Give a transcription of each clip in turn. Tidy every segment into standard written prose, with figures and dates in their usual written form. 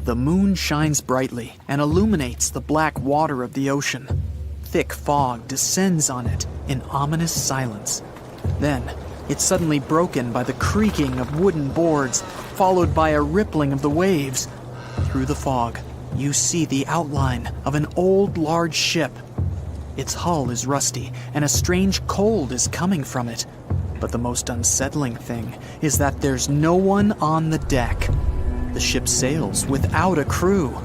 The moon shines brightly and illuminates the black water of the ocean. Thick fog descends on it in ominous silence. Then, it's suddenly broken by the creaking of wooden boards, followed by a rippling of the waves. Through the fog, you see the outline of an old, large ship. Its hull is rusty, and a strange cold is coming from it. But the most unsettling thing is that there's no one on the deck. The ship sails without a crew.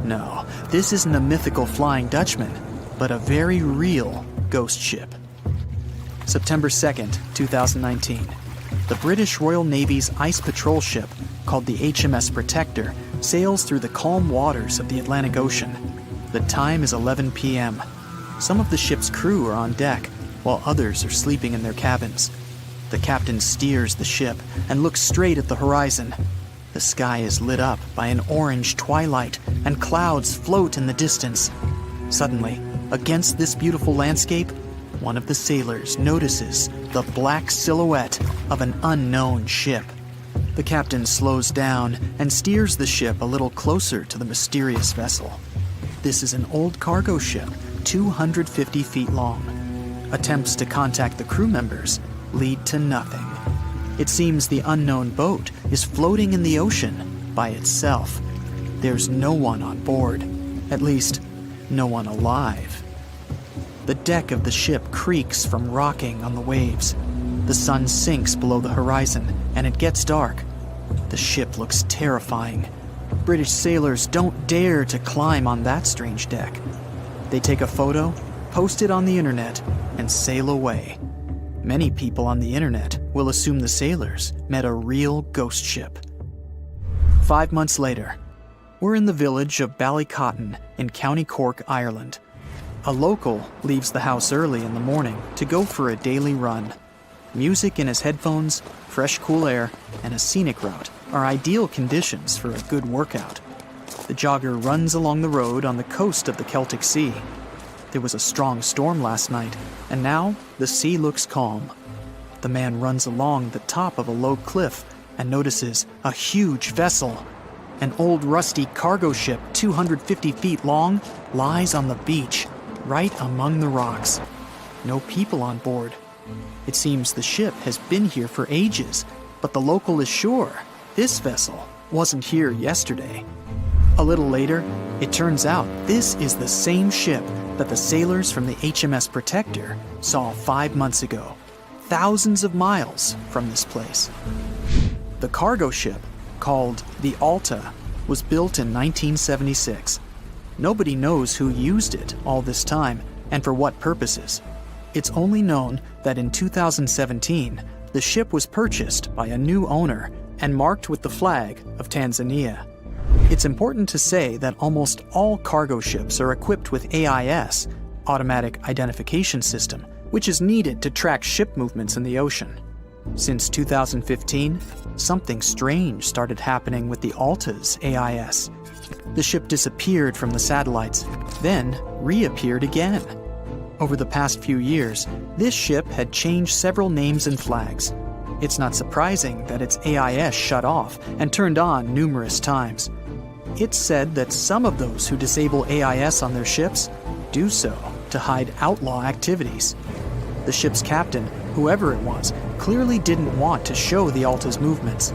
No, this isn't a mythical Flying Dutchman, but a very real ghost ship. September 2nd, 2019. The British Royal Navy's ice patrol ship, called the HMS Protector, sails through the calm waters of the Atlantic Ocean. The time is 11 p.m. Some of the ship's crew are on deck, while others are sleeping in their cabins. The captain steers the ship and looks straight at the horizon. The sky is lit up by an orange twilight, and clouds float in the distance. Suddenly, against this beautiful landscape, one of the sailors notices the black silhouette of an unknown ship. The captain slows down and steers the ship a little closer to the mysterious vessel. This is an old cargo ship, 250 feet long. Attempts to contact the crew members lead to nothing. It seems the unknown boat is floating in the ocean by itself. There's no one on board, at least, no one alive. The deck of the ship creaks from rocking on the waves. The sun sinks below the horizon, and it gets dark. The ship looks terrifying. British sailors don't dare to climb on that strange deck. They take a photo, post it on the internet, and sail away. Many people on the internet will assume the sailors met a real ghost ship. 5 months later, we're in the village of Ballycotton in County Cork, Ireland. A local leaves the house early in the morning to go for a daily run. Music in his headphones, fresh cool air, and a scenic route are ideal conditions for a good workout. The jogger runs along the road on the coast of the Celtic Sea. There was a strong storm last night, and now the sea looks calm. The man runs along the top of a low cliff and notices a huge vessel. An old rusty cargo ship 250 feet long lies on the beach, right among the rocks. No people on board. It seems the ship has been here for ages, but the local is sure this vessel wasn't here yesterday. A little later, it turns out this is the same ship that the sailors from the HMS Protector saw 5 months ago, thousands of miles from this place. The cargo ship, called the Alta, was built in 1976. Nobody knows who used it all this time and for what purposes. It's only known that in 2017, the ship was purchased by a new owner and marked with the flag of Tanzania. It's important to say that almost all cargo ships are equipped with AIS, Automatic Identification System, which is needed to track ship movements in the ocean. Since 2015, something strange started happening with the Alta's AIS. The ship disappeared from the satellites, then reappeared again. Over the past few years, this ship had changed several names and flags. It's not surprising that its AIS shut off and turned on numerous times. It's said that some of those who disable AIS on their ships do so to hide outlaw activities. The ship's captain, whoever it was, clearly didn't want to show the Alta's movements.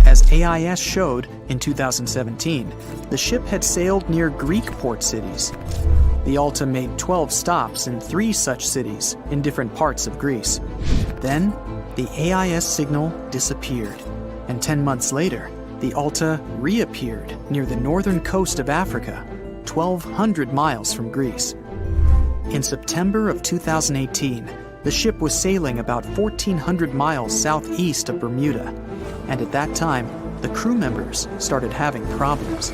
As AIS showed in 2017, the ship had sailed near Greek port cities. The Alta made 12 stops in 3 such cities in different parts of Greece. Then, the AIS signal disappeared, and 10 months later, the Alta reappeared near the northern coast of Africa, 1,200 miles from Greece. In September of 2018, the ship was sailing about 1,400 miles southeast of Bermuda, and at that time, the crew members started having problems.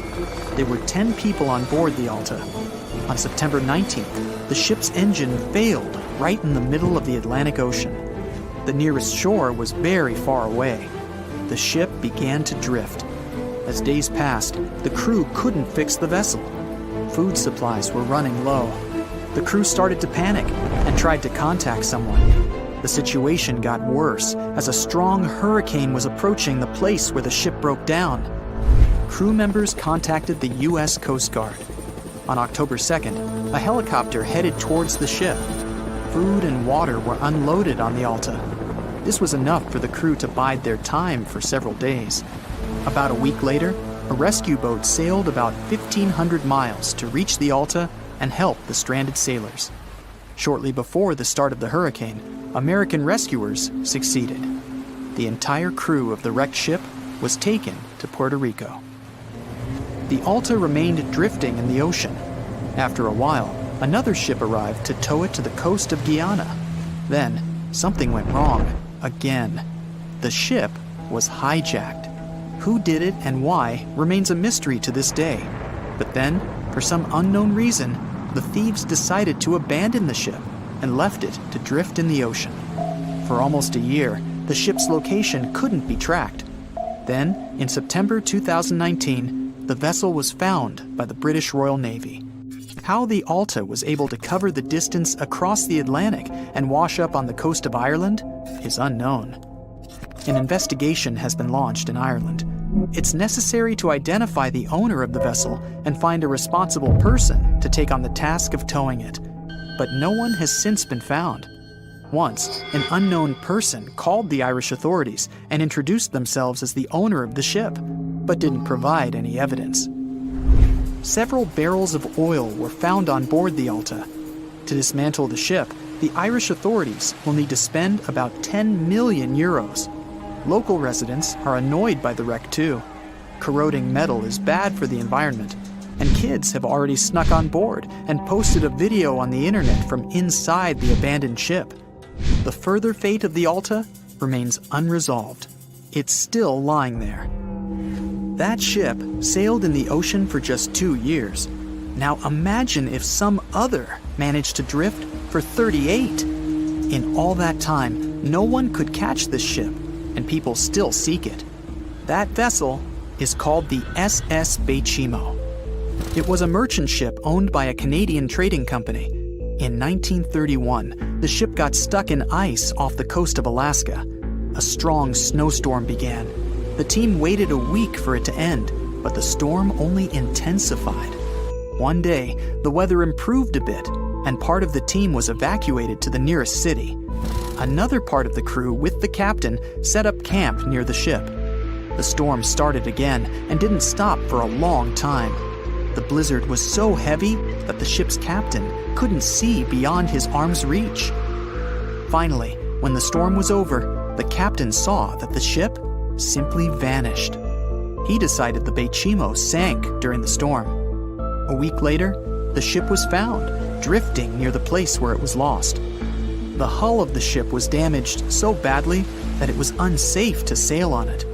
There were 10 people on board the Alta. On September 19th, the ship's engine failed right in the middle of the Atlantic Ocean. The nearest shore was very far away. The ship began to drift. As days passed, the crew couldn't fix the vessel. Food supplies were running low. The crew started to panic and tried to contact someone. The situation got worse as a strong hurricane was approaching the place where the ship broke down. crew members contacted the U.S. Coast Guard. On October 2nd, a helicopter headed towards the ship. Food and water were unloaded on the Alta. This was enough for the crew to bide their time for several days. About a week later, a rescue boat sailed about 1,500 miles to reach the Alta and help the stranded sailors. Shortly before the start of the hurricane, American rescuers succeeded. The entire crew of the wrecked ship was taken to Puerto Rico. The Alta remained drifting in the ocean. After a while, another ship arrived to tow it to the coast of Guyana. Then, something went wrong again. The ship was hijacked. Who did it and why remains a mystery to this day. But then, for some unknown reason, the thieves decided to abandon the ship and left it to drift in the ocean. For almost a year, the ship's location couldn't be tracked. Then, in September 2019, the vessel was found by the British Royal Navy. How the Alta was able to cover the distance across the Atlantic and wash up on the coast of Ireland is unknown. An investigation has been launched in Ireland. It's necessary to identify the owner of the vessel and find a responsible person to take on the task of towing it. But no one has since been found. Once, an unknown person called the Irish authorities and introduced themselves as the owner of the ship, but didn't provide any evidence. Several barrels of oil were found on board the Alta. To dismantle the ship, the Irish authorities will need to spend about 10 million euros. Local residents are annoyed by the wreck too. Corroding metal is bad for the environment, and kids have already snuck on board and posted a video on the internet from inside the abandoned ship. The further fate of the Alta remains unresolved. It's still lying there. That ship sailed in the ocean for just 2 years. Now imagine if some other managed to drift for 38. In all that time, no one could catch this ship, and people still seek it. That vessel is called the SS Bechimo. It was a merchant ship owned by a Canadian trading company. In 1931, the ship got stuck in ice off the coast of Alaska. A strong snowstorm began. The team waited a week for it to end, but the storm only intensified. One day, the weather improved a bit, and part of the team was evacuated to the nearest city. Another part of the crew, with the captain, set up camp near the ship. The storm started again and didn't stop for a long time. The blizzard was so heavy that the ship's captain couldn't see beyond his arm's reach. Finally, when the storm was over, the captain saw that the ship simply vanished. He decided the Bechimo sank during the storm. A week later, the ship was found, drifting near the place where it was lost. The hull of the ship was damaged so badly that it was unsafe to sail on it.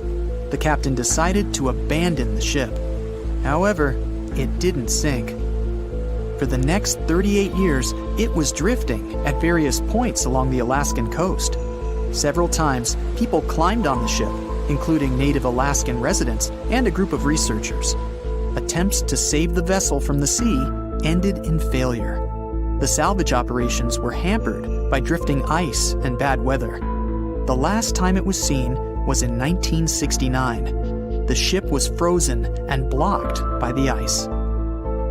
The captain decided to abandon the ship. However, it didn't sink. For the next 38 years, it was drifting at various points along the Alaskan coast. Several times, people climbed on the ship, including native Alaskan residents and a group of researchers. Attempts to save the vessel from the sea ended in failure. The salvage operations were hampered by drifting ice and bad weather. The last time it was seen was in 1969. The ship was frozen and blocked by the ice.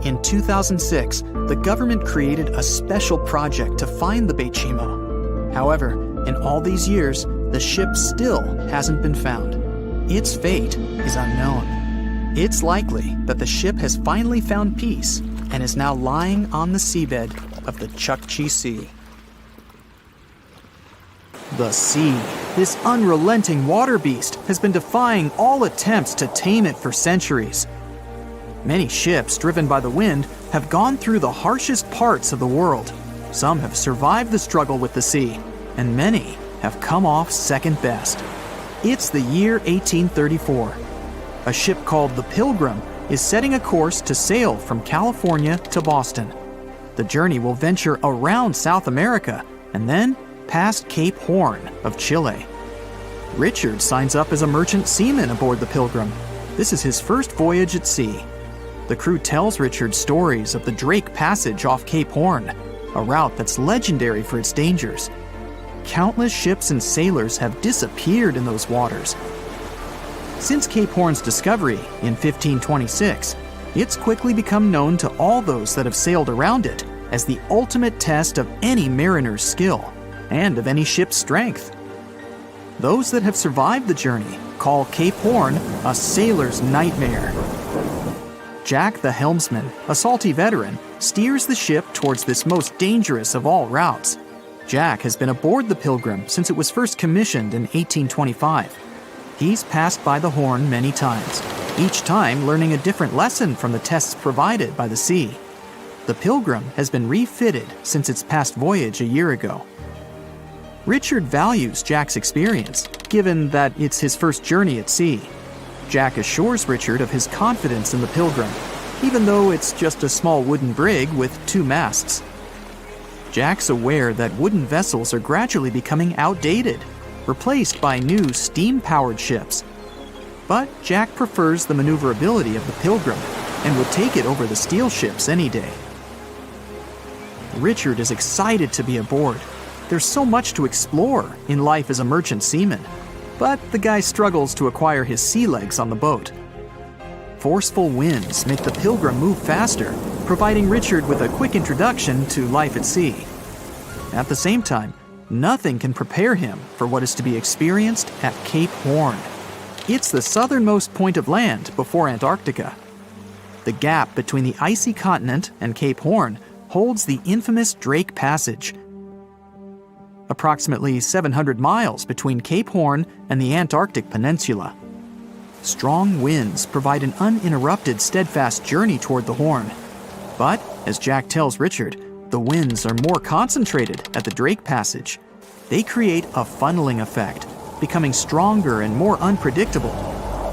In 2006, the government created a special project to find the Bechimo. However, in all these years, the ship still hasn't been found. Its fate is unknown. It's likely that the ship has finally found peace and is now lying on the seabed of the Chukchi Sea. The sea, this unrelenting water beast, has been defying all attempts to tame it for centuries. Many ships driven by the wind have gone through the harshest parts of the world. Some have survived the struggle with the sea, and many have come off second best. It's the year 1834. A ship called the Pilgrim is setting a course to sail from California to Boston. The journey will venture around South America and then past Cape Horn of Chile. Richard signs up as a merchant seaman aboard the Pilgrim. This is his first voyage at sea. The crew tells Richard stories of the Drake Passage off Cape Horn, a route that's legendary for its dangers. Countless ships and sailors have disappeared in those waters. Since Cape Horn's discovery in 1526, it's quickly become known to all those that have sailed around it as the ultimate test of any mariner's skill and of any ship's strength. Those that have survived the journey call Cape Horn a sailor's nightmare. Jack, the helmsman, a salty veteran, steers the ship towards this most dangerous of all routes. Jack has been aboard the Pilgrim since it was first commissioned in 1825. He's passed by the Horn many times, each time learning a different lesson from the tests provided by the sea. The Pilgrim has been refitted since its past voyage a year ago. Richard values Jack's experience, given that it's his first journey at sea. Jack assures Richard of his confidence in the Pilgrim, even though it's just a small wooden brig with 2 masts. Jack's aware that wooden vessels are gradually becoming outdated, replaced by new steam-powered ships. But Jack prefers the maneuverability of the Pilgrim and would take it over the steel ships any day. Richard is excited to be aboard. There's so much to explore in life as a merchant seaman, but the guy struggles to acquire his sea legs on the boat. Forceful winds make the Pilgrim move faster, providing Richard with a quick introduction to life at sea. At the same time, nothing can prepare him for what is to be experienced at Cape Horn. It's the southernmost point of land before Antarctica. The gap between the icy continent and Cape Horn holds the infamous Drake Passage, approximately 700 miles between Cape Horn and the Antarctic Peninsula. Strong winds provide an uninterrupted, steadfast journey toward the Horn. But, as Jack tells Richard, the winds are more concentrated at the Drake Passage. They create a funneling effect, becoming stronger and more unpredictable.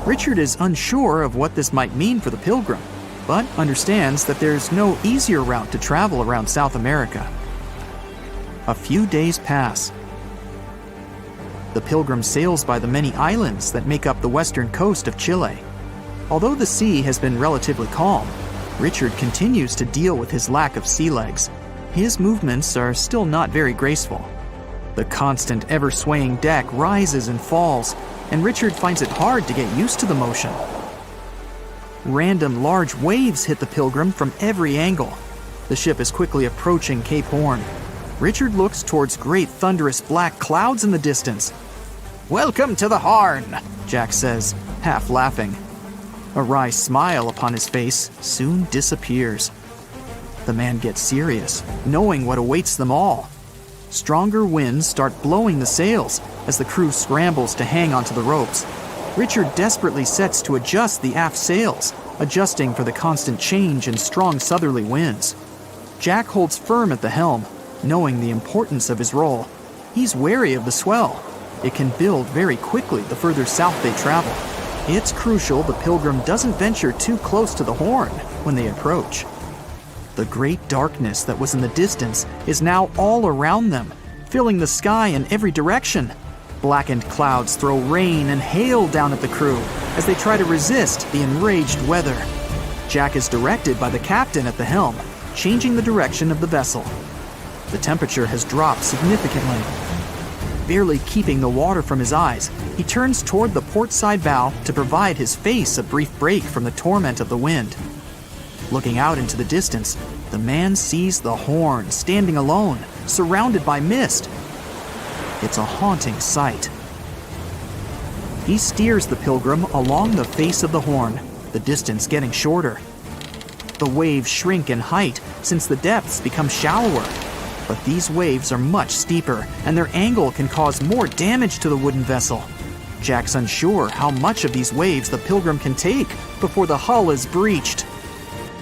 Richard is unsure of what this might mean for the Pilgrim, but understands that there's no easier route to travel around South America. A few days pass. The Pilgrim sails by the many islands that make up the western coast of Chile. Although the sea has been relatively calm, Richard continues to deal with his lack of sea legs. His movements are still not very graceful. The constant, ever-swaying deck rises and falls, and Richard finds it hard to get used to the motion. Random large waves hit the Pilgrim from every angle. The ship is quickly approaching Cape Horn. Richard looks towards great thunderous black clouds in the distance. "Welcome to the Horn," Jack says, half laughing. A wry smile upon his face soon disappears. The man gets serious, knowing what awaits them all. Stronger winds start blowing the sails as the crew scrambles to hang onto the ropes. Richard desperately sets to adjust the aft sails, adjusting for the constant change in strong southerly winds. Jack holds firm at the helm, knowing the importance of his role. He's wary of the swell. It can build very quickly the further south they travel. It's crucial the Pilgrim doesn't venture too close to the Horn when they approach. The great darkness that was in the distance is now all around them, filling the sky in every direction. Blackened clouds throw rain and hail down at the crew as they try to resist the enraged weather. Jack is directed by the captain at the helm, changing the direction of the vessel. The temperature has dropped significantly. Barely keeping the water from his eyes, he turns toward the port side bow to provide his face a brief break from the torment of the wind. Looking out into the distance, the man sees the Horn standing alone, surrounded by mist. It's a haunting sight. He steers the Pilgrim along the face of the Horn, the distance getting shorter. The waves shrink in height since the depths become shallower. But these waves are much steeper, and their angle can cause more damage to the wooden vessel. Jack's unsure how much of these waves the Pilgrim can take before the hull is breached.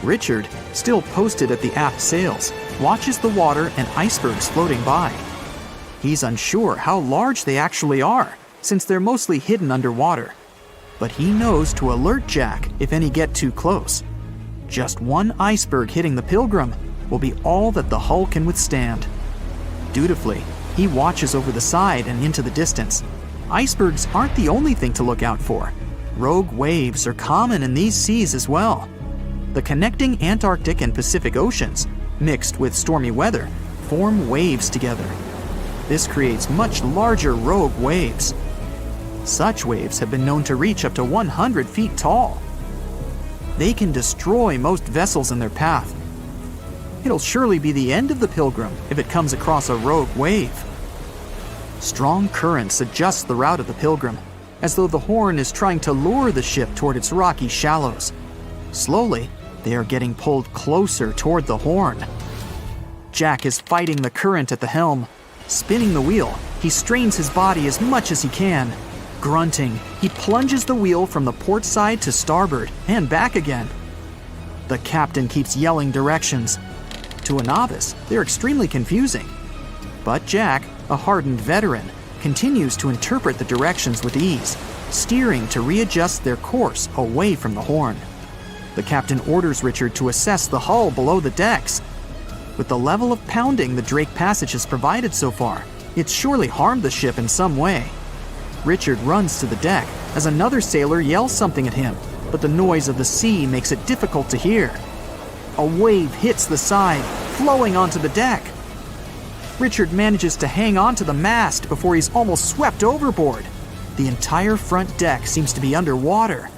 Richard, still posted at the aft sails, watches the water and icebergs floating by. He's unsure how large they actually are, since they're mostly hidden underwater. But he knows to alert Jack if any get too close. Just one iceberg hitting the Pilgrim will be all that the hull can withstand. Dutifully, he watches over the side and into the distance. Icebergs aren't the only thing to look out for. Rogue waves are common in these seas as well. The connecting Antarctic and Pacific Oceans, mixed with stormy weather, form waves together. This creates much larger rogue waves. Such waves have been known to reach up to 100 feet tall. They can destroy most vessels in their path. It'll surely be the end of the Pilgrim if it comes across a rogue wave. Strong currents adjust the route of the Pilgrim, as though the Horn is trying to lure the ship toward its rocky shallows. Slowly, they are getting pulled closer toward the Horn. Jack is fighting the current at the helm. Spinning the wheel, he strains his body as much as he can. Grunting, he plunges the wheel from the port side to starboard and back again. The captain keeps yelling directions. To a novice, they're extremely confusing. But Jack, a hardened veteran, continues to interpret the directions with ease, steering to readjust their course away from the Horn. The captain orders Richard to assess the hull below the decks. With the level of pounding the Drake Passage has provided so far, it's surely harmed the ship in some way. Richard runs to the deck as another sailor yells something at him, but the noise of the sea makes it difficult to hear. A wave hits the side, flowing onto the deck. Richard manages to hang on to the mast before he's almost swept overboard. The entire front deck seems to be underwater.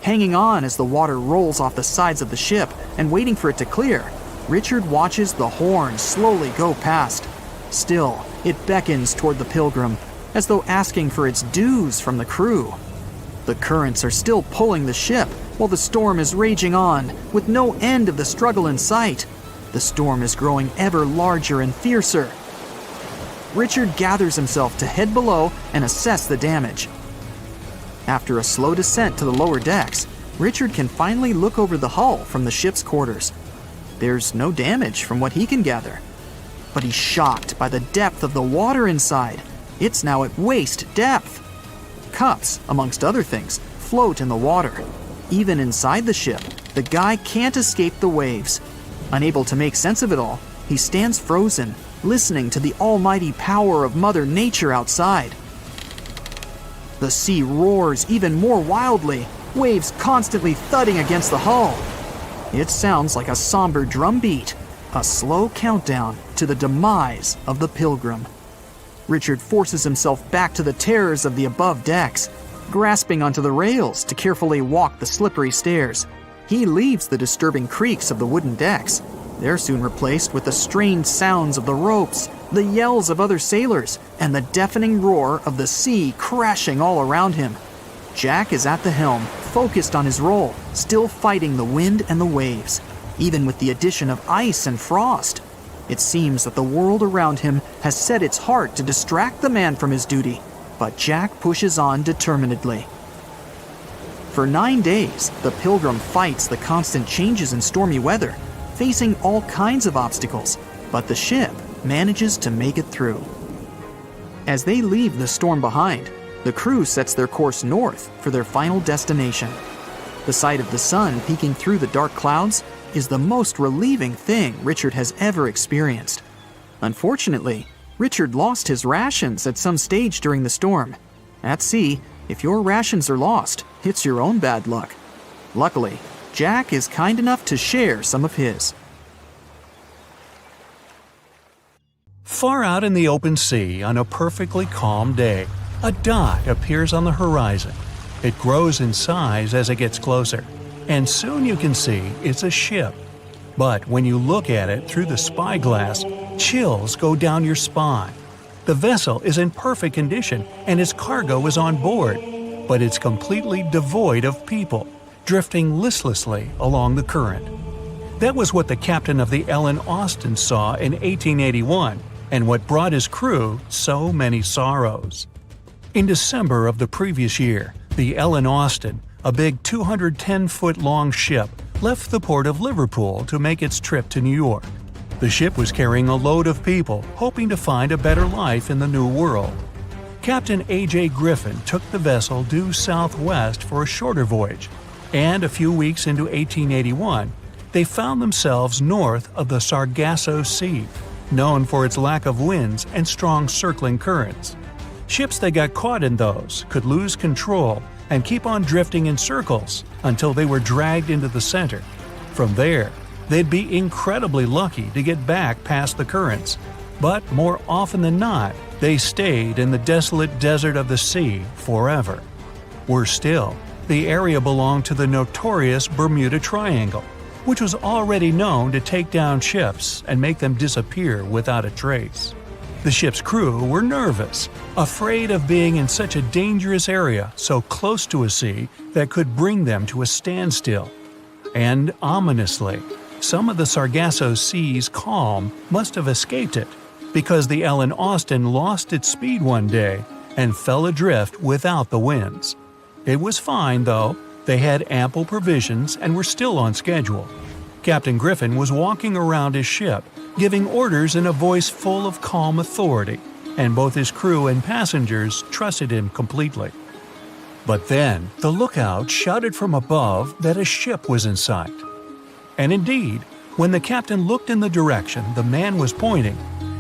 Hanging on as the water rolls off the sides of the ship and waiting for it to clear, Richard watches the Horn slowly go past. Still, it beckons toward the Pilgrim, as though asking for its dues from the crew. The currents are still pulling the ship, while the storm is raging on, with no end of the struggle in sight. The storm is growing ever larger and fiercer. Richard gathers himself to head below and assess the damage. After a slow descent to the lower decks, Richard can finally look over the hull from the ship's quarters. There's no damage from what he can gather. But he's shocked by the depth of the water inside. It's now at waist depth. Cups, amongst other things, float in the water. Even inside the ship, the guy can't escape the waves. Unable to make sense of it all, he stands frozen, listening to the almighty power of Mother Nature outside. The sea roars even more wildly, waves constantly thudding against the hull. It sounds like a somber drumbeat, a slow countdown to the demise of the Pilgrim. Richard forces himself back to the terrors of the above decks, grasping onto the rails to carefully walk the slippery stairs. He leaves the disturbing creaks of the wooden decks. They're soon replaced with the strained sounds of the ropes, the yells of other sailors, and the deafening roar of the sea crashing all around him. Jack is at the helm, focused on his role, still fighting the wind and the waves, even with the addition of ice and frost. It seems that the world around him has set its heart to distract the man from his duty, but Jack pushes on determinedly. For 9 days, the Pilgrim fights the constant changes in stormy weather, facing all kinds of obstacles, but the ship manages to make it through. As they leave the storm behind, the crew sets their course north for their final destination. The sight of the sun peeking through the dark clouds is the most relieving thing Richard has ever experienced. Unfortunately, Richard lost his rations at some stage during the storm. At sea, if your rations are lost, it's your own bad luck. Luckily, Jack is kind enough to share some of his. Far out in the open sea on a perfectly calm day, a dot appears on the horizon. It grows in size as it gets closer, and soon you can see it's a ship. But when you look at it through the spyglass, chills go down your spine. The vessel is in perfect condition and its cargo is on board, but it's completely devoid of people, drifting listlessly along the current. That was what the captain of the Ellen Austin saw in 1881, and what brought his crew so many sorrows. In December of the previous year, the Ellen Austin, a big 210-foot-long ship, left the port of Liverpool to make its trip to New York. The ship was carrying a load of people hoping to find a better life in the New World. Captain A.J. Griffin took the vessel due southwest for a shorter voyage, and a few weeks into 1881, they found themselves north of the Sargasso Sea, known for its lack of winds and strong circling currents. Ships that got caught in those could lose control and keep on drifting in circles until they were dragged into the center. From there, they'd be incredibly lucky to get back past the currents, but more often than not, They stayed in the desolate desert of the sea forever. Worse still, the area belonged to the notorious Bermuda Triangle, which was already known to take down ships and make them disappear without a trace. The ship's crew were nervous, afraid of being in such a dangerous area so close to a sea that could bring them to a standstill. And ominously, some of the Sargasso Sea's calm must have escaped it, because the Ellen Austin lost its speed one day and fell adrift without the winds. It was fine, though. They had ample provisions and were still on schedule. Captain Griffin was walking around his ship, giving orders in a voice full of calm authority, and both his crew and passengers trusted him completely. But then, the lookout shouted from above that a ship was in sight. And indeed, when the captain looked in the direction the man was pointing,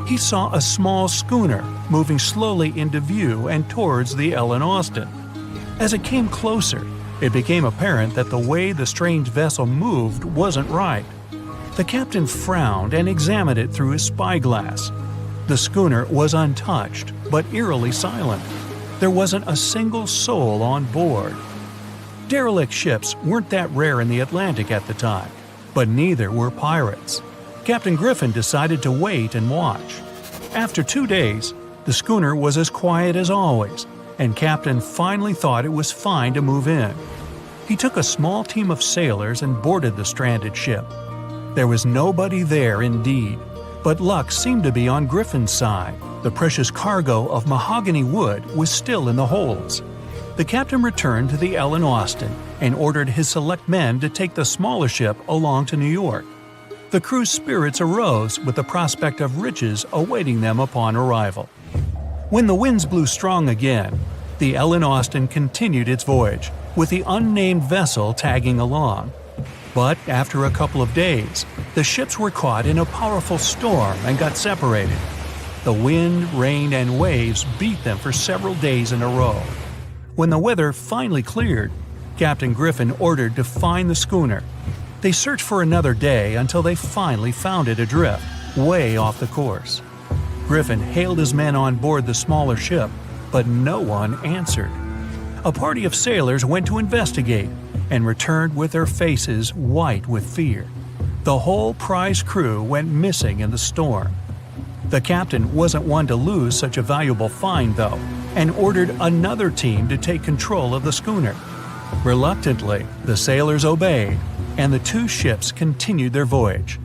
he saw a small schooner moving slowly into view and towards the Ellen Austin. As it came closer, it became apparent that the way the strange vessel moved wasn't right. The captain frowned and examined it through his spyglass. The schooner was untouched, but eerily silent. There wasn't a single soul on board. Derelict ships weren't that rare in the Atlantic at the time, but neither were pirates. Captain Griffin decided to wait and watch. After 2 days, the schooner was as quiet as always, and Captain finally thought it was fine to move in. He took a small team of sailors and boarded the stranded ship. There was nobody there indeed, but luck seemed to be on Griffin's side. The precious cargo of mahogany wood was still in the holds. The captain returned to the Ellen Austin and ordered his select men to take the smaller ship along to New York. The crew's spirits arose with the prospect of riches awaiting them upon arrival. When the winds blew strong again, the Ellen Austin continued its voyage, with the unnamed vessel tagging along. But after a couple of days, the ships were caught in a powerful storm and got separated. The wind, rain, and waves beat them for several days in a row. When the weather finally cleared, Captain Griffin ordered to find the schooner. They searched for another day until they finally found it adrift, way off the course. Griffin hailed his men on board the smaller ship, but no one answered. A party of sailors went to investigate and returned with their faces white with fear. The whole prize crew went missing in the storm. The captain wasn't one to lose such a valuable find, though, and ordered another team to take control of the schooner. Reluctantly, the sailors obeyed, and the two ships continued their voyage.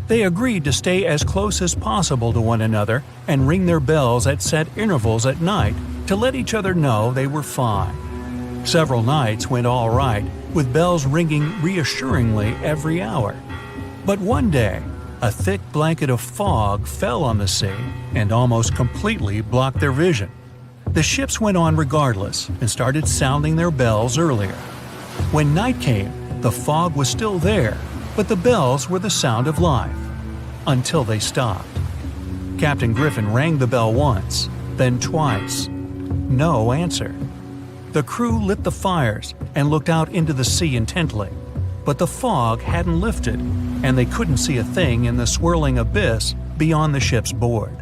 They agreed to stay as close as possible to one another and ring their bells at set intervals at night to let each other know they were fine. Several nights went all right, with bells ringing reassuringly every hour. But one day, a thick blanket of fog fell on the sea and almost completely blocked their vision. The ships went on regardless and started sounding their bells earlier. When night came, the fog was still there, but the bells were the sound of life. Until they stopped. Captain Griffin rang the bell once, then twice. No answer. The crew lit the fires and looked out into the sea intently, but the fog hadn't lifted, and they couldn't see a thing in the swirling abyss beyond the ship's board.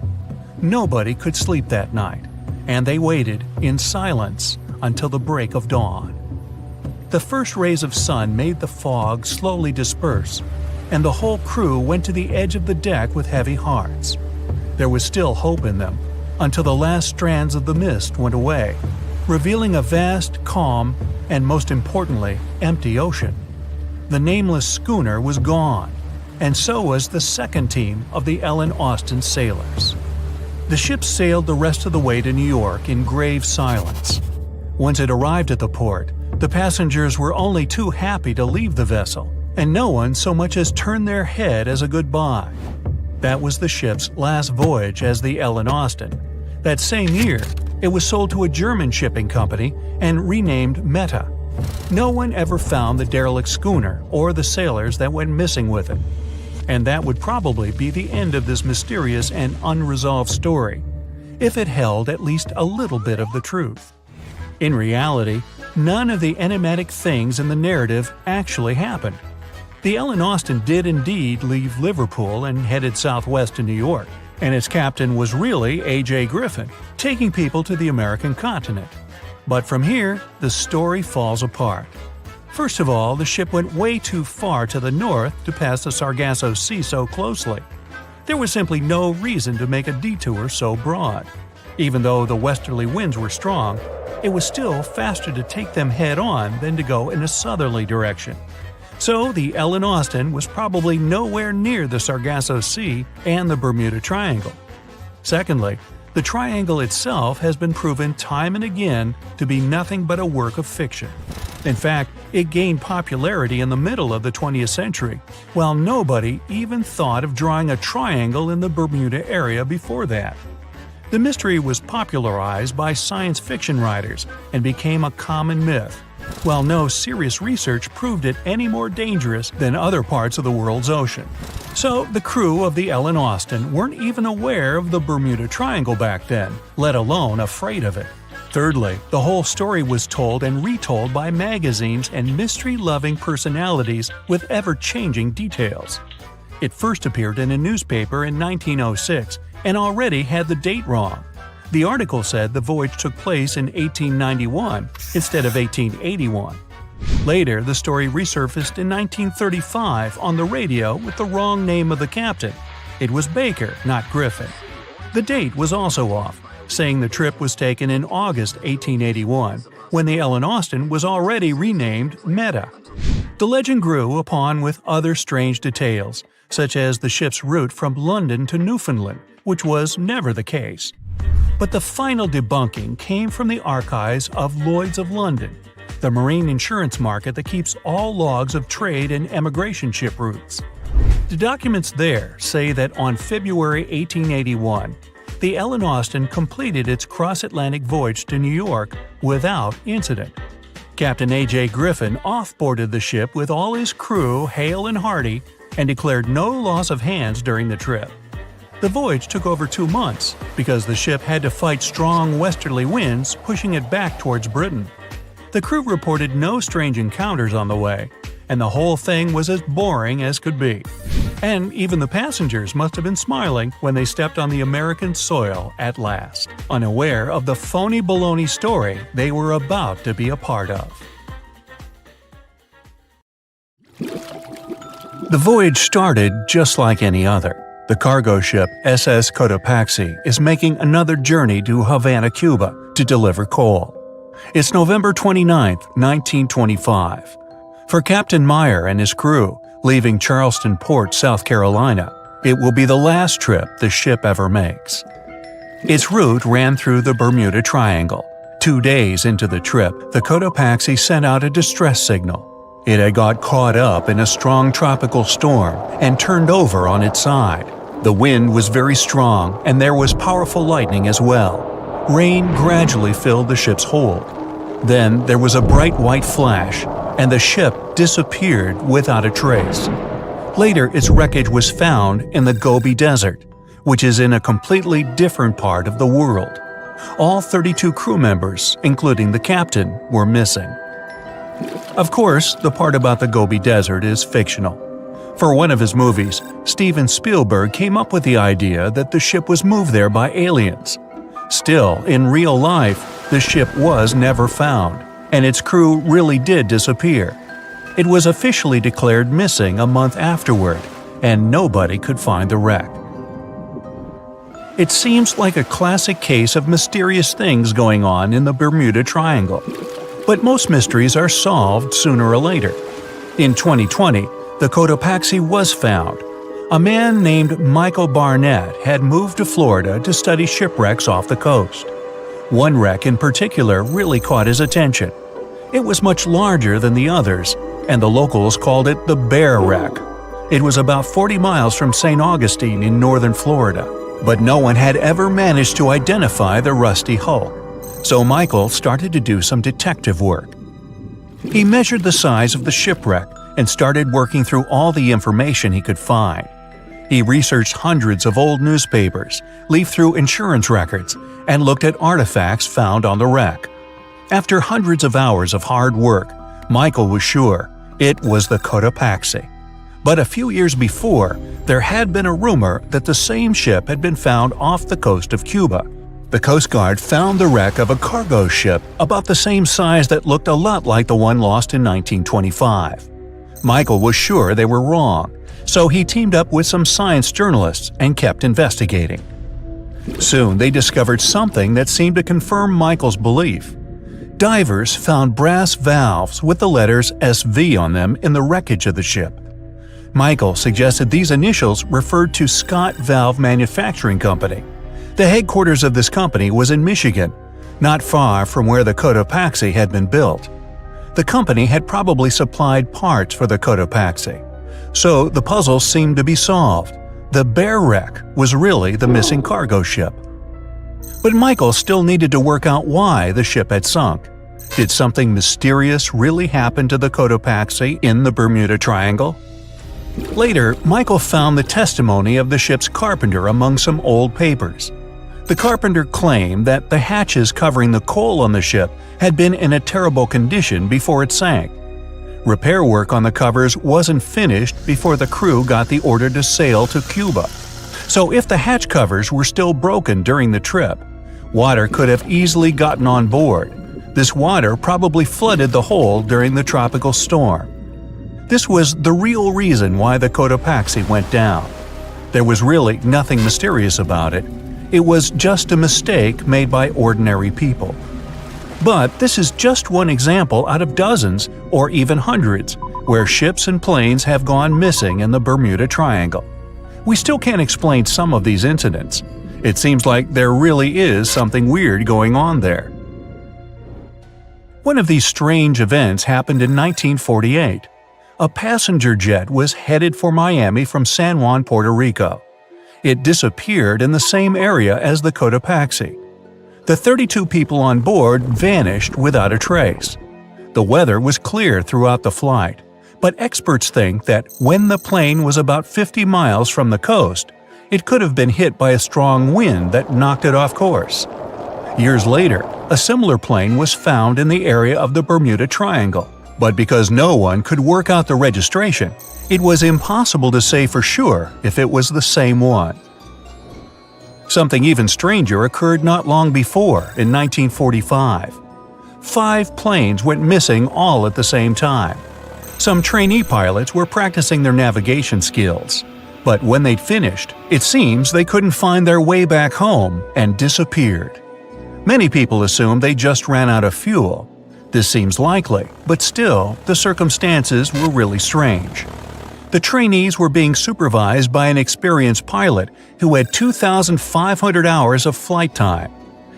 Nobody could sleep that night, and they waited in silence until the break of dawn. The first rays of sun made the fog slowly disperse, and the whole crew went to the edge of the deck with heavy hearts. There was still hope in them, until the last strands of the mist went away, revealing a vast, calm, and most importantly, empty ocean. The nameless schooner was gone, and so was the second team of the Ellen Austin sailors. The ship sailed the rest of the way to New York in grave silence. Once it arrived at the port, the passengers were only too happy to leave the vessel, and no one so much as turned their head as a goodbye. That was the ship's last voyage as the Ellen Austin. That same year, it was sold to a German shipping company and renamed Meta. No one ever found the derelict schooner or the sailors that went missing with it. And that would probably be the end of this mysterious and unresolved story, if it held at least a little bit of the truth. In reality, none of the enigmatic things in the narrative actually happened. The Ellen Austin did indeed leave Liverpool and headed southwest to New York, and its captain was really A.J. Griffin, taking people to the American continent. But from here, the story falls apart. First of all, the ship went way too far to the north to pass the Sargasso Sea so closely. There was simply no reason to make a detour so broad. Even though the westerly winds were strong, it was still faster to take them head-on than to go in a southerly direction. So the Ellen Austin was probably nowhere near the Sargasso Sea and the Bermuda Triangle. Secondly, the triangle itself has been proven time and again to be nothing but a work of fiction. In fact, it gained popularity in the middle of the 20th century, while nobody even thought of drawing a triangle in the Bermuda area before that. The mystery was popularized by science fiction writers and became a common myth, while no serious research proved it any more dangerous than other parts of the world's ocean. So the crew of the Ellen Austin weren't even aware of the Bermuda Triangle back then, let alone afraid of it. Thirdly, the whole story was told and retold by magazines and mystery-loving personalities with ever-changing details. It first appeared in a newspaper in 1906 and already had the date wrong. The article said the voyage took place in 1891 instead of 1881. Later, the story resurfaced in 1935 on the radio with the wrong name of the captain. It was Baker, not Griffin. The date was also off, saying the trip was taken in August 1881, when the Ellen Austin was already renamed Meta. The legend grew upon with other strange details, such as the ship's route from London to Newfoundland, which was never the case. But the final debunking came from the archives of Lloyd's of London, the marine insurance market that keeps all logs of trade and emigration ship routes. The documents there say that on February 1881, the Ellen Austin completed its cross-Atlantic voyage to New York without incident. Captain A.J. Griffin off-boarded the ship with all his crew hale and hearty and declared no loss of hands during the trip. The voyage took over 2 months because the ship had to fight strong westerly winds pushing it back towards Britain. The crew reported no strange encounters on the way, and the whole thing was as boring as could be. And even the passengers must have been smiling when they stepped on the American soil at last, unaware of the phony baloney story they were about to be a part of. The voyage started just like any other. The cargo ship SS Cotopaxi is making another journey to Havana, Cuba, to deliver coal. It's November 29, 1925. For Captain Meyer and his crew, leaving Charleston Port, South Carolina, it will be the last trip the ship ever makes. Its route ran through the Bermuda Triangle. 2 days into the trip, the Cotopaxi sent out a distress signal. It had got caught up in a strong tropical storm and turned over on its side. The wind was very strong and there was powerful lightning as well. Rain gradually filled the ship's hold. Then there was a bright white flash, and the ship disappeared without a trace. Later, its wreckage was found in the Gobi Desert, which is in a completely different part of the world. All 32 crew members, including the captain, were missing. Of course, the part about the Gobi Desert is fictional. For one of his movies, Steven Spielberg came up with the idea that the ship was moved there by aliens. Still, in real life, the ship was never found, and its crew really did disappear. It was officially declared missing a month afterward, and nobody could find the wreck. It seems like a classic case of mysterious things going on in the Bermuda Triangle. But most mysteries are solved sooner or later. In 2020, the Cotopaxi was found. A man named Michael Barnett had moved to Florida to study shipwrecks off the coast. One wreck in particular really caught his attention. It was much larger than the others, and the locals called it the Bear Wreck. It was about 40 miles from St. Augustine in northern Florida, but no one had ever managed to identify the rusty hull. So Michael started to do some detective work. He measured the size of the shipwreck and started working through all the information he could find. He researched hundreds of old newspapers, leafed through insurance records, and looked at artifacts found on the wreck. After hundreds of hours of hard work, Michael was sure it was the Cotopaxi. But a few years before, there had been a rumor that the same ship had been found off the coast of Cuba. The Coast Guard found the wreck of a cargo ship about the same size that looked a lot like the one lost in 1925. Michael was sure they were wrong, so he teamed up with some science journalists and kept investigating. Soon they discovered something that seemed to confirm Michael's belief. Divers found brass valves with the letters SV on them in the wreckage of the ship. Michael suggested these initials referred to Scott Valve Manufacturing Company. The headquarters of this company was in Michigan, not far from where the Cotopaxi had been built. The company had probably supplied parts for the Cotopaxi. So the puzzle seemed to be solved. The Bear wreck was really the missing cargo ship. But Michael still needed to work out why the ship had sunk. Did something mysterious really happen to the Cotopaxi in the Bermuda Triangle? Later, Michael found the testimony of the ship's carpenter among some old papers. The carpenter claimed that the hatches covering the coal on the ship had been in a terrible condition before it sank. Repair work on the covers wasn't finished before the crew got the order to sail to Cuba. So if the hatch covers were still broken during the trip, water could have easily gotten on board. This water probably flooded the hold during the tropical storm. This was the real reason why the Cotopaxi went down. There was really nothing mysterious about it. It was just a mistake made by ordinary people. But this is just one example out of dozens, or even hundreds, where ships and planes have gone missing in the Bermuda Triangle. We still can't explain some of these incidents. It seems like there really is something weird going on there. One of these strange events happened in 1948. A passenger jet was headed for Miami from San Juan, Puerto Rico. It disappeared in the same area as the Cotopaxi. The 32 people on board vanished without a trace. The weather was clear throughout the flight, but experts think that when the plane was about 50 miles from the coast, it could have been hit by a strong wind that knocked it off course. Years later, a similar plane was found in the area of the Bermuda Triangle, but because no one could work out the registration, it was impossible to say for sure if it was the same one. Something even stranger occurred not long before, in 1945. 5 planes went missing all at the same time. Some trainee pilots were practicing their navigation skills, but when they'd finished, it seems they couldn't find their way back home and disappeared. Many people assume they just ran out of fuel. This seems likely, but still, the circumstances were really strange. The trainees were being supervised by an experienced pilot who had 2,500 hours of flight time.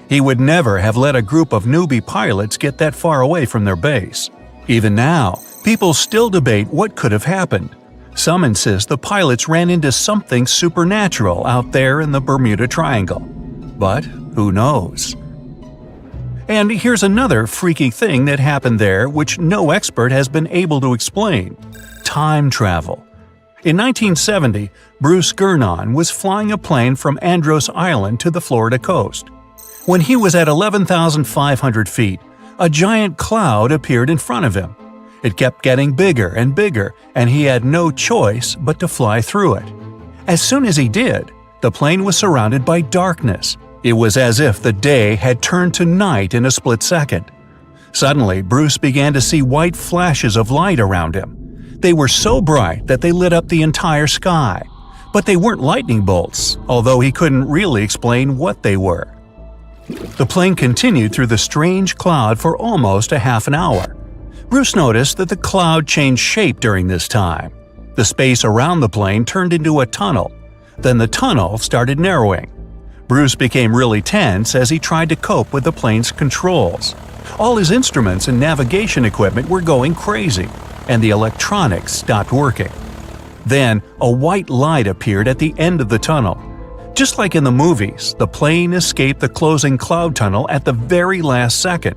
He would never have let a group of newbie pilots get that far away from their base. Even now, people still debate what could have happened. Some insist the pilots ran into something supernatural out there in the Bermuda Triangle. But who knows? And here's another freaky thing that happened there which no expert has been able to explain. Time travel. In 1970, Bruce Gernon was flying a plane from Andros Island to the Florida coast. When he was at 11,500 feet, a giant cloud appeared in front of him. It kept getting bigger and bigger, and he had no choice but to fly through it. As soon as he did, the plane was surrounded by darkness. It was as if the day had turned to night in a split second. Suddenly, Bruce began to see white flashes of light around him. They were so bright that they lit up the entire sky. But they weren't lightning bolts, although he couldn't really explain what they were. The plane continued through the strange cloud for almost a half an hour. Bruce noticed that the cloud changed shape during this time. The space around the plane turned into a tunnel. Then the tunnel started narrowing. Bruce became really tense as he tried to cope with the plane's controls. All his instruments and navigation equipment were going crazy, and the electronics stopped working. Then, a white light appeared at the end of the tunnel. Just like in the movies, the plane escaped the closing cloud tunnel at the very last second.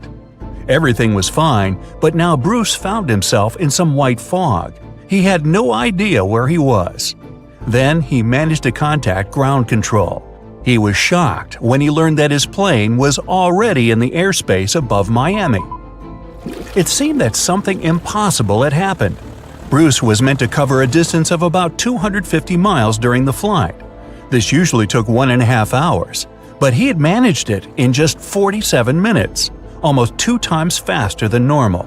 Everything was fine, but now Bruce found himself in some white fog. He had no idea where he was. Then he managed to contact ground control. He was shocked when he learned that his plane was already in the airspace above Miami. It seemed that something impossible had happened. Bruce was meant to cover a distance of about 250 miles during the flight. This usually took 1.5 hours, but he had managed it in just 47 minutes, almost 2 times faster than normal.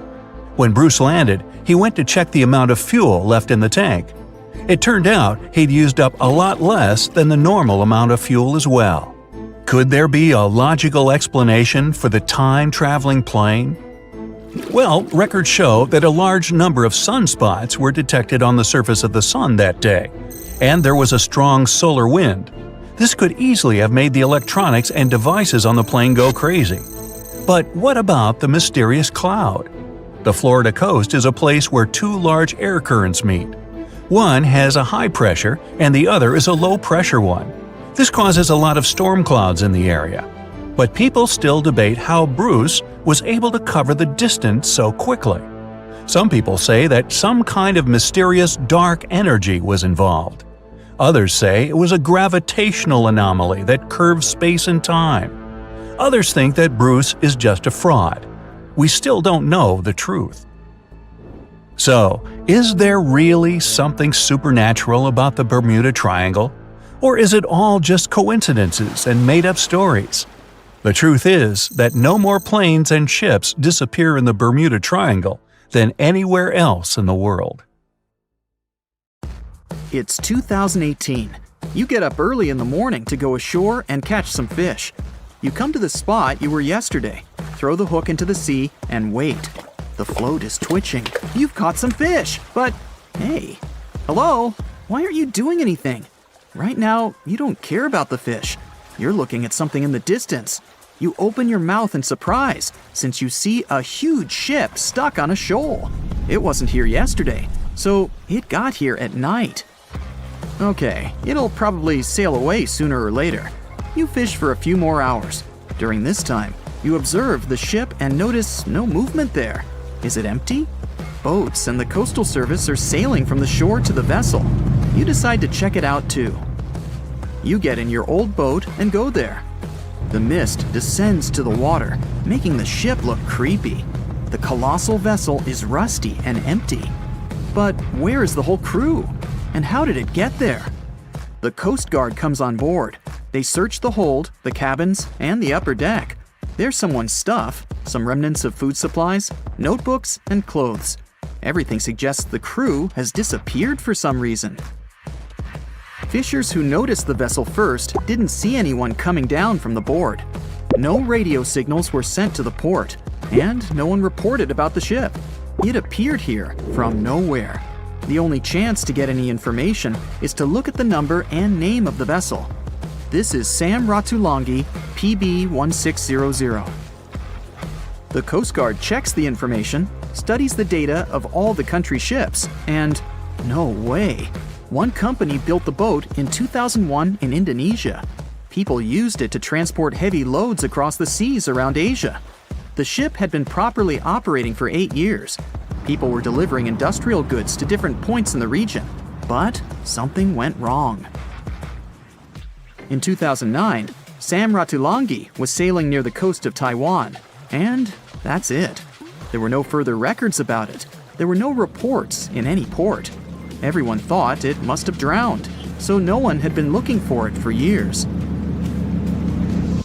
When Bruce landed, he went to check the amount of fuel left in the tank. It turned out he'd used up a lot less than the normal amount of fuel as well. Could there be a logical explanation for the time-traveling plane? Well, records show that a large number of sunspots were detected on the surface of the sun that day, and there was a strong solar wind. This could easily have made the electronics and devices on the plane go crazy. But what about the mysterious cloud? The Florida coast is a place where 2 large air currents meet. One has a high pressure and the other is a low pressure one. This causes a lot of storm clouds in the area. But people still debate how Bruce was able to cover the distance so quickly. Some people say that some kind of mysterious dark energy was involved. Others say it was a gravitational anomaly that curves space and time. Others think that Bruce is just a fraud. We still don't know the truth. So, is there really something supernatural about the Bermuda Triangle? Or is it all just coincidences and made-up stories? The truth is that no more planes and ships disappear in the Bermuda Triangle than anywhere else in the world. It's 2018. You get up early in the morning to go ashore and catch some fish. You come to the spot you were yesterday, throw the hook into the sea, and wait. The float is twitching. You've caught some fish, but hey, hello? Why aren't you doing anything? Right now, you don't care about the fish. You're looking at something in the distance. You open your mouth in surprise since you see a huge ship stuck on a shoal. It wasn't here yesterday, so it got here at night. Okay, it'll probably sail away sooner or later. You fish for a few more hours. During this time, you observe the ship and notice no movement there. Is it empty? Boats and the Coastal Service are sailing from the shore to the vessel. You decide to check it out too. You get in your old boat and go there. The mist descends to the water, making the ship look creepy. The colossal vessel is rusty and empty. But where is the whole crew? And how did it get there? The Coast Guard comes on board. They search the hold, the cabins, and the upper deck. There's someone's stuff, some remnants of food supplies, notebooks, and clothes. Everything suggests the crew has disappeared for some reason. Fishers who noticed the vessel first didn't see anyone coming down from the board. No radio signals were sent to the port, and no one reported about the ship. It appeared here from nowhere. The only chance to get any information is to look at the number and name of the vessel. This is Sam Ratulangi, PB 1600. The Coast Guard checks the information, studies the data of all the country ships, and no way. One company built the boat in 2001 in Indonesia. People used it to transport heavy loads across the seas around Asia. The ship had been properly operating for 8 years. People were delivering industrial goods to different points in the region, but something went wrong. In 2009, Sam Ratulangi was sailing near the coast of Taiwan, and that's it. There were no further records about it. There were no reports in any port. Everyone thought it must have drowned, so no one had been looking for it for years.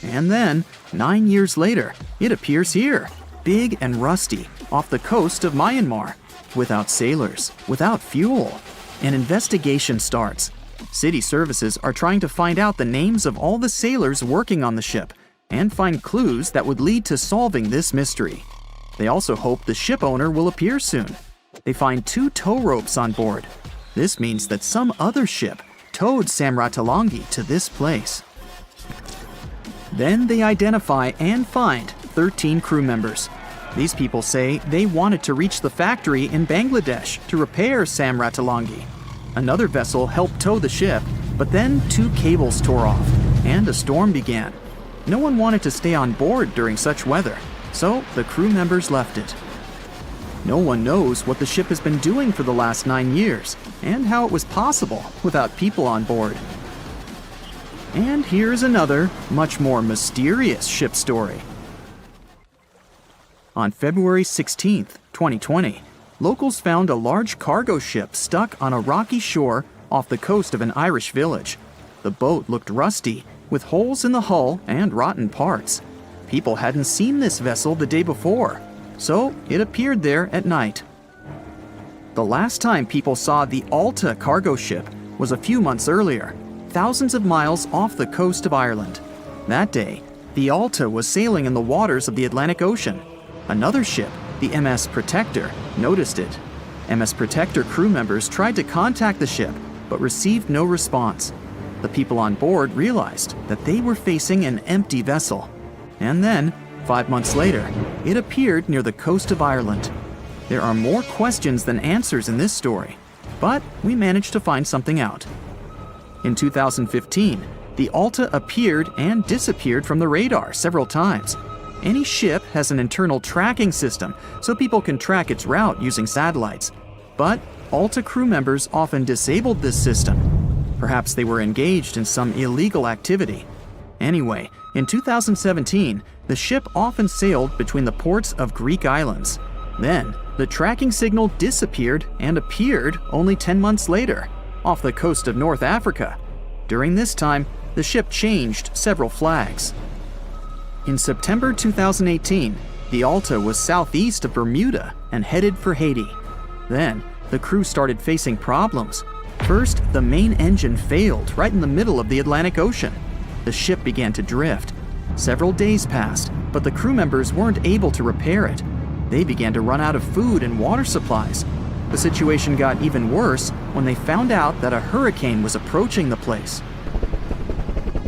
And then, 9 years later, it appears here, big and rusty, off the coast of Myanmar, without sailors, without fuel. An investigation starts. City services are trying to find out the names of all the sailors working on the ship and find clues that would lead to solving this mystery. They also hope the ship owner will appear soon. They find 2 tow ropes on board. This means that some other ship towed Sam Ratulangi to this place. Then they identify and find 13 crew members. These people say they wanted to reach the factory in Bangladesh to repair Sam Ratulangi. Another vessel helped tow the ship, but then 2 cables tore off, and a storm began. No one wanted to stay on board during such weather, so the crew members left it. No one knows what the ship has been doing for the last 9 years, and how it was possible without people on board. And here's another, much more mysterious ship story. On February 16th, 2020, locals found a large cargo ship stuck on a rocky shore off the coast of an Irish village. The boat looked rusty, with holes in the hull and rotten parts. People hadn't seen this vessel the day before, so it appeared there at night. The last time people saw the Alta cargo ship was a few months earlier, thousands of miles off the coast of Ireland. That day, the Alta was sailing in the waters of the Atlantic Ocean. Another ship, the MS Protector, noticed it. MS Protector crew members tried to contact the ship, but received no response. The people on board realized that they were facing an empty vessel. And then, 5 months later, it appeared near the coast of Ireland. There are more questions than answers in this story, but we managed to find something out. In 2015, the Alta appeared and disappeared from the radar several times. Any ship has an internal tracking system, so people can track its route using satellites. But Alta crew members often disabled this system. Perhaps they were engaged in some illegal activity. Anyway, in 2017, the ship often sailed between the ports of Greek islands. Then, the tracking signal disappeared and appeared only 10 months later, off the coast of North Africa. During this time, the ship changed several flags. In September 2018, the Alta was southeast of Bermuda and headed for Haiti. Then, the crew started facing problems. First, the main engine failed right in the middle of the Atlantic Ocean. The ship began to drift. Several days passed, but the crew members weren't able to repair it. They began to run out of food and water supplies. The situation got even worse when they found out that a hurricane was approaching the place.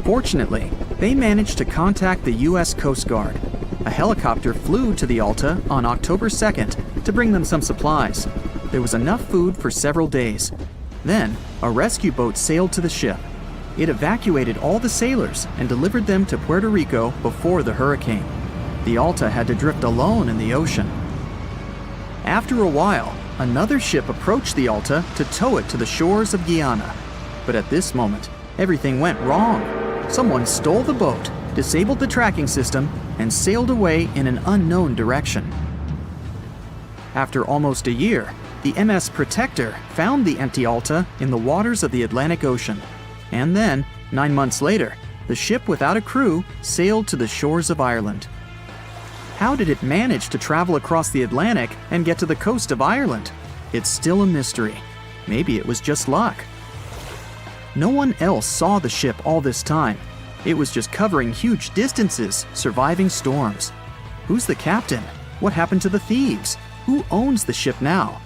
Fortunately, they managed to contact the U.S. Coast Guard. A helicopter flew to the Alta on October 2nd to bring them some supplies. There was enough food for several days. Then, a rescue boat sailed to the ship. It evacuated all the sailors and delivered them to Puerto Rico before the hurricane. The Alta had to drift alone in the ocean. After a while, another ship approached the Alta to tow it to the shores of Guyana. But at this moment, everything went wrong. Someone stole the boat, disabled the tracking system, and sailed away in an unknown direction. After almost a year, the MS Protector found the empty Alta in the waters of the Atlantic Ocean. And then, 9 months later, the ship without a crew sailed to the shores of Ireland. How did it manage to travel across the Atlantic and get to the coast of Ireland? It's still a mystery. Maybe it was just luck. No one else saw the ship all this time. It was just covering huge distances, surviving storms. Who's the captain? What happened to the thieves? Who owns the ship now?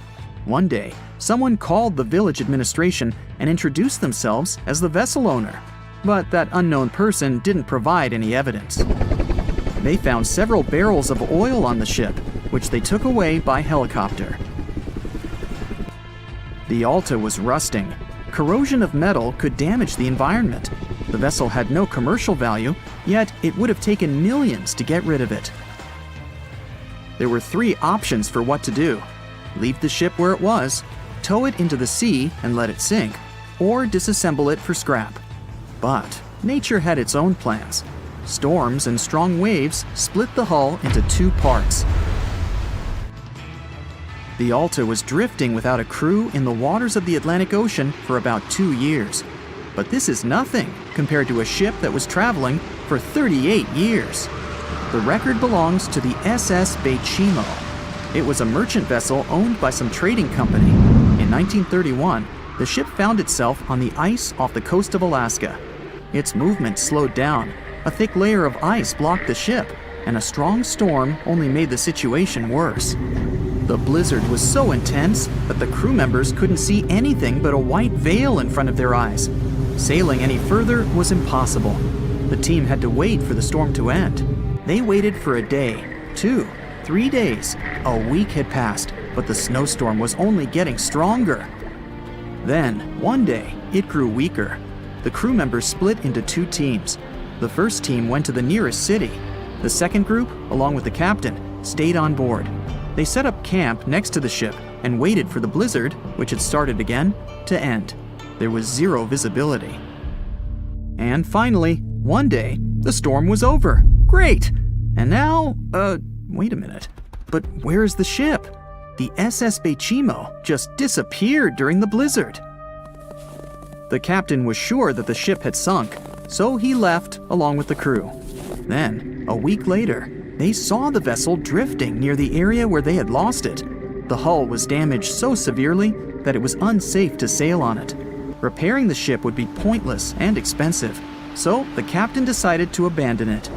One day, someone called the village administration and introduced themselves as the vessel owner. But that unknown person didn't provide any evidence. They found several barrels of oil on the ship, which they took away by helicopter. The Alta was rusting. Corrosion of metal could damage the environment. The vessel had no commercial value, yet it would have taken millions to get rid of it. There were 3 options for what to do. Leave the ship where it was, tow it into the sea and let it sink, or disassemble it for scrap. But nature had its own plans. Storms and strong waves split the hull into 2 parts. The Alta was drifting without a crew in the waters of the Atlantic Ocean for about 2 years. But this is nothing compared to a ship that was traveling for 38 years. The record belongs to the SS Bechimo. It was a merchant vessel owned by some trading company. In 1931, the ship found itself on the ice off the coast of Alaska. Its movement slowed down. A thick layer of ice blocked the ship, and a strong storm only made the situation worse. The blizzard was so intense that the crew members couldn't see anything but a white veil in front of their eyes. Sailing any further was impossible. The team had to wait for the storm to end. They waited for a day, 2, 3 days. A week had passed, but the snowstorm was only getting stronger. Then, one day, it grew weaker. The crew members split into 2 teams. The first team went to the nearest city. The second group, along with the captain, stayed on board. They set up camp next to the ship and waited for the blizzard, which had started again, to end. There was 0 visibility. And finally, one day, the storm was over. Great! And now, wait a minute. But where is the ship? the SS Bechimo just disappeared during the blizzard. The captain was sure that the ship had sunk, so he left along with the crew. Then, a week later, they saw the vessel drifting near the area where they had lost it. The hull was damaged so severely that it was unsafe to sail on it. Repairing the ship would be pointless and expensive, so the captain decided to abandon it.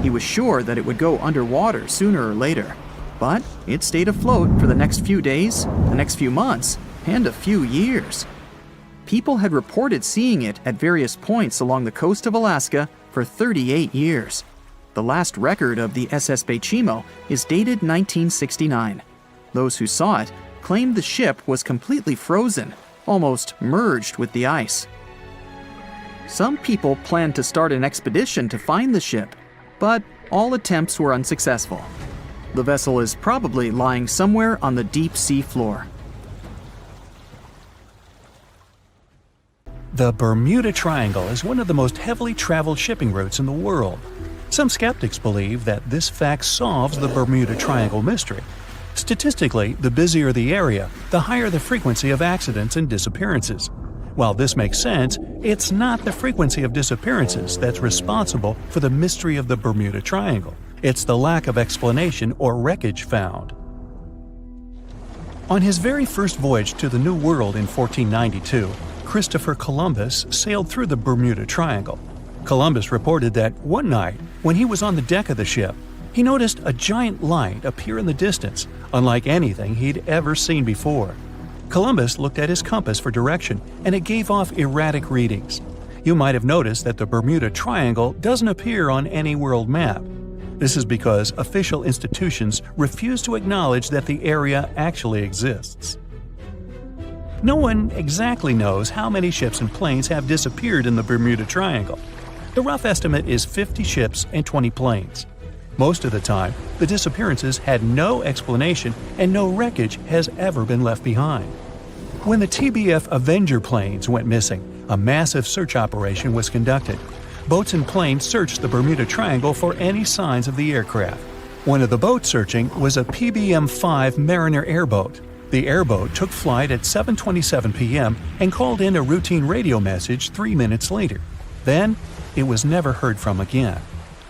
He was sure that it would go underwater sooner or later, but it stayed afloat for the next few days, the next few months, and a few years. People had reported seeing it at various points along the coast of Alaska for 38 years. The last record of the SS Bechimo is dated 1969. Those who saw it claimed the ship was completely frozen, almost merged with the ice. Some people planned to start an expedition to find the ship, but all attempts were unsuccessful. The vessel is probably lying somewhere on the deep sea floor. The Bermuda Triangle is one of the most heavily traveled shipping routes in the world. Some skeptics believe that this fact solves the Bermuda Triangle mystery. Statistically, the busier the area, the higher the frequency of accidents and disappearances. While this makes sense, it's not the frequency of disappearances that's responsible for the mystery of the Bermuda Triangle. It's the lack of explanation or wreckage found. On his very first voyage to the New World in 1492, Christopher Columbus sailed through the Bermuda Triangle. Columbus reported that one night, when he was on the deck of the ship, he noticed a giant light appear in the distance, unlike anything he'd ever seen before. Columbus looked at his compass for direction, and it gave off erratic readings. You might have noticed that the Bermuda Triangle doesn't appear on any world map. This is because official institutions refuse to acknowledge that the area actually exists. No one exactly knows how many ships and planes have disappeared in the Bermuda Triangle. The rough estimate is 50 ships and 20 planes. Most of the time, the disappearances had no explanation and no wreckage has ever been left behind. When the TBF Avenger planes went missing, a massive search operation was conducted. Boats and planes searched the Bermuda Triangle for any signs of the aircraft. One of the boats searching was a PBM-5 Mariner airboat. The airboat took flight at 7:27 p.m. and called in a routine radio message 3 minutes later. Then, it was never heard from again.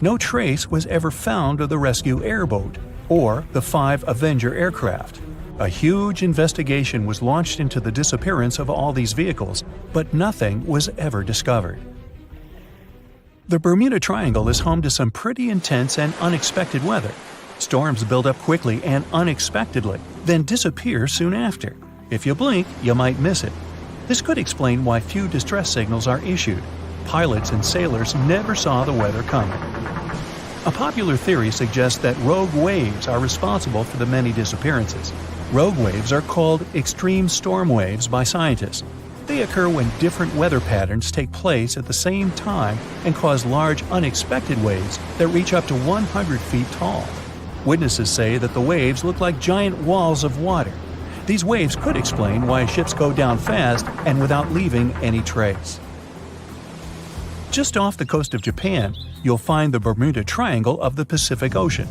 No trace was ever found of the rescue airboat or the 5 Avenger aircraft. A huge investigation was launched into the disappearance of all these vehicles, but nothing was ever discovered. The Bermuda Triangle is home to some pretty intense and unexpected weather. Storms build up quickly and unexpectedly, then disappear soon after. If you blink, you might miss it. This could explain why few distress signals are issued. Pilots and sailors never saw the weather coming. A popular theory suggests that rogue waves are responsible for the many disappearances. Rogue waves are called extreme storm waves by scientists. They occur when different weather patterns take place at the same time and cause large unexpected waves that reach up to 100 feet tall. Witnesses say that the waves look like giant walls of water. These waves could explain why ships go down fast and without leaving any trace. Just off the coast of Japan, you'll find the Bermuda Triangle of the Pacific Ocean.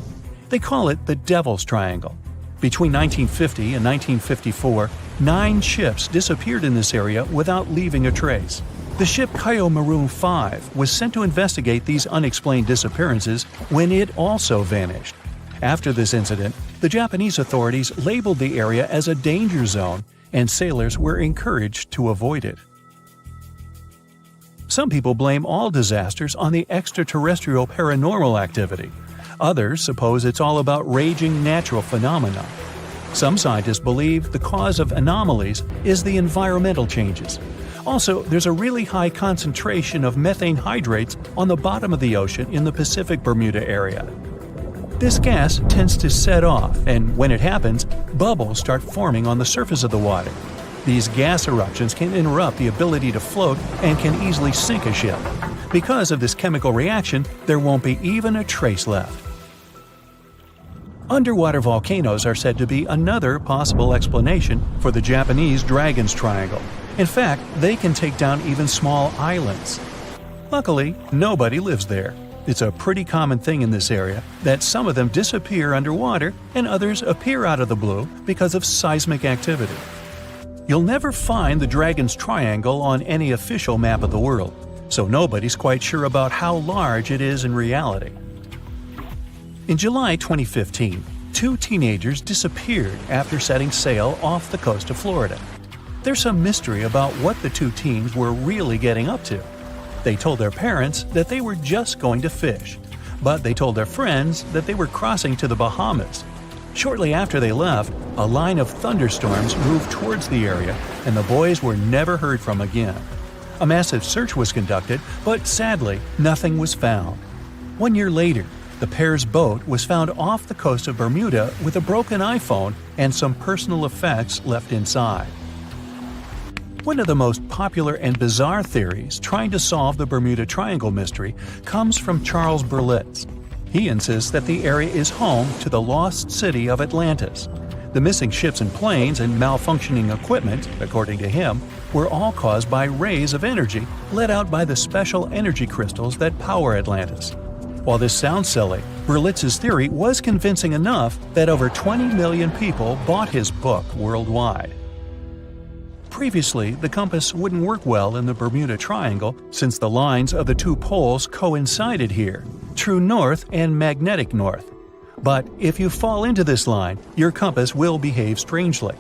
They call it the Devil's Triangle. Between 1950 and 1954, 9 ships disappeared in this area without leaving a trace. The ship Kaio Maroon 5 was sent to investigate these unexplained disappearances when it also vanished. After this incident, the Japanese authorities labeled the area as a danger zone, and sailors were encouraged to avoid it. Some people blame all disasters on the extraterrestrial paranormal activity. Others suppose it's all about raging natural phenomena. Some scientists believe the cause of anomalies is the environmental changes. Also, there's a really high concentration of methane hydrates on the bottom of the ocean in the Pacific Bermuda area. This gas tends to set off, and when it happens, bubbles start forming on the surface of the water. These gas eruptions can interrupt the ability to float and can easily sink a ship. Because of this chemical reaction, there won't be even a trace left. Underwater volcanoes are said to be another possible explanation for the Japanese Dragon's Triangle. In fact, they can take down even small islands. Luckily, nobody lives there. It's a pretty common thing in this area that some of them disappear underwater and others appear out of the blue because of seismic activity. You'll never find the Dragon's Triangle on any official map of the world, so nobody's quite sure about how large it is in reality. In July 2015, 2 teenagers disappeared after setting sail off the coast of Florida. There's some mystery about what the 2 teens were really getting up to. They told their parents that they were just going to fish, but they told their friends that they were crossing to the Bahamas. Shortly after they left, a line of thunderstorms moved towards the area, and the boys were never heard from again. A massive search was conducted, but sadly, nothing was found. 1 year later, the pair's boat was found off the coast of Bermuda with a broken iPhone and some personal effects left inside. One of the most popular and bizarre theories trying to solve the Bermuda Triangle mystery comes from Charles Berlitz. He insists that the area is home to the lost city of Atlantis. The missing ships and planes and malfunctioning equipment, according to him, were all caused by rays of energy let out by the special energy crystals that power Atlantis. While this sounds silly, Berlitz's theory was convincing enough that over 20 million people bought his book worldwide. Previously, the compass wouldn't work well in the Bermuda Triangle since the lines of the 2 poles coincided here, true north and magnetic north. But if you fall into this line, your compass will behave strangely.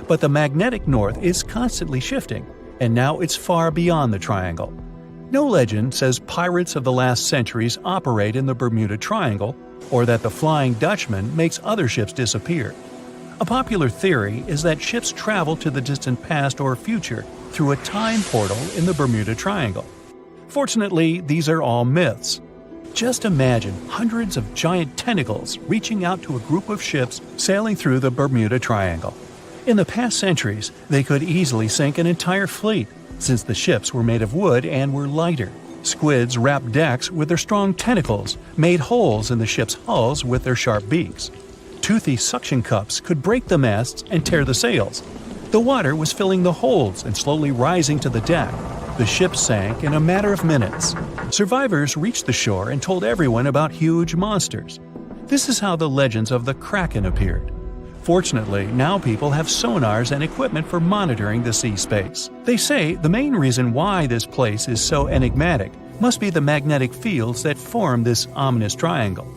But the magnetic north is constantly shifting, and now it's far beyond the triangle. No legend says pirates of the last centuries operate in the Bermuda Triangle, or that the Flying Dutchman makes other ships disappear. A popular theory is that ships travel to the distant past or future through a time portal in the Bermuda Triangle. Fortunately, these are all myths. Just imagine hundreds of giant tentacles reaching out to a group of ships sailing through the Bermuda Triangle. In the past centuries, they could easily sink an entire fleet, since the ships were made of wood and were lighter. Squids wrapped decks with their strong tentacles, made holes in the ship's hulls with their sharp beaks. Toothy suction cups could break the masts and tear the sails. The water was filling the holds and slowly rising to the deck. The ship sank in a matter of minutes. Survivors reached the shore and told everyone about huge monsters. This is how the legends of the Kraken appeared. Fortunately, now people have sonars and equipment for monitoring the sea space. They say the main reason why this place is so enigmatic must be the magnetic fields that form this ominous triangle.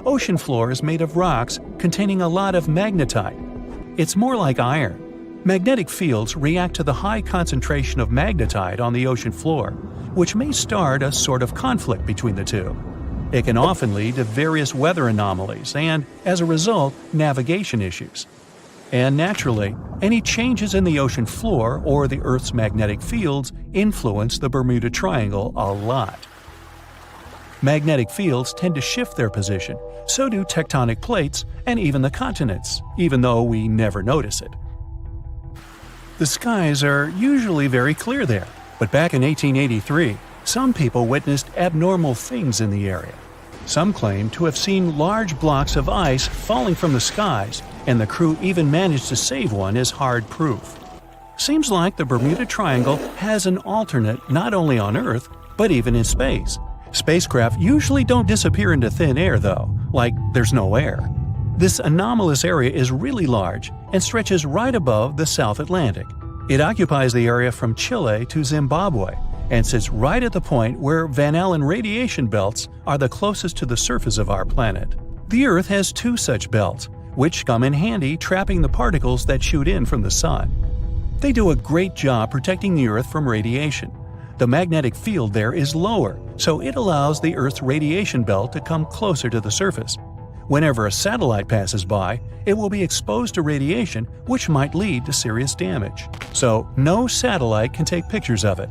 Ocean floor is made of rocks containing a lot of magnetite. It's more like iron. Magnetic fields react to the high concentration of magnetite on the ocean floor, which may start a sort of conflict between the two. It can often lead to various weather anomalies and, as a result, navigation issues. And naturally, any changes in the ocean floor or the Earth's magnetic fields influence the Bermuda Triangle a lot. Magnetic fields tend to shift their position, so do tectonic plates and even the continents, even though we never notice it. The skies are usually very clear there, but back in 1883, some people witnessed abnormal things in the area. Some claim to have seen large blocks of ice falling from the skies, and the crew even managed to save one as hard proof. Seems like the Bermuda Triangle has an alternate not only on Earth, but even in space. Spacecraft usually don't disappear into thin air though, like there's no air. This anomalous area is really large and stretches right above the South Atlantic. It occupies the area from Chile to Zimbabwe and sits right at the point where Van Allen radiation belts are the closest to the surface of our planet. The Earth has 2 such belts, which come in handy trapping the particles that shoot in from the sun. They do a great job protecting the Earth from radiation. The magnetic field there is lower, so it allows the Earth's radiation belt to come closer to the surface. Whenever a satellite passes by, it will be exposed to radiation, which might lead to serious damage. So, no satellite can take pictures of it.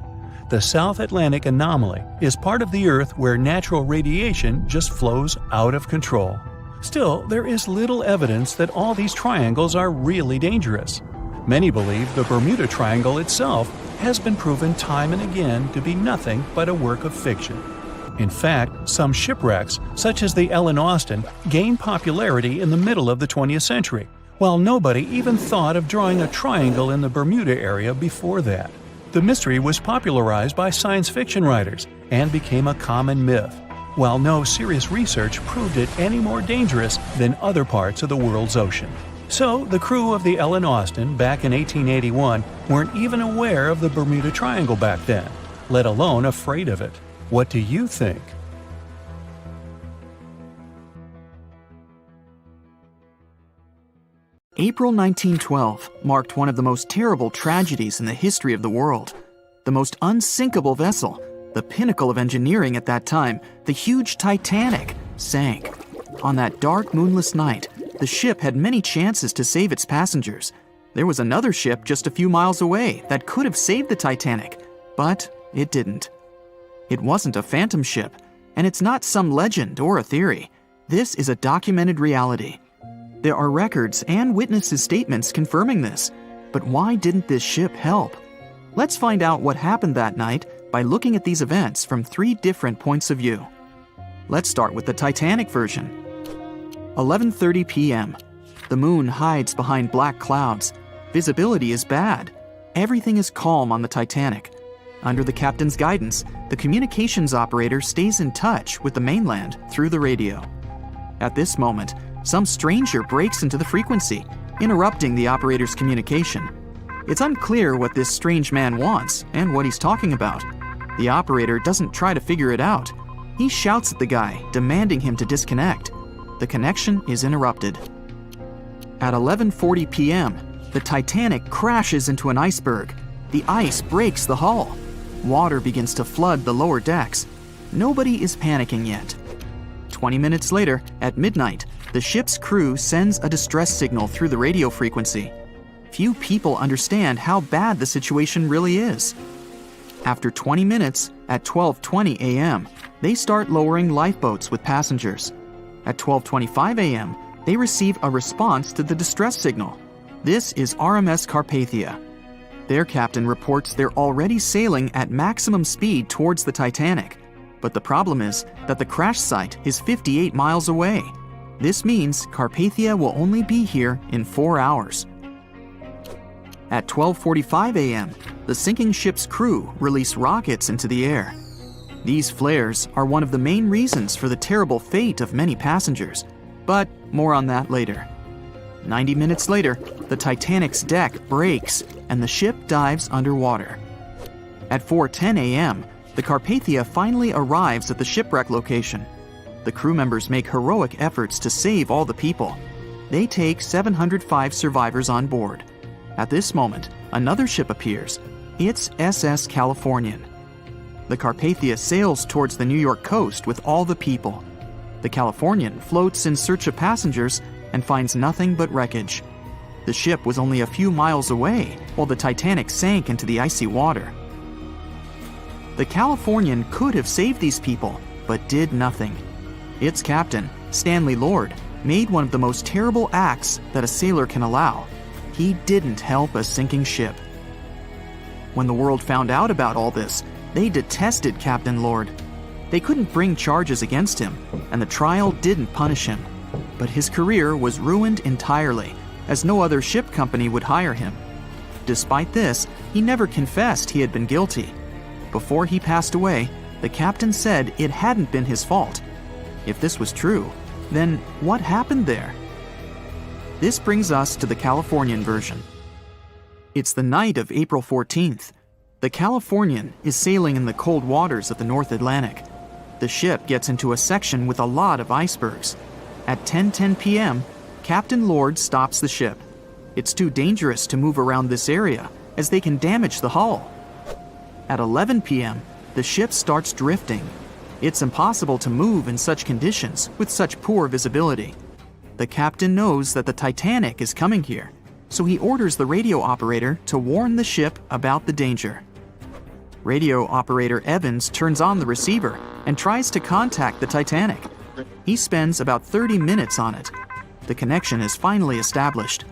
The South Atlantic anomaly is part of the Earth where natural radiation just flows out of control. Still, there is little evidence that all these triangles are really dangerous. Many believe the Bermuda Triangle itself has been proven time and again to be nothing but a work of fiction. In fact, some shipwrecks, such as the Ellen Austin, gained popularity in the middle of the 20th century, while nobody even thought of drawing a triangle in the Bermuda area before that. The mystery was popularized by science fiction writers and became a common myth. while no serious research proved it any more dangerous than other parts of the world's ocean. So, the crew of the Ellen Austin back in 1881 weren't even aware of the Bermuda Triangle back then, let alone afraid of it. What do you think? April 1912 marked one of the most terrible tragedies in the history of the world. The most unsinkable vessel, the pinnacle of engineering at that time, the huge Titanic, sank. On that dark, moonless night, the ship had many chances to save its passengers. There was another ship just a few miles away that could have saved the Titanic, but it didn't. It wasn't a phantom ship, and it's not some legend or a theory. This is a documented reality. There are records and witnesses' statements confirming this. But why didn't this ship help? Let's find out what happened that night by looking at these events from 3 different points of view. Let's start with the Titanic version. 11:30 p.m. The moon hides behind black clouds. Visibility is bad. Everything is calm on the Titanic. Under the captain's guidance, the communications operator stays in touch with the mainland through the radio. At this moment, some stranger breaks into the frequency, interrupting the operator's communication. It's unclear what this strange man wants and what he's talking about. The operator doesn't try to figure it out. He shouts at the guy, demanding him to disconnect. The connection is interrupted. At 11:40 p.m., the Titanic crashes into an iceberg. The ice breaks the hull. Water begins to flood the lower decks. Nobody is panicking yet. 20 minutes later, at midnight, the ship's crew sends a distress signal through the radio frequency. Few people understand how bad the situation really is. After 20 minutes, at 12:20 a.m., they start lowering lifeboats with passengers. At 12:25 a.m., they receive a response to the distress signal. This is RMS Carpathia. Their captain reports they're already sailing at maximum speed towards the Titanic. But the problem is that the crash site is 58 miles away. This means Carpathia will only be here in 4 hours. At 12:45 a.m., the sinking ship's crew release rockets into the air. These flares are one of the main reasons for the terrible fate of many passengers, but more on that later. 90 minutes later, the Titanic's deck breaks and the ship dives underwater. At 4:10 a.m., the Carpathia finally arrives at the shipwreck location. The crew members make heroic efforts to save all the people. They take 705 survivors on board. At this moment, another ship appears. It's SS Californian. The Carpathia sails towards the New York coast with all the people. The Californian floats in search of passengers and finds nothing but wreckage. The ship was only a few miles away while the Titanic sank into the icy water. The Californian could have saved these people, but did nothing. Its captain, Stanley Lord, made one of the most terrible acts that a sailor can allow. He didn't help a sinking ship. When the world found out about all this, they detested Captain Lord. They couldn't bring charges against him, and the trial didn't punish him. But his career was ruined entirely, as no other ship company would hire him. Despite this, he never confessed he had been guilty. Before he passed away, the captain said it hadn't been his fault. If this was true, then what happened there? This brings us to the Californian version. It's the night of April 14th. The Californian is sailing in the cold waters of the North Atlantic. The ship gets into a section with a lot of icebergs. At 10:10 p.m., Captain Lord stops the ship. It's too dangerous to move around this area, as they can damage the hull. At 11 p.m., the ship starts drifting. It's impossible to move in such conditions with such poor visibility. The captain knows that the Titanic is coming here, so he orders the radio operator to warn the ship about the danger. Radio operator Evans turns on the receiver and tries to contact the Titanic. He spends about 30 minutes on it. The connection is finally established.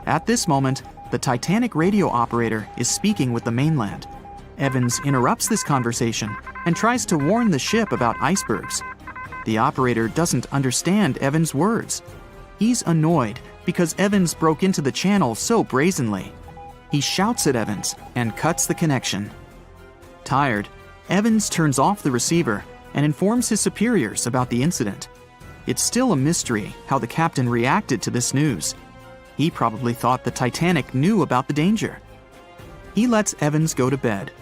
At this moment, the Titanic radio operator is speaking with the mainland. Evans interrupts this conversation and tries to warn the ship about icebergs. The operator doesn't understand Evans' words. He's annoyed because Evans broke into the channel so brazenly. He shouts at Evans and cuts the connection. Tired, Evans turns off the receiver and informs his superiors about the incident. It's still a mystery how the captain reacted to this news. He probably thought the Titanic knew about the danger. He lets Evans go to bed.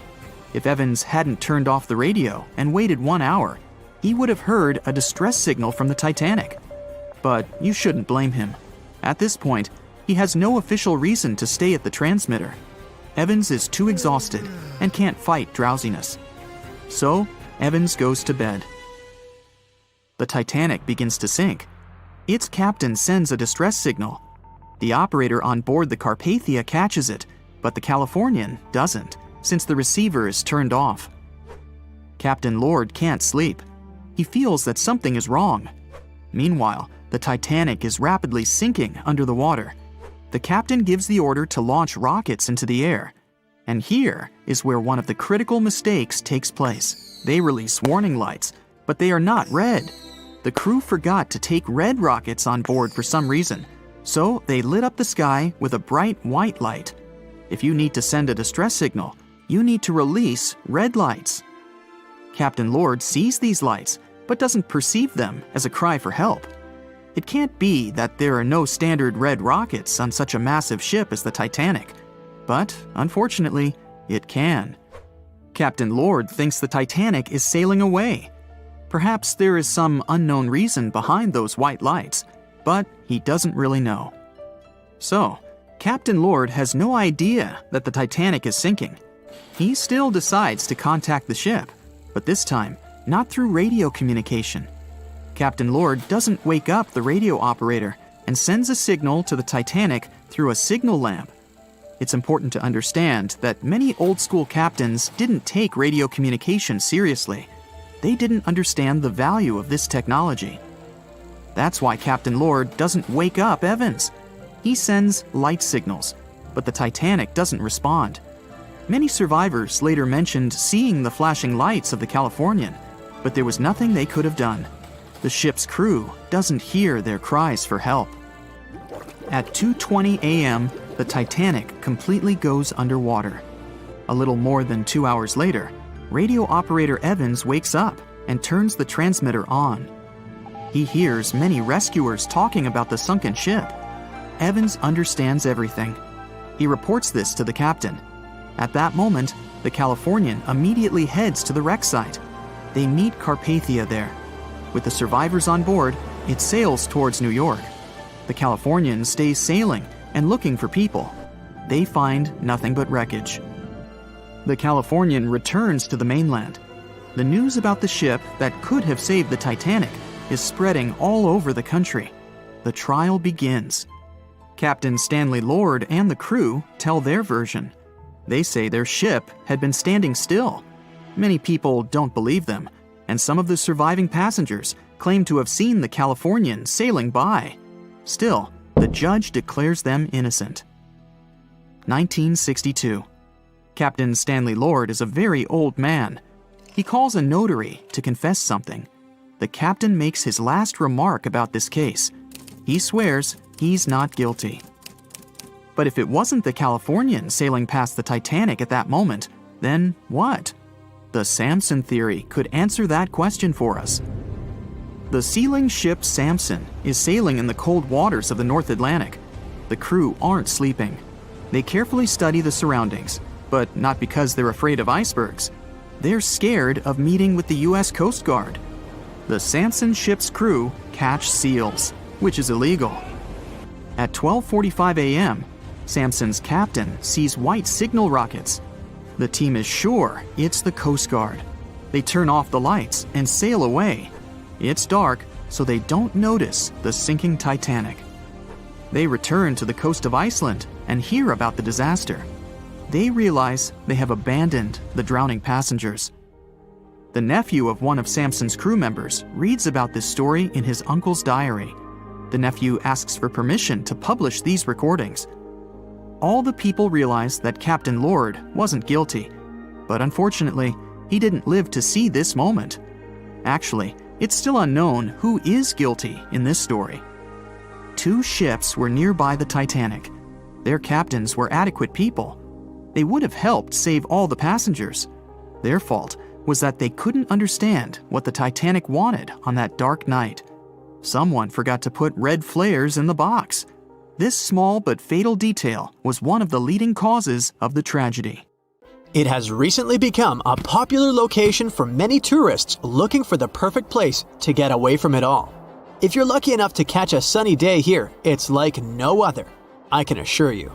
If Evans hadn't turned off the radio and waited 1 hour, he would have heard a distress signal from the Titanic. But you shouldn't blame him. At this point, he has no official reason to stay at the transmitter. Evans is too exhausted and can't fight drowsiness. So, Evans goes to bed. The Titanic begins to sink. Its captain sends a distress signal. The operator on board the Carpathia catches it, but the Californian doesn't, since the receiver is turned off. Captain Lord can't sleep. He feels that something is wrong. Meanwhile, the Titanic is rapidly sinking under the water. The captain gives the order to launch rockets into the air. And here is where one of the critical mistakes takes place. They release warning lights, but they are not red. The crew forgot to take red rockets on board for some reason, so they lit up the sky with a bright white light. If you need to send a distress signal, you need to release red lights. Captain Lord sees these lights, but doesn't perceive them as a cry for help. It can't be that there are no standard red rockets on such a massive ship as the Titanic. But, unfortunately, it can. Captain Lord thinks the Titanic is sailing away. Perhaps there is some unknown reason behind those white lights, but he doesn't really know. So, Captain Lord has no idea that the Titanic is sinking. He still decides to contact the ship, but this time, not through radio communication. Captain Lord doesn't wake up the radio operator and sends a signal to the Titanic through a signal lamp. It's important to understand that many old-school captains didn't take radio communication seriously. They didn't understand the value of this technology. That's why Captain Lord doesn't wake up Evans. He sends light signals, but the Titanic doesn't respond. Many survivors later mentioned seeing the flashing lights of the Californian, but there was nothing they could have done. The ship's crew doesn't hear their cries for help. At 2:20 a.m., the Titanic completely goes underwater. A little more than 2 hours later, radio operator Evans wakes up and turns the transmitter on. He hears many rescuers talking about the sunken ship. Evans understands everything. He reports this to the captain. At that moment, the Californian immediately heads to the wreck site. They meet Carpathia there. With the survivors on board, it sails towards New York. The Californian stays sailing and looking for people. They find nothing but wreckage. The Californian returns to the mainland. The news about the ship that could have saved the Titanic is spreading all over the country. The trial begins. Captain Stanley Lord and the crew tell their version. They say their ship had been standing still. Many people don't believe them, and some of the surviving passengers claim to have seen the Californian sailing by. Still, the judge declares them innocent. 1962. Captain Stanley Lord is a very old man. He calls a notary to confess something. The captain makes his last remark about this case. He swears he's not guilty. But if it wasn't the Californian sailing past the Titanic at that moment, then what? The Samson theory could answer that question for us. The sealing ship Samson is sailing in the cold waters of the North Atlantic. The crew aren't sleeping. They carefully study the surroundings, but not because they're afraid of icebergs. They're scared of meeting with the U.S. Coast Guard. The Samson ship's crew catch seals, which is illegal. At 12:45 a.m., Samson's captain sees white signal rockets. The team is sure it's the Coast Guard. They turn off the lights and sail away. It's dark, so they don't notice the sinking Titanic. They return to the coast of Iceland and hear about the disaster. They realize they have abandoned the drowning passengers. The nephew of one of Samson's crew members reads about this story in his uncle's diary. The nephew asks for permission to publish these recordings. All the people realize that Captain Lord wasn't guilty, but unfortunately, he didn't live to see this moment. Actually, it's still unknown who is guilty in this story. 2 ships were nearby the Titanic. Their captains were adequate people. They would have helped save all the passengers. Their fault was that they couldn't understand what the Titanic wanted on that dark night. Someone forgot to put red flares in the box. This small but fatal detail was one of the leading causes of the tragedy. It has recently become a popular location for many tourists looking for the perfect place to get away from it all. If you're lucky enough to catch a sunny day here, it's like no other, I can assure you.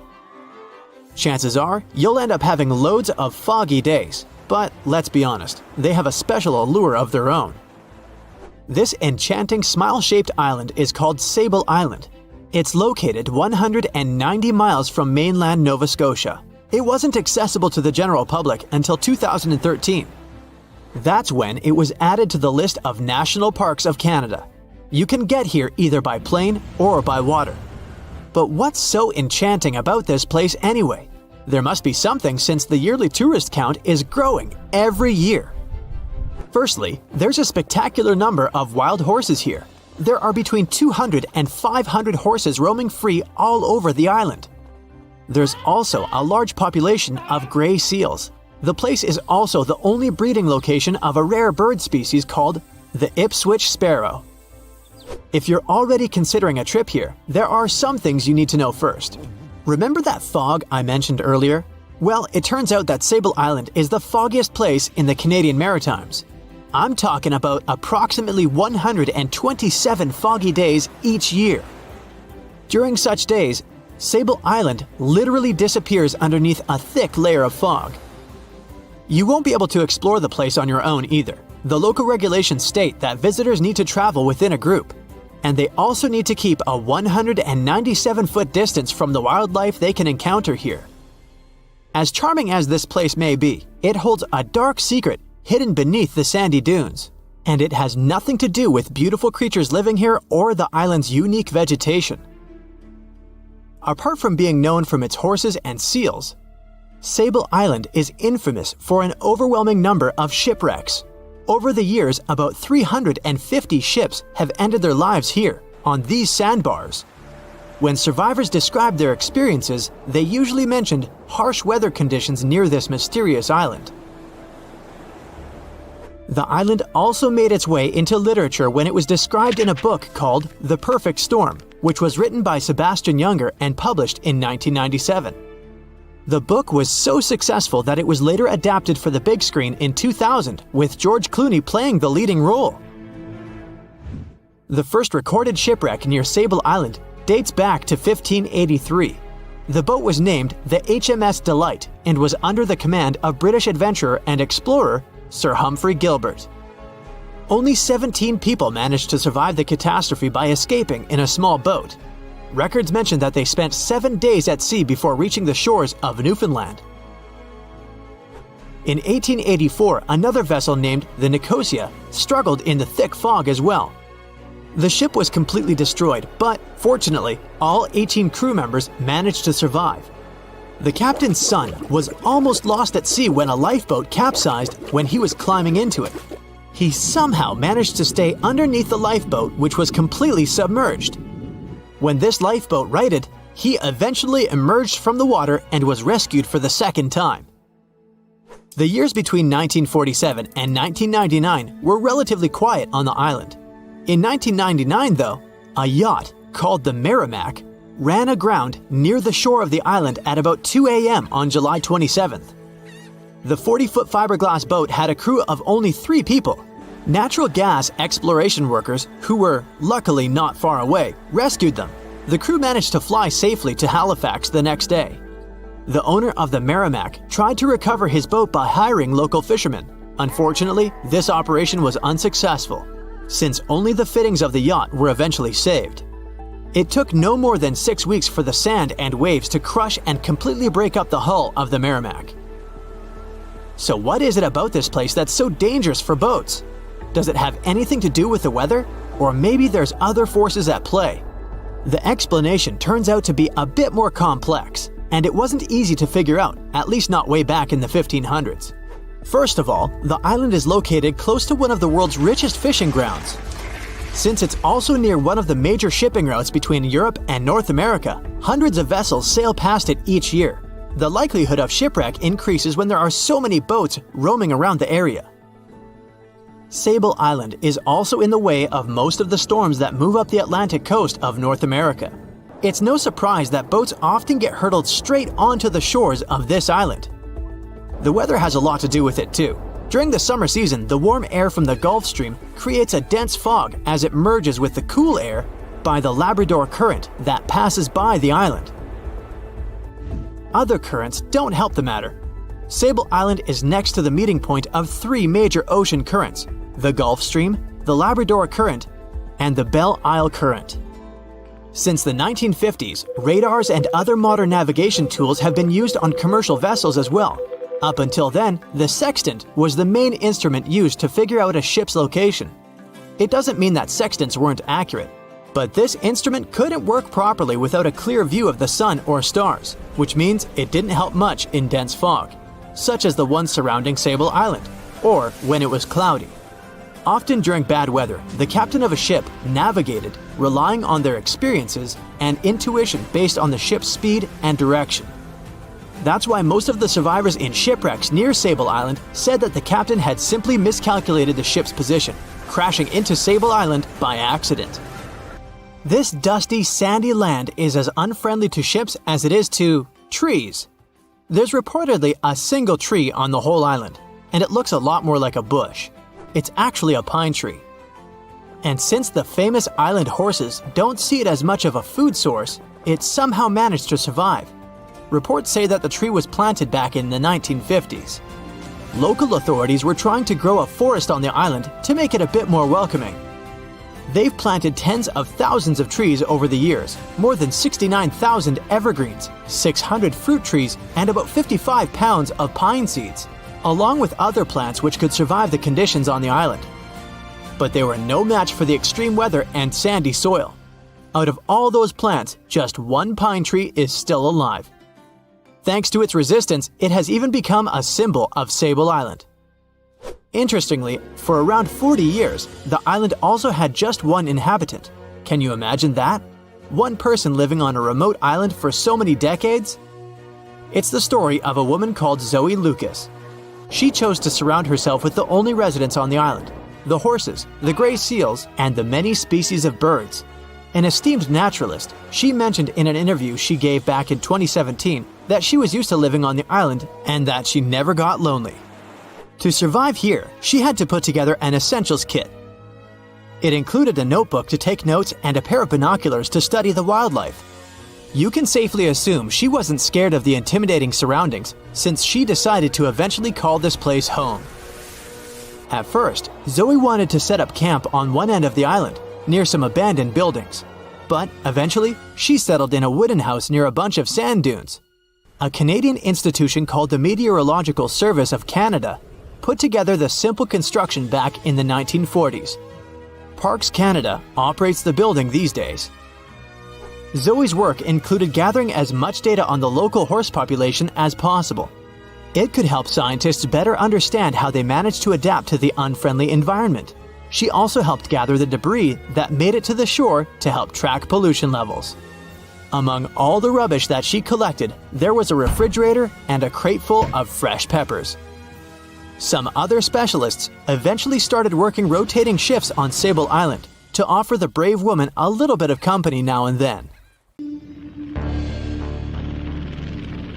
Chances are, you'll end up having loads of foggy days, but let's be honest, they have a special allure of their own. This enchanting smile-shaped island is called Sable Island. It's located 190 miles from mainland Nova Scotia. It wasn't accessible to the general public until 2013. That's when it was added to the list of National Parks of Canada. You can get here either by plane or by water. But what's so enchanting about this place anyway? There must be something since the yearly tourist count is growing every year. Firstly, there's a spectacular number of wild horses here. There are between 200 and 500 horses roaming free all over the island. There's also a large population of gray seals. The place is also the only breeding location of a rare bird species called the Ipswich sparrow. If you're already considering a trip here, there are some things you need to know first. Remember that fog I mentioned earlier? Well, it turns out that Sable Island is the foggiest place in the Canadian Maritimes. I'm talking about approximately 127 foggy days each year. During such days, Sable Island literally disappears underneath a thick layer of fog. You won't be able to explore the place on your own either. The local regulations state that visitors need to travel within a group, and they also need to keep a 197-foot distance from the wildlife they can encounter here. As charming as this place may be, it holds a dark secret hidden beneath the sandy dunes, and it has nothing to do with beautiful creatures living here or the island's unique vegetation. Apart from being known from its horses and seals, Sable Island is infamous for an overwhelming number of shipwrecks. Over the years, about 350 ships have ended their lives here, on these sandbars. When survivors described their experiences, they usually mentioned harsh weather conditions near this mysterious island. The island also made its way into literature when it was described in a book called The Perfect Storm, which was written by Sebastian Junger and published in 1997. The book was so successful that it was later adapted for the big screen in 2000, with George Clooney playing the leading role. The first recorded shipwreck near Sable Island dates back to 1583. The boat was named the HMS Delight and was under the command of British adventurer and explorer Sir Humphrey Gilbert. Only 17 people managed to survive the catastrophe by escaping in a small boat. Records mention that they spent 7 days at sea before reaching the shores of Newfoundland. In 1884, another vessel named the Nicosia struggled in the thick fog as well. The ship was completely destroyed, but fortunately, all 18 crew members managed to survive. The captain's son was almost lost at sea when a lifeboat capsized when he was climbing into it. He somehow managed to stay underneath the lifeboat, which was completely submerged. When this lifeboat righted, he eventually emerged from the water and was rescued for the second time. The years between 1947 and 1999 were relatively quiet on the island. In 1999, though, a yacht called the Merrimack ran aground near the shore of the island at about 2 a.m. on July 27th. The 40-foot fiberglass boat had a crew of only 3 people. Natural gas exploration workers, who were luckily not far away, rescued them. The crew managed to fly safely to Halifax the next day. The owner of the Merrimack tried to recover his boat by hiring local fishermen. Unfortunately, this operation was unsuccessful, since only the fittings of the yacht were eventually saved. It took no more than 6 weeks for the sand and waves to crush and completely break up the hull of the Merrimack. So what is it about this place that's so dangerous for boats? Does it have anything to do with the weather? Or maybe there's other forces at play? The explanation turns out to be a bit more complex, and it wasn't easy to figure out, at least not way back in the 1500s. First of all, the island is located close to one of the world's richest fishing grounds. Since it's also near one of the major shipping routes between Europe and North America, hundreds of vessels sail past it each year. The likelihood of shipwreck increases when there are so many boats roaming around the area. Sable Island is also in the way of most of the storms that move up the Atlantic coast of North America. It's no surprise that boats often get hurtled straight onto the shores of this island. The weather has a lot to do with it too. During the summer season, the warm air from the Gulf Stream creates a dense fog as it merges with the cool air by the Labrador Current that passes by the island. Other currents don't help the matter. Sable Island is next to the meeting point of three major ocean currents: the Gulf Stream, the Labrador Current, and the Belle Isle Current. Since the 1950s, radars and other modern navigation tools have been used on commercial vessels as well. Up until then, the sextant was the main instrument used to figure out a ship's location. It doesn't mean that sextants weren't accurate, but this instrument couldn't work properly without a clear view of the sun or stars, which means it didn't help much in dense fog, such as the one surrounding Sable Island, or when it was cloudy. Often during bad weather, the captain of a ship navigated, relying on their experiences and intuition based on the ship's speed and direction. That's why most of the survivors in shipwrecks near Sable Island said that the captain had simply miscalculated the ship's position, crashing into Sable Island by accident. This dusty, sandy land is as unfriendly to ships as it is to trees. There's reportedly a single tree on the whole island, and it looks a lot more like a bush. It's actually a pine tree. And since the famous island horses don't see it as much of a food source, it somehow managed to survive. Reports say that the tree was planted back in the 1950s. Local authorities were trying to grow a forest on the island to make it a bit more welcoming. They've planted tens of thousands of trees over the years, more than 69,000 evergreens, 600 fruit trees, and about 55 pounds of pine seeds, along with other plants which could survive the conditions on the island. But they were no match for the extreme weather and sandy soil. Out of all those plants, just one pine tree is still alive. Thanks to its resistance, it has even become a symbol of Sable Island. Interestingly, for around 40 years, the island also had just one inhabitant. Can you imagine that? One person living on a remote island for so many decades? It's the story of a woman called Zoe Lucas. She chose to surround herself with the only residents on the island: the horses, the gray seals, and the many species of birds. An esteemed naturalist, she mentioned in an interview she gave back in 2017 that she was used to living on the island and that she never got lonely. To survive here, she had to put together an essentials kit. It included a notebook to take notes and a pair of binoculars to study the wildlife. You can safely assume she wasn't scared of the intimidating surroundings, since she decided to eventually call this place home. At first, Zoe wanted to set up camp on one end of the island, near some abandoned buildings. But eventually, she settled in a wooden house near a bunch of sand dunes. A Canadian institution called the Meteorological Service of Canada put together the simple construction back in the 1940s. Parks Canada operates the building these days. Zoe's work included gathering as much data on the local horse population as possible. It could help scientists better understand how they managed to adapt to the unfriendly environment. She also helped gather the debris that made it to the shore to help track pollution levels. Among all the rubbish that she collected, there was a refrigerator and a crate full of fresh peppers. Some other specialists eventually started working rotating shifts on Sable Island to offer the brave woman a little bit of company now and then.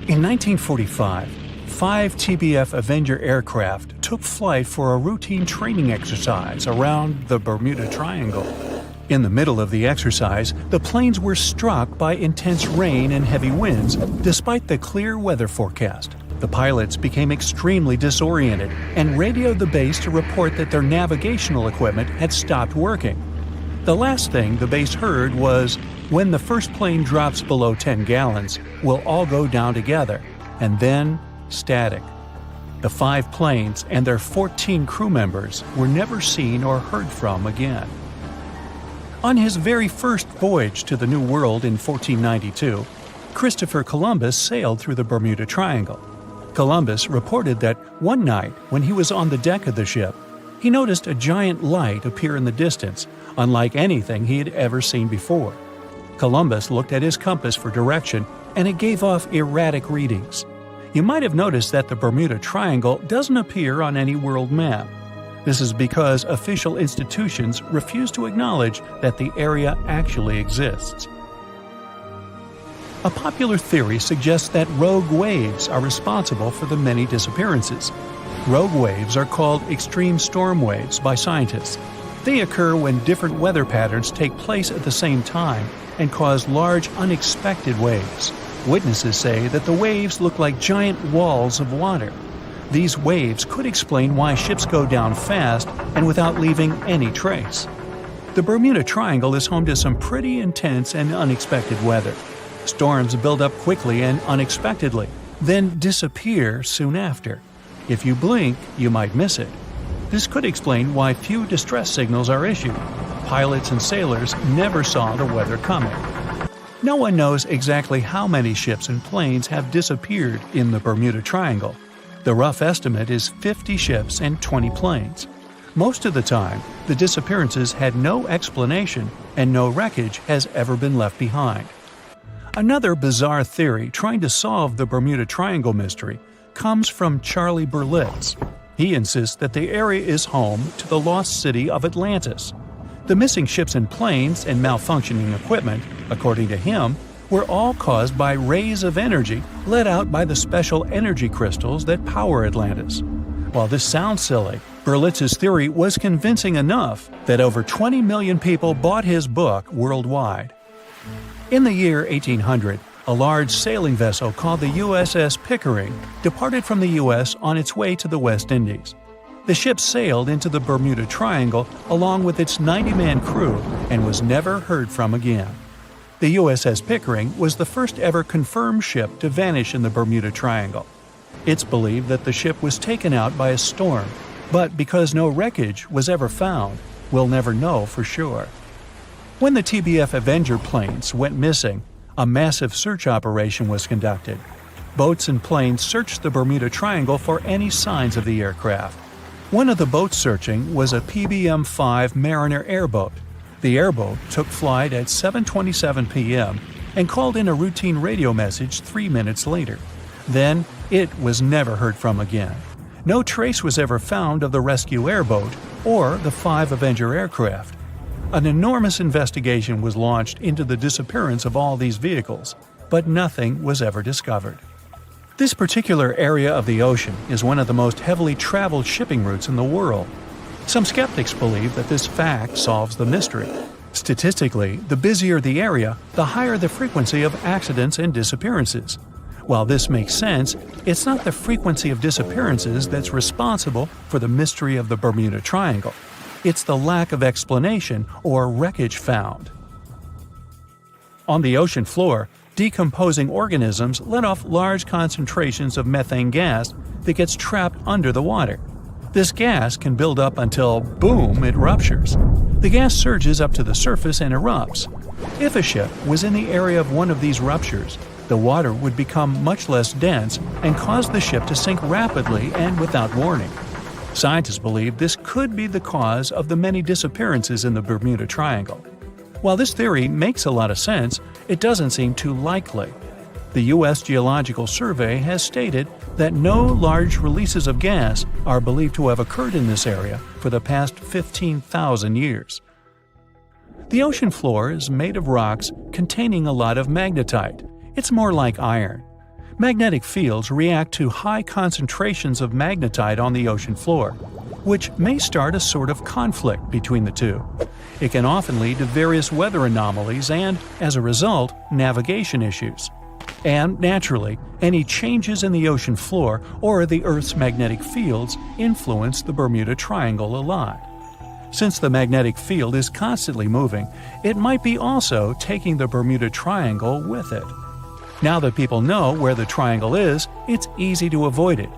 In 1945, 5 TBF Avenger aircraft took flight for a routine training exercise around the Bermuda Triangle. In the middle of the exercise, the planes were struck by intense rain and heavy winds, despite the clear weather forecast. The pilots became extremely disoriented and radioed the base to report that their navigational equipment had stopped working. The last thing the base heard was, "When the first plane drops below 10 gallons, we'll all go down together," and then static. The 5 planes and their 14 crew members were never seen or heard from again. On his very first voyage to the New World in 1492, Christopher Columbus sailed through the Bermuda Triangle. Columbus reported that one night when he was on the deck of the ship, he noticed a giant light appear in the distance, unlike anything he had ever seen before. Columbus looked at his compass for direction, and it gave off erratic readings. You might have noticed that the Bermuda Triangle doesn't appear on any world map. This is because official institutions refuse to acknowledge that the area actually exists. A popular theory suggests that rogue waves are responsible for the many disappearances. Rogue waves are called extreme storm waves by scientists. They occur when different weather patterns take place at the same time and cause large, unexpected waves. Witnesses say that the waves look like giant walls of water. These waves could explain why ships go down fast and without leaving any trace. The Bermuda Triangle is home to some pretty intense and unexpected weather. Storms build up quickly and unexpectedly, then disappear soon after. If you blink, you might miss it. This could explain why few distress signals are issued. Pilots and sailors never saw the weather coming. No one knows exactly how many ships and planes have disappeared in the Bermuda Triangle. The rough estimate is 50 ships and 20 planes. Most of the time, the disappearances had no explanation and no wreckage has ever been left behind. Another bizarre theory trying to solve the Bermuda Triangle mystery comes from Charlie Berlitz. He insists that the area is home to the lost city of Atlantis. The missing ships and planes and malfunctioning equipment, according to him, were all caused by rays of energy let out by the special energy crystals that power Atlantis. While this sounds silly, Berlitz's theory was convincing enough that over 20 million people bought his book worldwide. In the year 1800, a large sailing vessel called the USS Pickering departed from the U.S. on its way to the West Indies. The ship sailed into the Bermuda Triangle along with its 90-man crew and was never heard from again. The USS Pickering was the first ever confirmed ship to vanish in the Bermuda Triangle. It's believed that the ship was taken out by a storm, but because no wreckage was ever found, we'll never know for sure. When the TBF Avenger planes went missing, a massive search operation was conducted. Boats and planes searched the Bermuda Triangle for any signs of the aircraft. One of the boats searching was a PBM-5 Mariner airboat. The airboat took flight at 7:27 p.m. and called in a routine radio message 3 minutes later. Then, it was never heard from again. No trace was ever found of the rescue airboat or the 5 Avenger aircraft. An enormous investigation was launched into the disappearance of all these vehicles, but nothing was ever discovered. This particular area of the ocean is one of the most heavily traveled shipping routes in the world. Some skeptics believe that this fact solves the mystery. Statistically, the busier the area, the higher the frequency of accidents and disappearances. While this makes sense, it's not the frequency of disappearances that's responsible for the mystery of the Bermuda Triangle. It's the lack of explanation or wreckage found. On the ocean floor, decomposing organisms let off large concentrations of methane gas that gets trapped under the water. This gas can build up until, boom, it ruptures. The gas surges up to the surface and erupts. If a ship was in the area of one of these ruptures, the water would become much less dense and cause the ship to sink rapidly and without warning. Scientists believe this could be the cause of the many disappearances in the Bermuda Triangle. While this theory makes a lot of sense, it doesn't seem too likely. The U.S. Geological Survey has stated that no large releases of gas are believed to have occurred in this area for the past 15,000 years. The ocean floor is made of rocks containing a lot of magnetite. It's more like iron. Magnetic fields react to high concentrations of magnetite on the ocean floor, which may start a sort of conflict between the two. It can often lead to various weather anomalies and, as a result, navigation issues. And, naturally, any changes in the ocean floor or the Earth's magnetic fields influence the Bermuda Triangle a lot. Since the magnetic field is constantly moving, it might be also taking the Bermuda Triangle with it. Now that people know where the triangle is, it's easy to avoid it.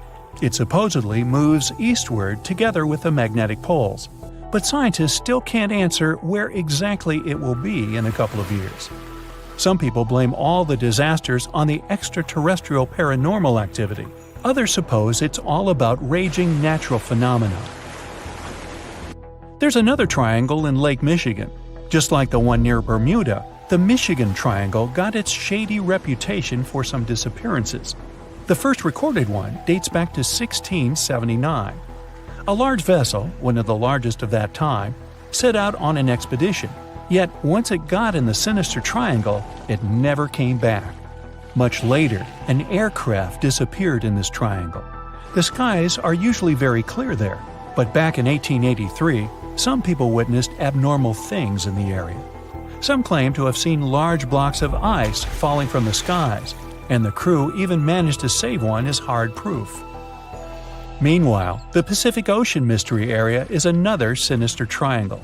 It supposedly moves eastward together with the magnetic poles. But scientists still can't answer where exactly it will be in a couple of years. Some people blame all the disasters on the extraterrestrial paranormal activity. Others suppose it's all about raging natural phenomena. There's another triangle in Lake Michigan. Just like the one near Bermuda, the Michigan Triangle got its shady reputation for some disappearances. The first recorded one dates back to 1679. A large vessel, one of the largest of that time, set out on an expedition, yet once it got in the sinister triangle, it never came back. Much later, an aircraft disappeared in this triangle. The skies are usually very clear there, but back in 1883, some people witnessed abnormal things in the area. Some claim to have seen large blocks of ice falling from the skies, and the crew even managed to save one as hard proof. Meanwhile, the Pacific Ocean Mystery Area is another sinister triangle.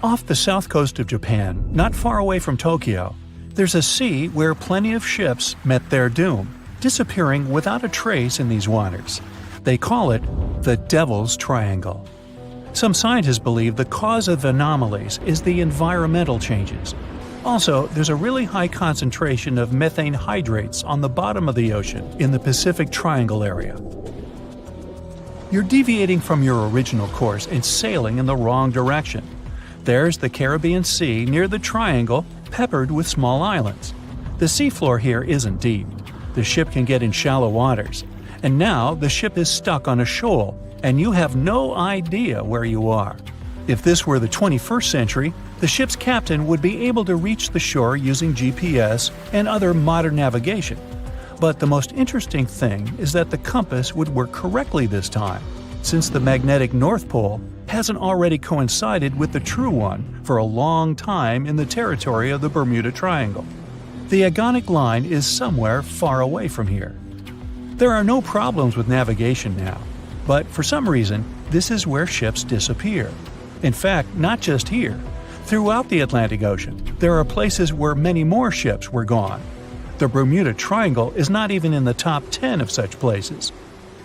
Off the south coast of Japan, not far away from Tokyo, there's a sea where plenty of ships met their doom, disappearing without a trace in these waters. They call it the Devil's Triangle. Some scientists believe the cause of anomalies is the environmental changes. Also, there's a really high concentration of methane hydrates on the bottom of the ocean in the Pacific Triangle area. You're deviating from your original course and sailing in the wrong direction. There's the Caribbean Sea near the triangle, peppered with small islands. The seafloor here isn't deep. The ship can get in shallow waters. And now the ship is stuck on a shoal, and you have no idea where you are. If this were the 21st century, the ship's captain would be able to reach the shore using GPS and other modern navigation. But the most interesting thing is that the compass would work correctly this time, since the magnetic North Pole hasn't already coincided with the true one for a long time in the territory of the Bermuda Triangle. The agonic line is somewhere far away from here. There are no problems with navigation now, but for some reason, this is where ships disappear. In fact, not just here. Throughout the Atlantic Ocean, there are places where many more ships were gone. The Bermuda Triangle is not even in the top 10 of such places.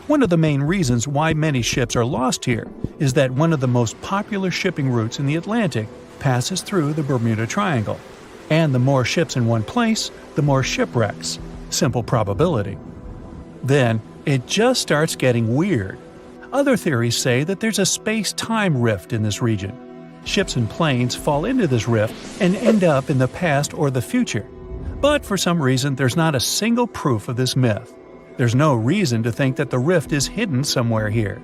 One of the main reasons why many ships are lost here is that one of the most popular shipping routes in the Atlantic passes through the Bermuda Triangle. And the more ships in one place, the more shipwrecks. Simple probability. Then, it just starts getting weird. Other theories say that there's a space-time rift in this region. Ships and planes fall into this rift and end up in the past or the future. But for some reason, there's not a single proof of this myth. There's no reason to think that the rift is hidden somewhere here.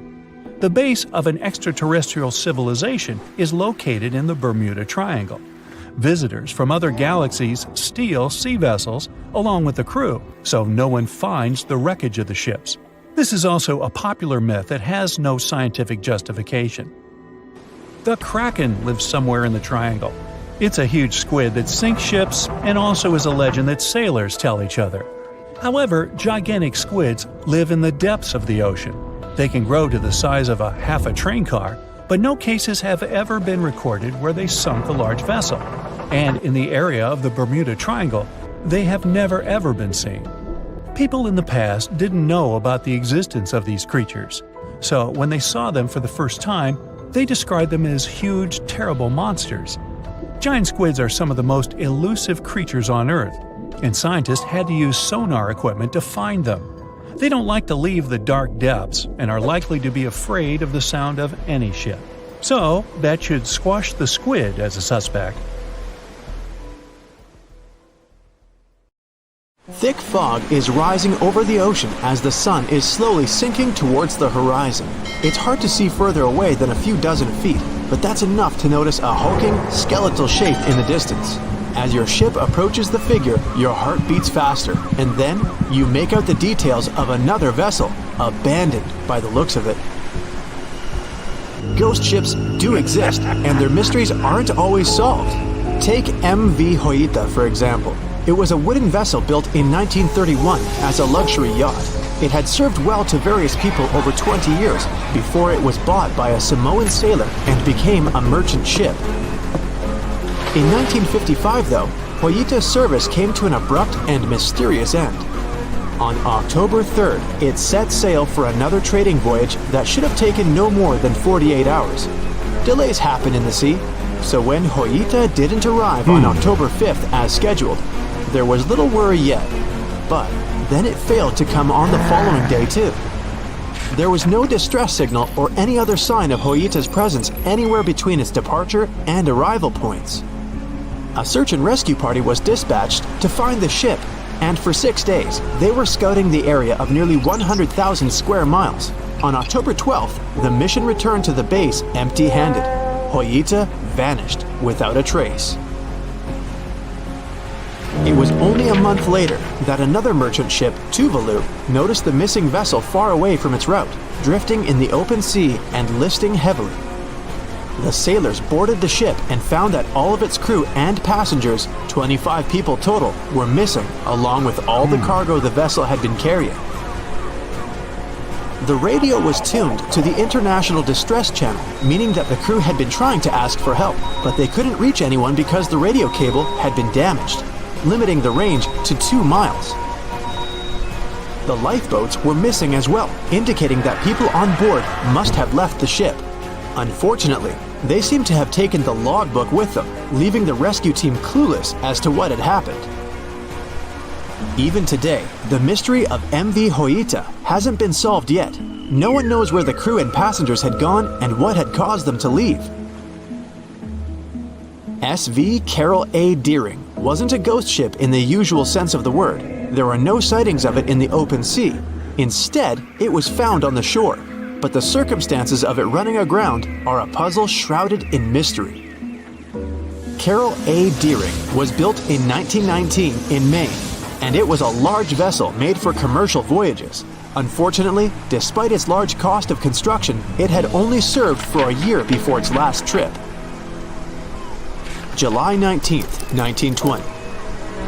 The base of an extraterrestrial civilization is located in the Bermuda Triangle. Visitors from other galaxies steal sea vessels along with the crew, so no one finds the wreckage of the ships. This is also a popular myth that has no scientific justification. The Kraken lives somewhere in the triangle. It's a huge squid that sinks ships and also is a legend that sailors tell each other. However, gigantic squids live in the depths of the ocean. They can grow to the size of half a train car, but no cases have ever been recorded where they sunk a large vessel. And in the area of the Bermuda Triangle, they have never ever been seen. People in the past didn't know about the existence of these creatures, so when they saw them for the first time, they described them as huge, terrible monsters. Giant squids are some of the most elusive creatures on Earth, and scientists had to use sonar equipment to find them. They don't like to leave the dark depths and are likely to be afraid of the sound of any ship. So, that should squash the squid as a suspect. Thick fog is rising over the ocean as the sun is slowly sinking towards the horizon. It's hard to see further away than a few dozen feet, but that's enough to notice a hulking, skeletal shape in the distance. As your ship approaches the figure, your heart beats faster, and then you make out the details of another vessel, abandoned by the looks of it. Ghost ships do exist, and their mysteries aren't always solved. Take MV Hoita, for example. It was a wooden vessel built in 1931 as a luxury yacht. It had served well to various people over 20 years before it was bought by a Samoan sailor and became a merchant ship. In 1955, though, Hoita's service came to an abrupt and mysterious end. On October 3rd, it set sail for another trading voyage that should have taken no more than 48 hours. Delays happen in the sea, so when Hoita didn't arrive on October 5th as scheduled, there was little worry yet. But then it failed to come on the following day too. There was no distress signal or any other sign of Hoita's presence anywhere between its departure and arrival points. A search and rescue party was dispatched to find the ship, and for 6 days they were scouting the area of nearly 100,000 square miles. On October 12th, the mission returned to the base empty-handed. Hoyita vanished without a trace. It was only a month later that another merchant ship, Tuvalu, noticed the missing vessel far away from its route, drifting in the open sea and listing heavily. The sailors boarded the ship and found that all of its crew and passengers, 25 people total, were missing, along with all the cargo the vessel had been carrying. The radio was tuned to the International Distress Channel, meaning that the crew had been trying to ask for help, but they couldn't reach anyone because the radio cable had been damaged, limiting the range to 2 miles. The lifeboats were missing as well, indicating that people on board must have left the ship. Unfortunately, they seemed to have taken the logbook with them, leaving the rescue team clueless as to what had happened. Even today, the mystery of MV Hoyita hasn't been solved yet. No one knows where the crew and passengers had gone and what had caused them to leave. SV Carol A. Deering wasn't a ghost ship in the usual sense of the word. There are no sightings of it in the open sea. Instead, it was found on the shore, but the circumstances of it running aground are a puzzle shrouded in mystery. Carol A. Deering was built in 1919 in Maine, and it was a large vessel made for commercial voyages. Unfortunately, despite its large cost of construction, it had only served for a year before its last trip. July 19th, 1920.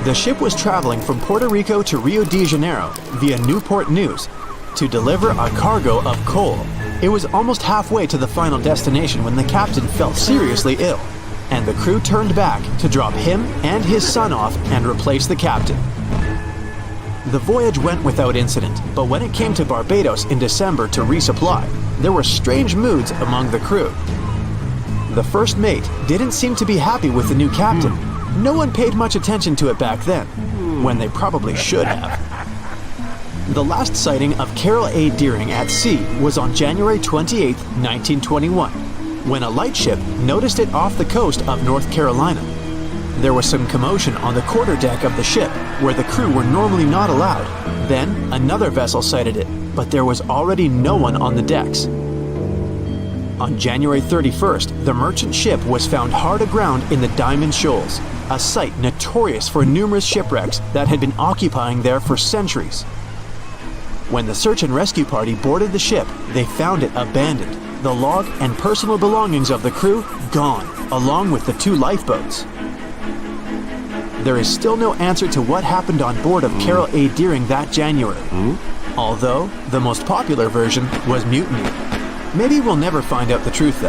The ship was traveling from Puerto Rico to Rio de Janeiro via Newport News to deliver a cargo of coal. It was almost halfway to the final destination when the captain fell seriously ill, and the crew turned back to drop him and his son off and replace the captain. The voyage went without incident, but when it came to Barbados in December to resupply, there were strange moods among the crew. The first mate didn't seem to be happy with the new captain. No one paid much attention to it back then, when they probably should have. The last sighting of Carol A. Deering at sea was on January 28, 1921, when a lightship noticed it off the coast of North Carolina. There was some commotion on the quarterdeck of the ship, where the crew were normally not allowed. Then, another vessel sighted it, but there was already no one on the decks. On January 31st, the merchant ship was found hard aground in the Diamond Shoals, a site notorious for numerous shipwrecks that had been occupying there for centuries. When the search and rescue party boarded the ship, they found it abandoned, the log and personal belongings of the crew gone, along with the 2 lifeboats. There is still no answer to what happened on board of Carol A. Deering that January, although the most popular version was mutiny. Maybe we'll never find out the truth though.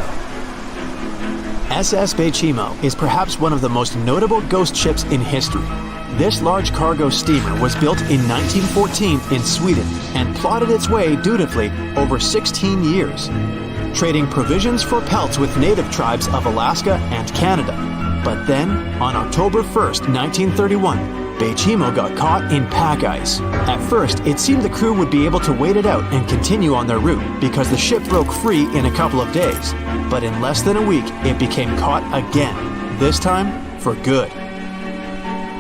SS Bechimo is perhaps one of the most notable ghost ships in history. This large cargo steamer was built in 1914 in Sweden and plodded its way dutifully over 16 years, trading provisions for pelts with native tribes of Alaska and Canada. But then, on October 1st, 1931, Bechimo got caught in pack ice. At first, it seemed the crew would be able to wait it out and continue on their route because the ship broke free in a couple of days. But in less than a week, it became caught again, this time for good.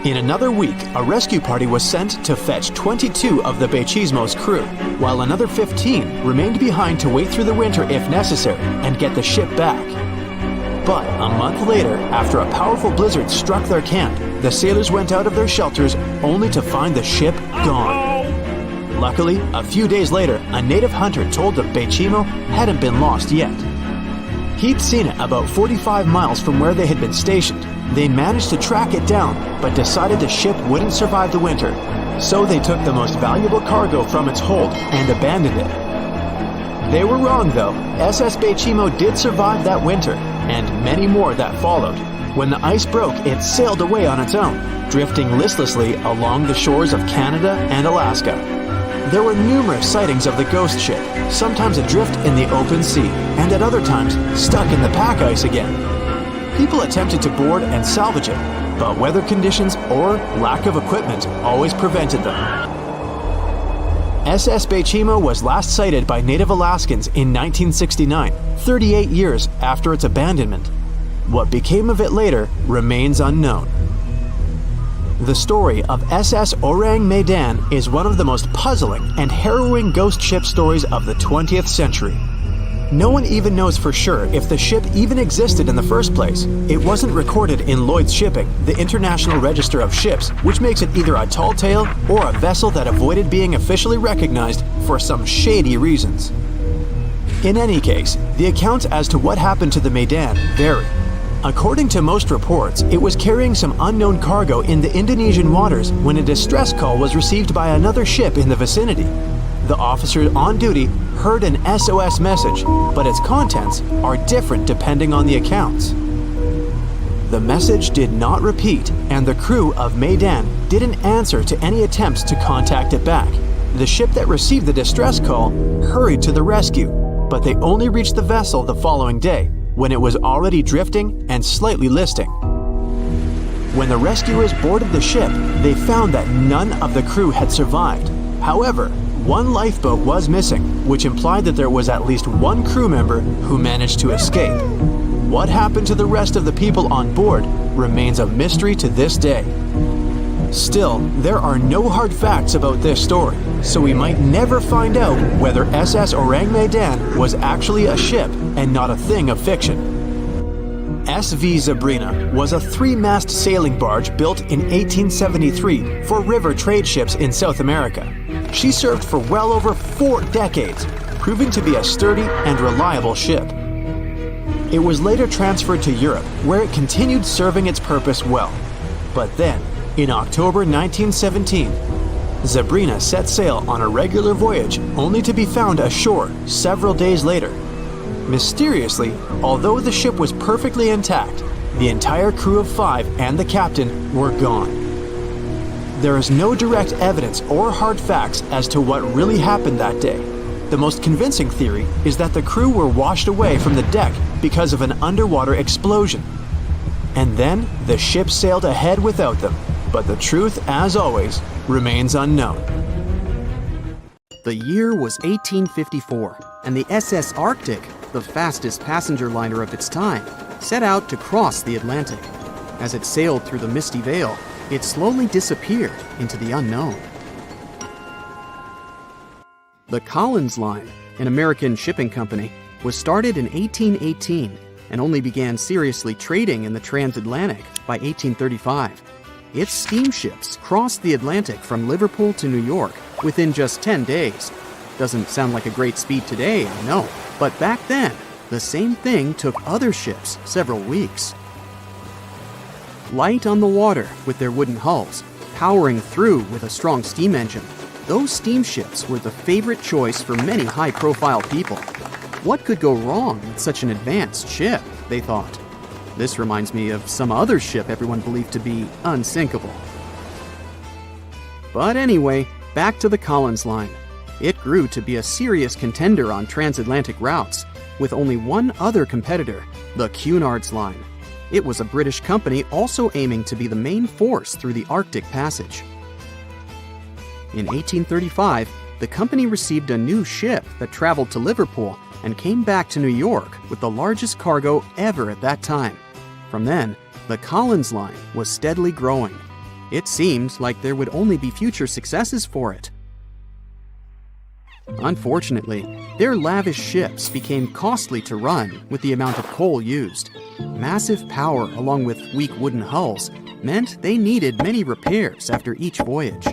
In another week, a rescue party was sent to fetch 22 of the Bechimo's crew, while another 15 remained behind to wait through the winter if necessary and get the ship back. But a month later, after a powerful blizzard struck their camp, the sailors went out of their shelters only to find the ship gone. Luckily, a few days later, a native hunter told that Bechimo hadn't been lost yet. He'd seen it about 45 miles from where they had been stationed. They managed to track it down, but decided the ship wouldn't survive the winter. So they took the most valuable cargo from its hold and abandoned it. They were wrong though. SS Bechimo did survive that winter, and many more that followed. When the ice broke, it sailed away on its own, drifting listlessly along the shores of Canada and Alaska. There were numerous sightings of the ghost ship, sometimes adrift in the open sea, and at other times stuck in the pack ice again. People attempted to board and salvage it, but weather conditions or lack of equipment always prevented them. SS Bechimo was last sighted by native Alaskans in 1969, 38 years after its abandonment. What became of it later remains unknown. The story of SS Orang Medan is one of the most puzzling and harrowing ghost ship stories of the 20th century. No one even knows for sure if the ship even existed in the first place. It wasn't recorded in Lloyd's Shipping, the International Register of Ships, which makes it either a tall tale or a vessel that avoided being officially recognized for some shady reasons. In any case, the accounts as to what happened to the Medan vary. According to most reports, it was carrying some unknown cargo in the Indonesian waters when a distress call was received by another ship in the vicinity. The officer on duty heard an SOS message, but its contents are different depending on the accounts. The message did not repeat, and the crew of Medan didn't answer to any attempts to contact it back. The ship that received the distress call hurried to the rescue, but they only reached the vessel the following day, when it was already drifting and slightly listing. When the rescuers boarded the ship, they found that none of the crew had survived. However, one lifeboat was missing, which implied that there was at least one crew member who managed to escape. What happened to the rest of the people on board remains a mystery to this day. Still, there are no hard facts about this story, so we might never find out whether SS Orang Medan was actually a ship and not a thing of fiction. SV Zabrina was a 3-mast sailing barge built in 1873 for river trade ships in South America. She served for well over 4 decades, proving to be a sturdy and reliable ship. It was later transferred to Europe, where it continued serving its purpose well. But then, in October 1917, Zabrina set sail on a regular voyage only to be found ashore several days later. Mysteriously, although the ship was perfectly intact, the entire crew of 5 and the captain were gone. There is no direct evidence or hard facts as to what really happened that day. The most convincing theory is that the crew were washed away from the deck because of an underwater explosion. And then the ship sailed ahead without them, but the truth, as always, remains unknown. The year was 1854, and the SS Arctic, the fastest passenger liner of its time, set out to cross the Atlantic. As it sailed through the misty veil, it slowly disappeared into the unknown. The Collins Line, an American shipping company, was started in 1818 and only began seriously trading in the transatlantic by 1835. Its steamships crossed the Atlantic from Liverpool to New York within just 10 days. Doesn't sound like a great speed today, I know, but back then, the same thing took other ships several weeks. Light on the water with their wooden hulls, powering through with a strong steam engine, those steamships were the favorite choice for many high-profile people. What could go wrong with such an advanced ship, they thought. This reminds me of some other ship everyone believed to be unsinkable. But anyway, back to the Collins Line. It grew to be a serious contender on transatlantic routes, with only one other competitor, the Cunard's Line. It was a British company also aiming to be the main force through the Arctic Passage. In 1835, the company received a new ship that traveled to Liverpool and came back to New York with the largest cargo ever at that time. From then, the Collins Line was steadily growing. It seemed like there would only be future successes for it. Unfortunately, their lavish ships became costly to run with the amount of coal used. Massive power along with weak wooden hulls meant they needed many repairs after each voyage.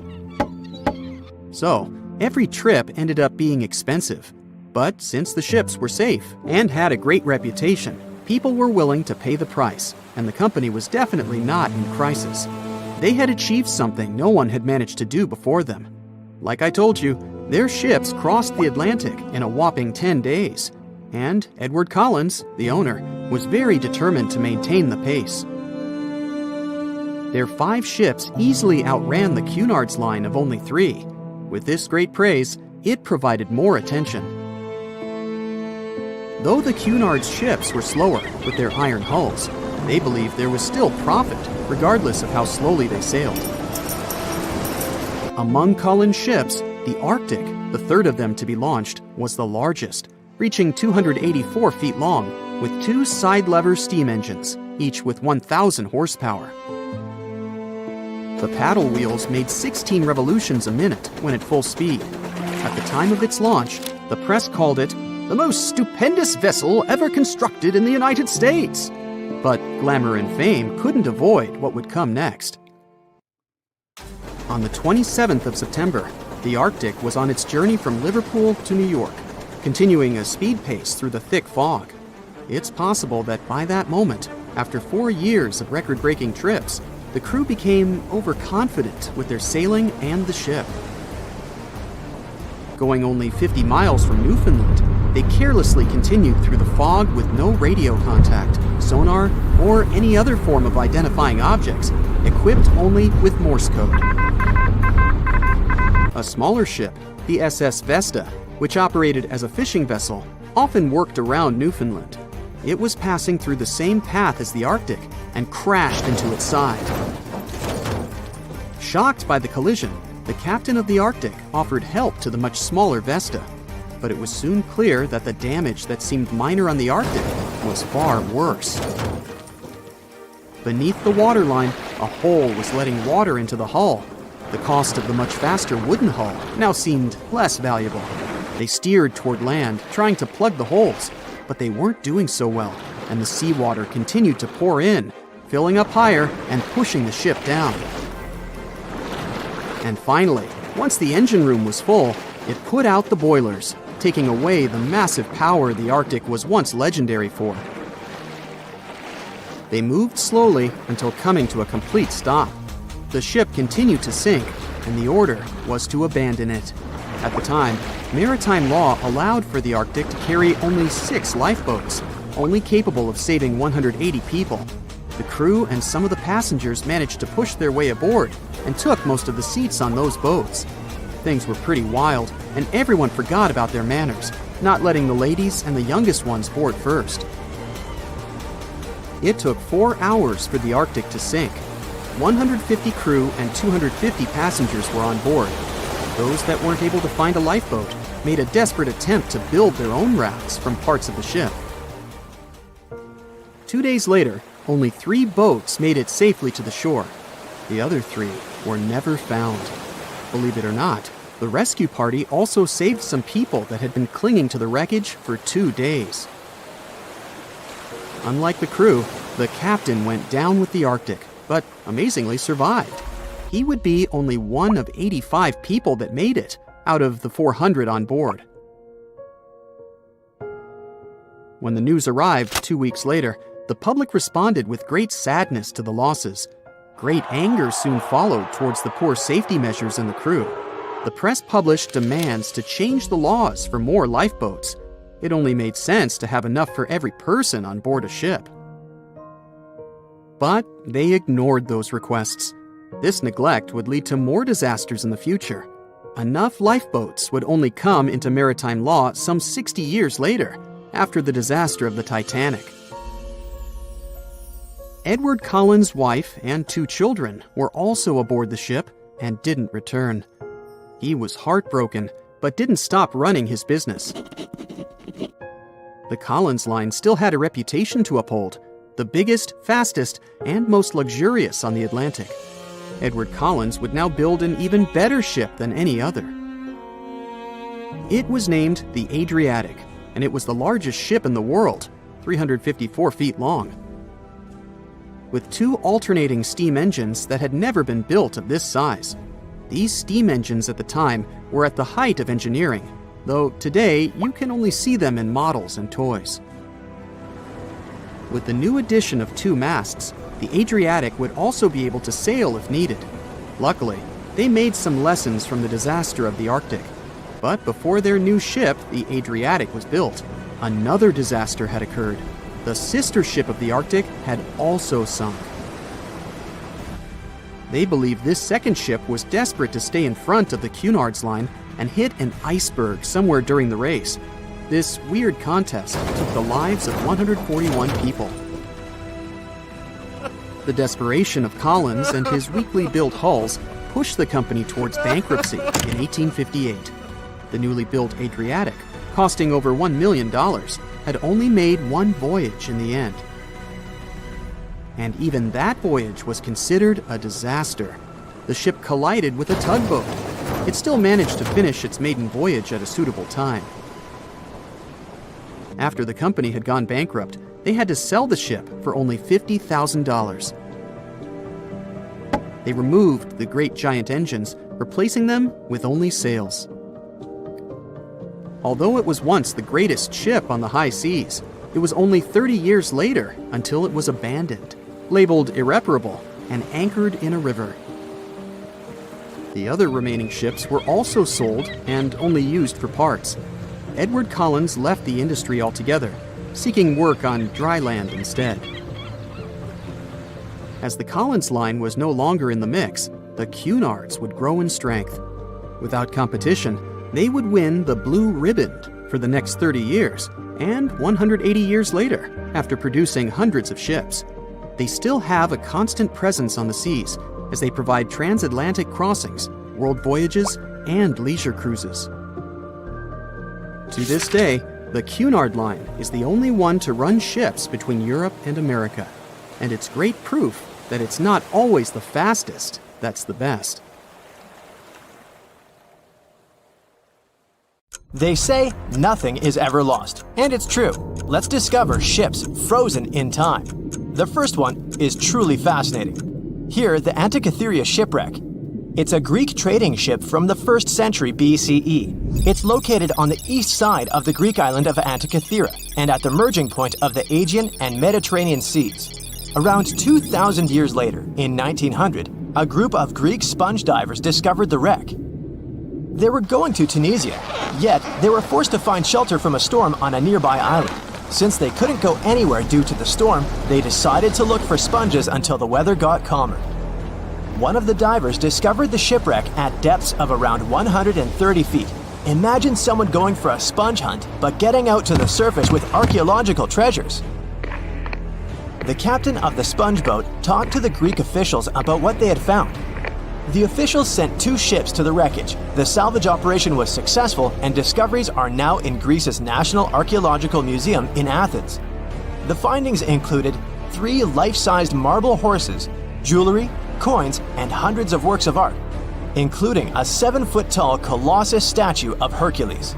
So, every trip ended up being expensive. But since the ships were safe and had a great reputation, people were willing to pay the price, and the company was definitely not in crisis. They had achieved something no one had managed to do before them. Like I told you, their ships crossed the Atlantic in a whopping 10 days, and Edward Collins, the owner, was very determined to maintain the pace. Their 5 ships easily outran the Cunard's Line of only 3. With this great praise, it provided more attention. Though the Cunard's ships were slower with their iron hulls, they believed there was still profit, regardless of how slowly they sailed. Among Collins' ships, the Arctic, the third of them to be launched, was the largest, reaching 284 feet long, with 2 side-lever steam engines, each with 1,000 horsepower. The paddle wheels made 16 revolutions a minute when at full speed. At the time of its launch, the press called it the most stupendous vessel ever constructed in the United States. But glamour and fame couldn't avoid what would come next. On the 27th of September, the Arctic was on its journey from Liverpool to New York, continuing a speed pace through the thick fog. It's possible that by that moment, after 4 years of record-breaking trips, the crew became overconfident with their sailing and the ship. Going only 50 miles from Newfoundland, they carelessly continued through the fog with no radio contact, sonar, or any other form of identifying objects, equipped only with Morse code. A smaller ship, the SS Vesta, which operated as a fishing vessel, often worked around Newfoundland. It was passing through the same path as the Arctic and crashed into its side. Shocked by the collision, the captain of the Arctic offered help to the much smaller Vesta, but it was soon clear that the damage that seemed minor on the Arctic was far worse. Beneath the waterline, a hole was letting water into the hull. The cost of the much faster wooden hull now seemed less valuable. They steered toward land, trying to plug the holes, but they weren't doing so well, and the seawater continued to pour in, filling up higher and pushing the ship down. And finally, once the engine room was full, it put out the boilers, taking away the massive power the Arctic was once legendary for. They moved slowly until coming to a complete stop. The ship continued to sink, and the order was to abandon it. At the time, maritime law allowed for the Arctic to carry only 6 lifeboats, only capable of saving 180 people. The crew and some of the passengers managed to push their way aboard and took most of the seats on those boats. Things were pretty wild, and everyone forgot about their manners, not letting the ladies and the youngest ones board first. It took 4 hours for the Arctic to sink. 150 crew and 250 passengers were on board. Those that weren't able to find a lifeboat made a desperate attempt to build their own rafts from parts of the ship. 2 days later, only 3 boats made it safely to the shore. The other 3 were never found. Believe it or not, the rescue party also saved some people that had been clinging to the wreckage for 2 days. Unlike the crew, the captain went down with the Arctic, but amazingly survived. He would be only one of 85 people that made it out of the 400 on board. When the news arrived 2 weeks later, the public responded with great sadness to the losses. Great anger soon followed towards the poor safety measures in the crew. The press published demands to change the laws for more lifeboats. It only made sense to have enough for every person on board a ship. But they ignored those requests. This neglect would lead to more disasters in the future. Enough lifeboats would only come into maritime law some 60 years later, after the disaster of the Titanic. Edward Cullen's wife and 2 children were also aboard the ship and didn't return. He was heartbroken, but didn't stop running his business. The Collins line still had a reputation to uphold, the biggest, fastest, and most luxurious on the Atlantic. Edward Collins would now build an even better ship than any other. It was named the Adriatic, and it was the largest ship in the world, 354 feet long. With 2 alternating steam engines that had never been built of this size. These steam engines at the time were at the height of engineering, though today you can only see them in models and toys. With the new addition of 2 masts, the Adriatic would also be able to sail if needed. Luckily, they made some lessons from the disaster of the Arctic. But before their new ship, the Adriatic, was built, another disaster had occurred. The sister ship of the Arctic had also sunk. They believe this second ship was desperate to stay in front of the Cunard's line and hit an iceberg somewhere during the race. This weird contest took the lives of 141 people. The desperation of Collins and his weakly built hulls pushed the company towards bankruptcy in 1858. The newly built Adriatic, costing over $1 million, had only made 1 voyage in the end. And even that voyage was considered a disaster. the ship collided with a tugboat. It still managed to finish its maiden voyage at a suitable time. After the company had gone bankrupt, they had to sell the ship for only $50,000. They removed the great giant engines, replacing them with only sails. Although it was once the greatest ship on the high seas, it was only 30 years later until it was abandoned, labeled irreparable, and anchored in a river. The other remaining ships were also sold and only used for parts. Edward Collins left the industry altogether, seeking work on dry land instead. As the Collins line was no longer in the mix, the Cunards would grow in strength. Without competition, they would win the Blue Riband for the next 30 years, and 180 years later, after producing hundreds of ships. They still have a constant presence on the seas as they provide transatlantic crossings, world voyages, and leisure cruises. To this day, the Cunard Line is the only one to run ships between Europe and America, and it's great proof that it's not always the fastest that's the best. They say nothing is ever lost, and it's true. Let's discover ships frozen in time. The first one is truly fascinating. Here, the Antikythera shipwreck. It's a Greek trading ship from the 1st century BCE. It's located on the east side of the Greek island of Antikythera and at the merging point of the Aegean and Mediterranean seas. Around 2,000 years later, in 1900, a group of Greek sponge divers discovered the wreck. They were going to Tunisia, yet they were forced to find shelter from a storm on a nearby island. Since they couldn't go anywhere due to the storm, they decided to look for sponges until the weather got calmer. One of the divers discovered the shipwreck at depths of around 130 feet. Imagine someone going for a sponge hunt, but getting out to the surface with archaeological treasures. The captain of the sponge boat talked to the Greek officials about what they had found. The officials sent 2 ships to the wreckage. The salvage operation was successful, and discoveries are now in Greece's National Archaeological Museum in Athens. The findings included 3 life-sized marble horses, jewelry, coins, and hundreds of works of art, including a 7-foot-tall Colossus statue of Hercules.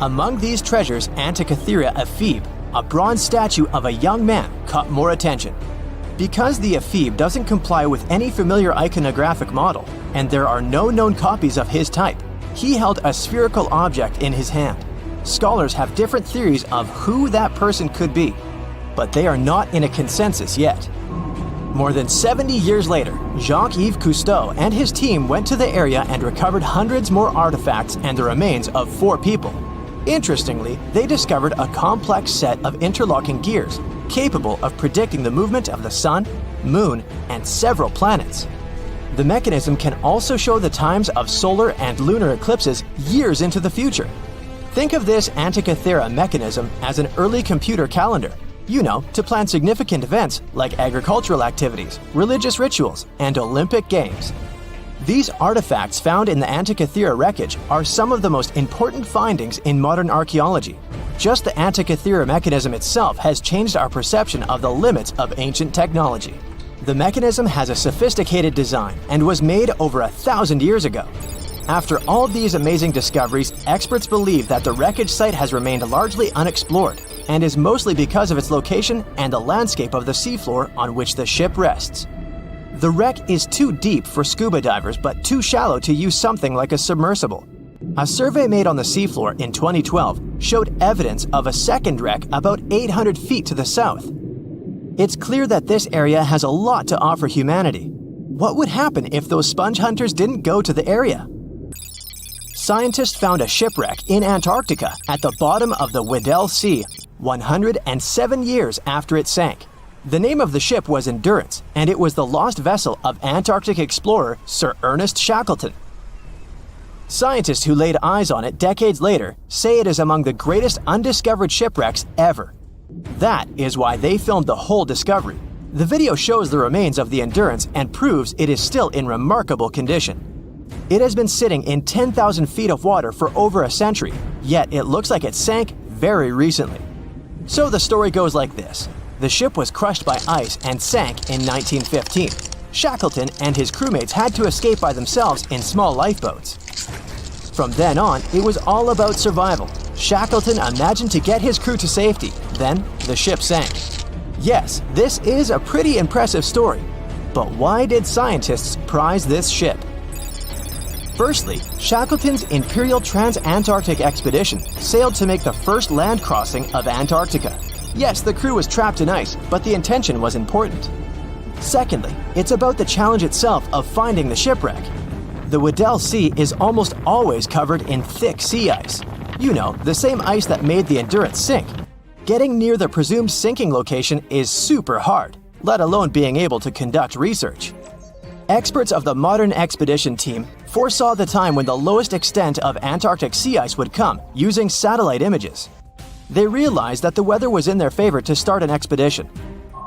Among these treasures, Antikythera ephebe, a bronze statue of a young man, caught more attention. Because the ephebe doesn't comply with any familiar iconographic model, and there are no known copies of his type, he held a spherical object in his hand. Scholars have different theories of who that person could be, but they are not in a consensus yet. More than 70 years later, Jacques-Yves Cousteau and his team went to the area and recovered hundreds more artifacts and the remains of 4 people. Interestingly, they discovered a complex set of interlocking gears, capable of predicting the movement of the sun, moon, and several planets. The mechanism can also show the times of solar and lunar eclipses years into the future. Think of this Antikythera mechanism as an early computer calendar, to plan significant events like agricultural activities, religious rituals, and Olympic Games. These artifacts found in the Antikythera wreckage are some of the most important findings in modern archaeology. Just the Antikythera mechanism itself has changed our perception of the limits of ancient technology. The mechanism has a sophisticated design and was made over 1,000 years ago. After all these amazing discoveries, experts believe that the wreckage site has remained largely unexplored and is mostly because of its location and the landscape of the seafloor on which the ship rests. The wreck is too deep for scuba divers but too shallow to use something like a submersible. A survey made on the seafloor in 2012 showed evidence of a second wreck about 800 feet to the south. It's clear that this area has a lot to offer humanity. What would happen if those sponge hunters didn't go to the area? Scientists found a shipwreck in Antarctica at the bottom of the Weddell Sea 107 years after it sank. The name of the ship was Endurance, and it was the lost vessel of Antarctic explorer Sir Ernest Shackleton. Scientists who laid eyes on it decades later say it is among the greatest undiscovered shipwrecks ever. That is why they filmed the whole discovery. The video shows the remains of the Endurance and proves it is still in remarkable condition. It has been sitting in 10,000 feet of water for over a century, yet it looks like it sank very recently. So the story goes like this. The ship was crushed by ice and sank in 1915. Shackleton and his crewmates had to escape by themselves in small lifeboats. From then on, it was all about survival. Shackleton imagined to get his crew to safety. Then, the ship sank. Yes, this is a pretty impressive story. But why did scientists prize this ship? Firstly, Shackleton's Imperial Trans-Antarctic expedition sailed to make the first land crossing of Antarctica. Yes, the crew was trapped in ice, but the intention was important. Secondly, it's about the challenge itself of finding the shipwreck. The Weddell Sea is almost always covered in thick sea ice. You know, the same ice that made the Endurance sink. Getting near the presumed sinking location is super hard, let alone being able to conduct research. Experts of the modern expedition team foresaw the time when the lowest extent of Antarctic sea ice would come using satellite images. They realized that the weather was in their favor to start an expedition.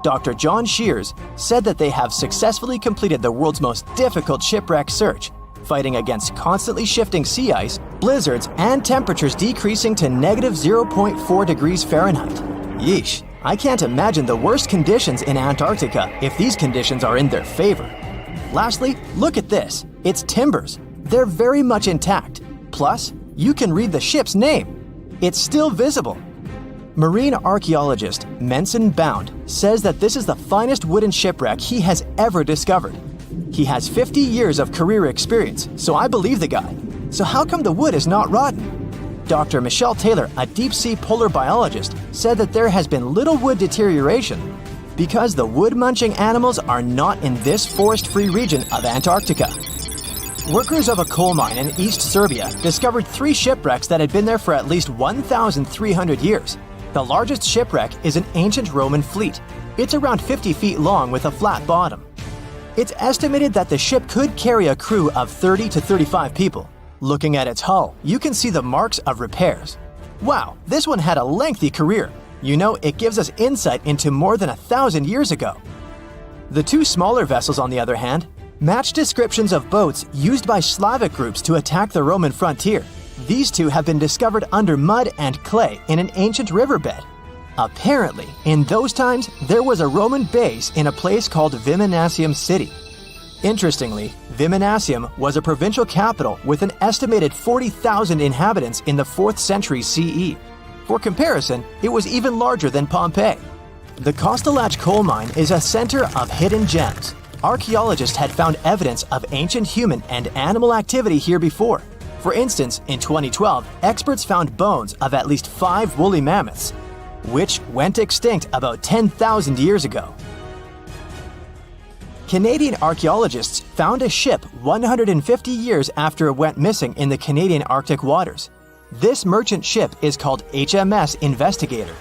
Dr. John Shears said that they have successfully completed the world's most difficult shipwreck search, fighting against constantly shifting sea ice, blizzards, and temperatures decreasing to negative 0.4 degrees Fahrenheit. Yeesh, I can't imagine the worst conditions in Antarctica if these conditions are in their favor. Lastly, look at this. It's timbers. They're very much intact. Plus, you can read the ship's name. It's still visible. Marine archaeologist Menson Bound says that this is the finest wooden shipwreck he has ever discovered. He has 50 years of career experience, so I believe the guy. So how come the wood is not rotten? Dr. Michelle Taylor, a deep-sea polar biologist, said that there has been little wood deterioration because the wood-munching animals are not in this forest-free region of Antarctica. Workers of a coal mine in East Serbia discovered 3 shipwrecks that had been there for at least 1,300 years. The largest shipwreck is an ancient Roman fleet. It's around 50 feet long with a flat bottom. It's estimated that the ship could carry a crew of 30 to 35 people. Looking at its hull, you can see the marks of repairs. Wow, this one had a lengthy career. You know, it gives us insight into more than 1,000 years ago. The 2 smaller vessels, on the other hand, match descriptions of boats used by Slavic groups to attack the Roman frontier. These 2 have been discovered under mud and clay in an ancient riverbed. Apparently, in those times, there was a Roman base in a place called Viminacium City. Interestingly, Viminacium was a provincial capital with an estimated 40,000 inhabitants in the 4th century CE. For comparison, it was even larger than Pompeii. The Kostelach coal mine is a center of hidden gems. Archaeologists had found evidence of ancient human and animal activity here before. For instance, in 2012, experts found bones of at least 5 woolly mammoths, which went extinct about 10,000 years ago. Canadian archaeologists found a ship 150 years after it went missing in the Canadian Arctic waters. This merchant ship is called HMS Investigator.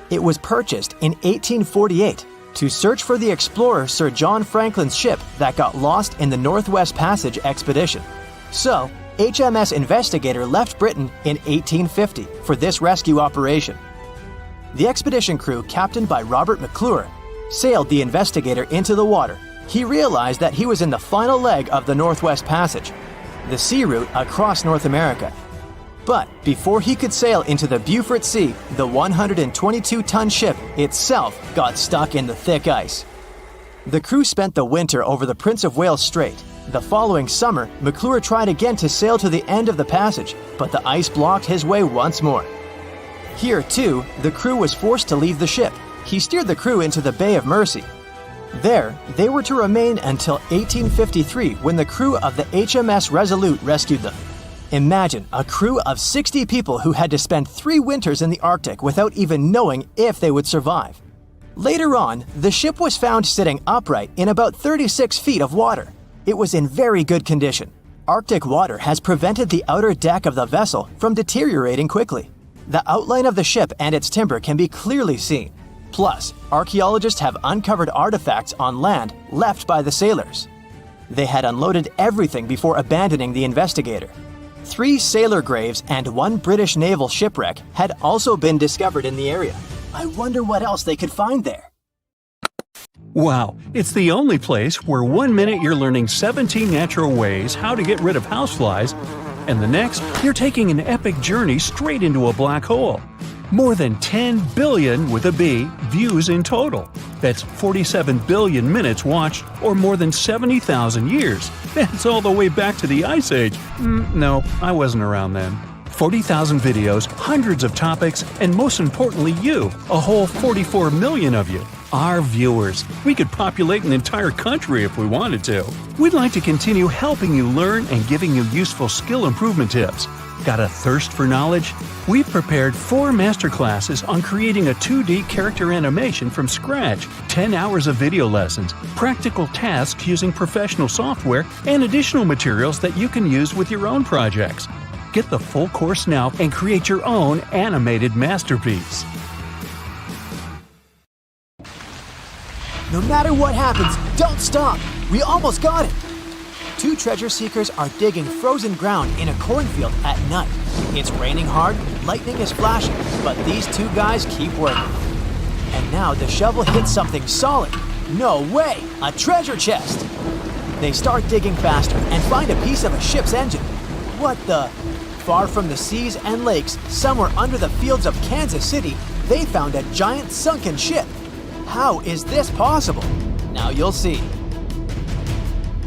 It was purchased in 1848 to search for the explorer Sir John Franklin's ship that got lost in the Northwest Passage expedition. So, HMS Investigator left Britain in 1850 for this rescue operation. The expedition crew, captained by Robert McClure, sailed the Investigator into the water. He realized that he was in the final leg of the Northwest Passage, the sea route across North America. But before he could sail into the Beaufort Sea, the 122-ton ship itself got stuck in the thick ice. The crew spent the winter over the Prince of Wales Strait. The following summer, McClure tried again to sail to the end of the passage, but the ice blocked his way once more. Here, too, the crew was forced to leave the ship. He steered the crew into the Bay of Mercy. There, they were to remain until 1853 when the crew of the HMS Resolute rescued them. Imagine a crew of 60 people who had to spend 3 winters in the Arctic without even knowing if they would survive. Later on, the ship was found sitting upright in about 36 feet of water. It was in very good condition. Arctic water has prevented the outer deck of the vessel from deteriorating quickly. The outline of the ship and its timber can be clearly seen. Plus, archaeologists have uncovered artifacts on land left by the sailors. They had unloaded everything before abandoning the Investigator. 3 sailor graves and 1 British naval shipwreck had also been discovered in the area. I wonder what else they could find there. Wow, it's the only place where 1 minute you're learning 17 natural ways how to get rid of houseflies, and the next, you're taking an epic journey straight into a black hole. More than 10 billion with a B views in total. That's 47 billion minutes watched, or more than 70,000 years. That's all the way back to the Ice Age. No, I wasn't around then. 40,000 videos, hundreds of topics, and most importantly you, a whole 44 million of you. Our viewers. We could populate an entire country if we wanted to. We'd like to continue helping you learn and giving you useful skill improvement tips. Got a thirst for knowledge? We've prepared 4 masterclasses on creating a 2D character animation from scratch, 10 hours of video lessons, practical tasks using professional software, and additional materials that you can use with your own projects. Get the full course now and create your own animated masterpiece. No matter what happens, don't stop! We almost got it! 2 treasure seekers are digging frozen ground in a cornfield at night. It's raining hard, lightning is flashing, but these 2 guys keep working. And now the shovel hits something solid. No way! A treasure chest! They start digging faster and find a piece of a ship's engine. What the? Far from the seas and lakes, somewhere under the fields of Kansas City, they found a giant sunken ship. How is this possible? Now you'll see.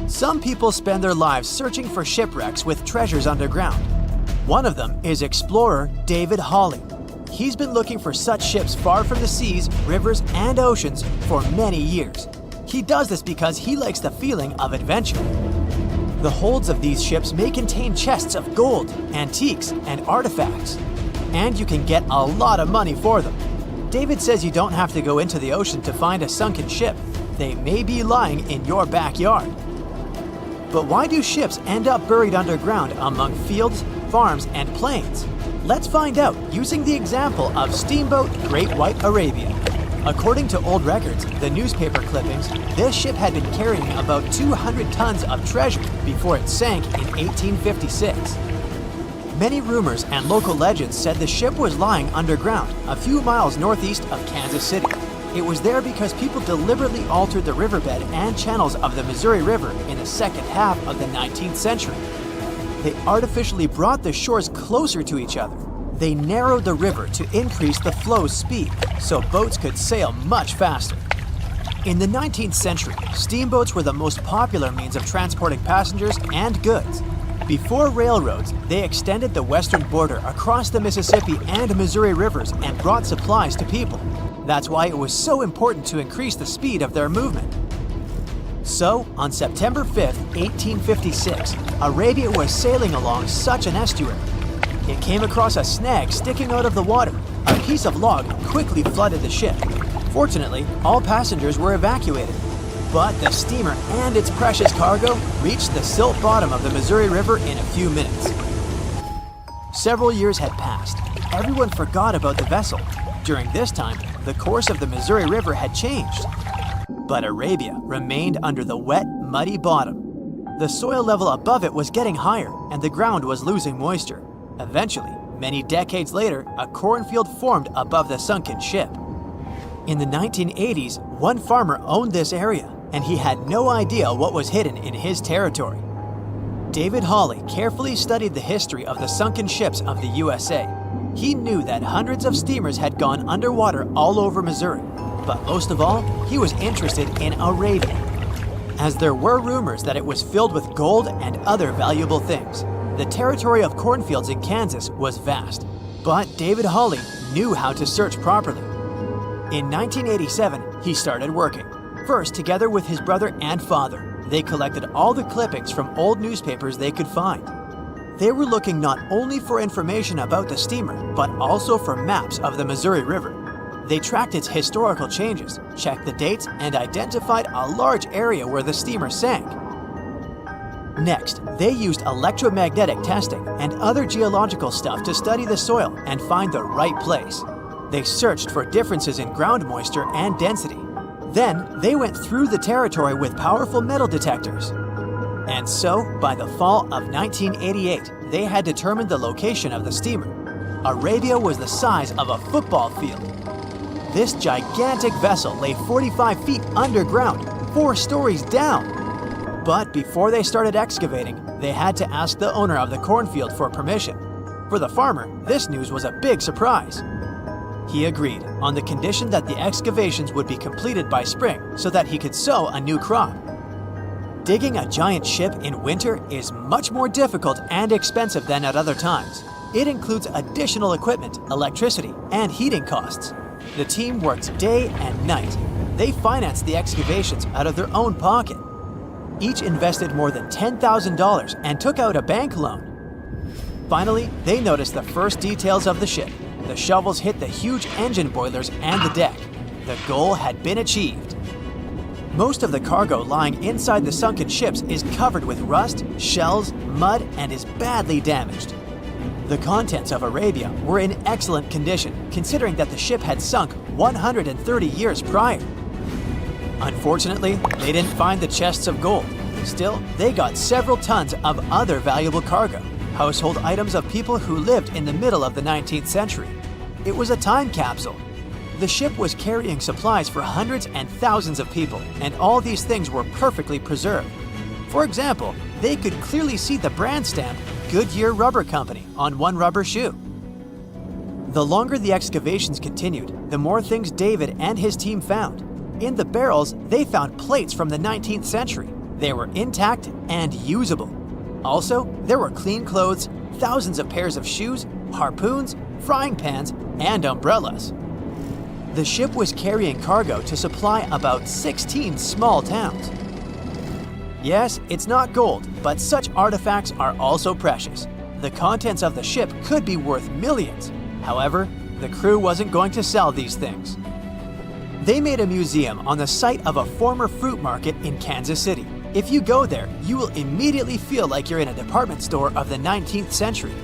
Some people spend their lives searching for shipwrecks with treasures underground. One of them is explorer David Hawley. He's been looking for such ships far from the seas, rivers, and oceans for many years. He does this because he likes the feeling of adventure. The holds of these ships may contain chests of gold, antiques, and artifacts. And you can get a lot of money for them. David says you don't have to go into the ocean to find a sunken ship. They may be lying in your backyard. But why do ships end up buried underground among fields, farms, and plains? Let's find out using the example of steamboat Great White Arabia. According to old records, the newspaper clippings, this ship had been carrying about 200 tons of treasure before it sank in 1856. Many rumors and local legends said the ship was lying underground a few miles northeast of Kansas City. It was there because people deliberately altered the riverbed and channels of the Missouri River in the second half of the 19th century. They artificially brought the shores closer to each other. They narrowed the river to increase the flow's speed, so boats could sail much faster. In the 19th century, steamboats were the most popular means of transporting passengers and goods. Before railroads, they extended the western border across the Mississippi and Missouri rivers and brought supplies to people. That's why it was so important to increase the speed of their movement. So, on September 5, 1856, Arabia was sailing along such an estuary. It came across a snag sticking out of the water. A piece of log quickly flooded the ship. Fortunately, all passengers were evacuated. But the steamer and its precious cargo reached the silt bottom of the Missouri River in a few minutes. Several years had passed. Everyone forgot about the vessel. During this time, the course of the Missouri River had changed. But Arabia remained under the wet, muddy bottom. The soil level above it was getting higher, and the ground was losing moisture. Eventually, many decades later, a cornfield formed above the sunken ship. In the 1980s, one farmer owned this area, and he had no idea what was hidden in his territory. David Hawley carefully studied the history of the sunken ships of the USA. He knew that hundreds of steamers had gone underwater all over Missouri, but most of all, he was interested in Arabia, as there were rumors that it was filled with gold and other valuable things. The territory of cornfields in Kansas was vast, but David Hawley knew how to search properly. In 1987, he started working. First, together with his brother and father, they collected all the clippings from old newspapers they could find. They were looking not only for information about the steamer, but also for maps of the Missouri River. They tracked its historical changes, checked the dates, and identified a large area where the steamer sank. Next, they used electromagnetic testing and other geological stuff to study the soil and find the right place. They searched for differences in ground moisture and density. Then, they went through the territory with powerful metal detectors. And so, by the fall of 1988, they had determined the location of the steamer. Arabia was the size of a football field. This gigantic vessel lay 45 feet underground, 4 stories down. But before they started excavating, they had to ask the owner of the cornfield for permission. For the farmer, this news was a big surprise. He agreed on the condition that the excavations would be completed by spring so that he could sow a new crop. Digging a giant ship in winter is much more difficult and expensive than at other times. It includes additional equipment, electricity, and heating costs. The team worked day and night. They financed the excavations out of their own pocket. Each invested more than $10,000 and took out a bank loan. Finally, they noticed the first details of the ship. The shovels hit the huge engine boilers and the deck. The goal had been achieved. Most of the cargo lying inside the sunken ships is covered with rust, shells, mud, and is badly damaged. The contents of Arabia were in excellent condition, considering that the ship had sunk 130 years prior. Unfortunately, they didn't find the chests of gold. Still, they got several tons of other valuable cargo, household items of people who lived in the middle of the 19th century. It was a time capsule. The ship was carrying supplies for hundreds and thousands of people, and all these things were perfectly preserved. For example, they could clearly see the brand stamp Goodyear Rubber Company on one rubber shoe. The longer the excavations continued, the more things David and his team found. In the barrels, they found plates from the 19th century. They were intact and usable. Also, there were clean clothes, thousands of pairs of shoes, harpoons, frying pans, and umbrellas. The ship was carrying cargo to supply about 16 small towns. Yes, it's not gold, but such artifacts are also precious. The contents of the ship could be worth millions. However, the crew wasn't going to sell these things. They made a museum on the site of a former fruit market in Kansas City. If you go there, you will immediately feel like you're in a department store of the 19th century.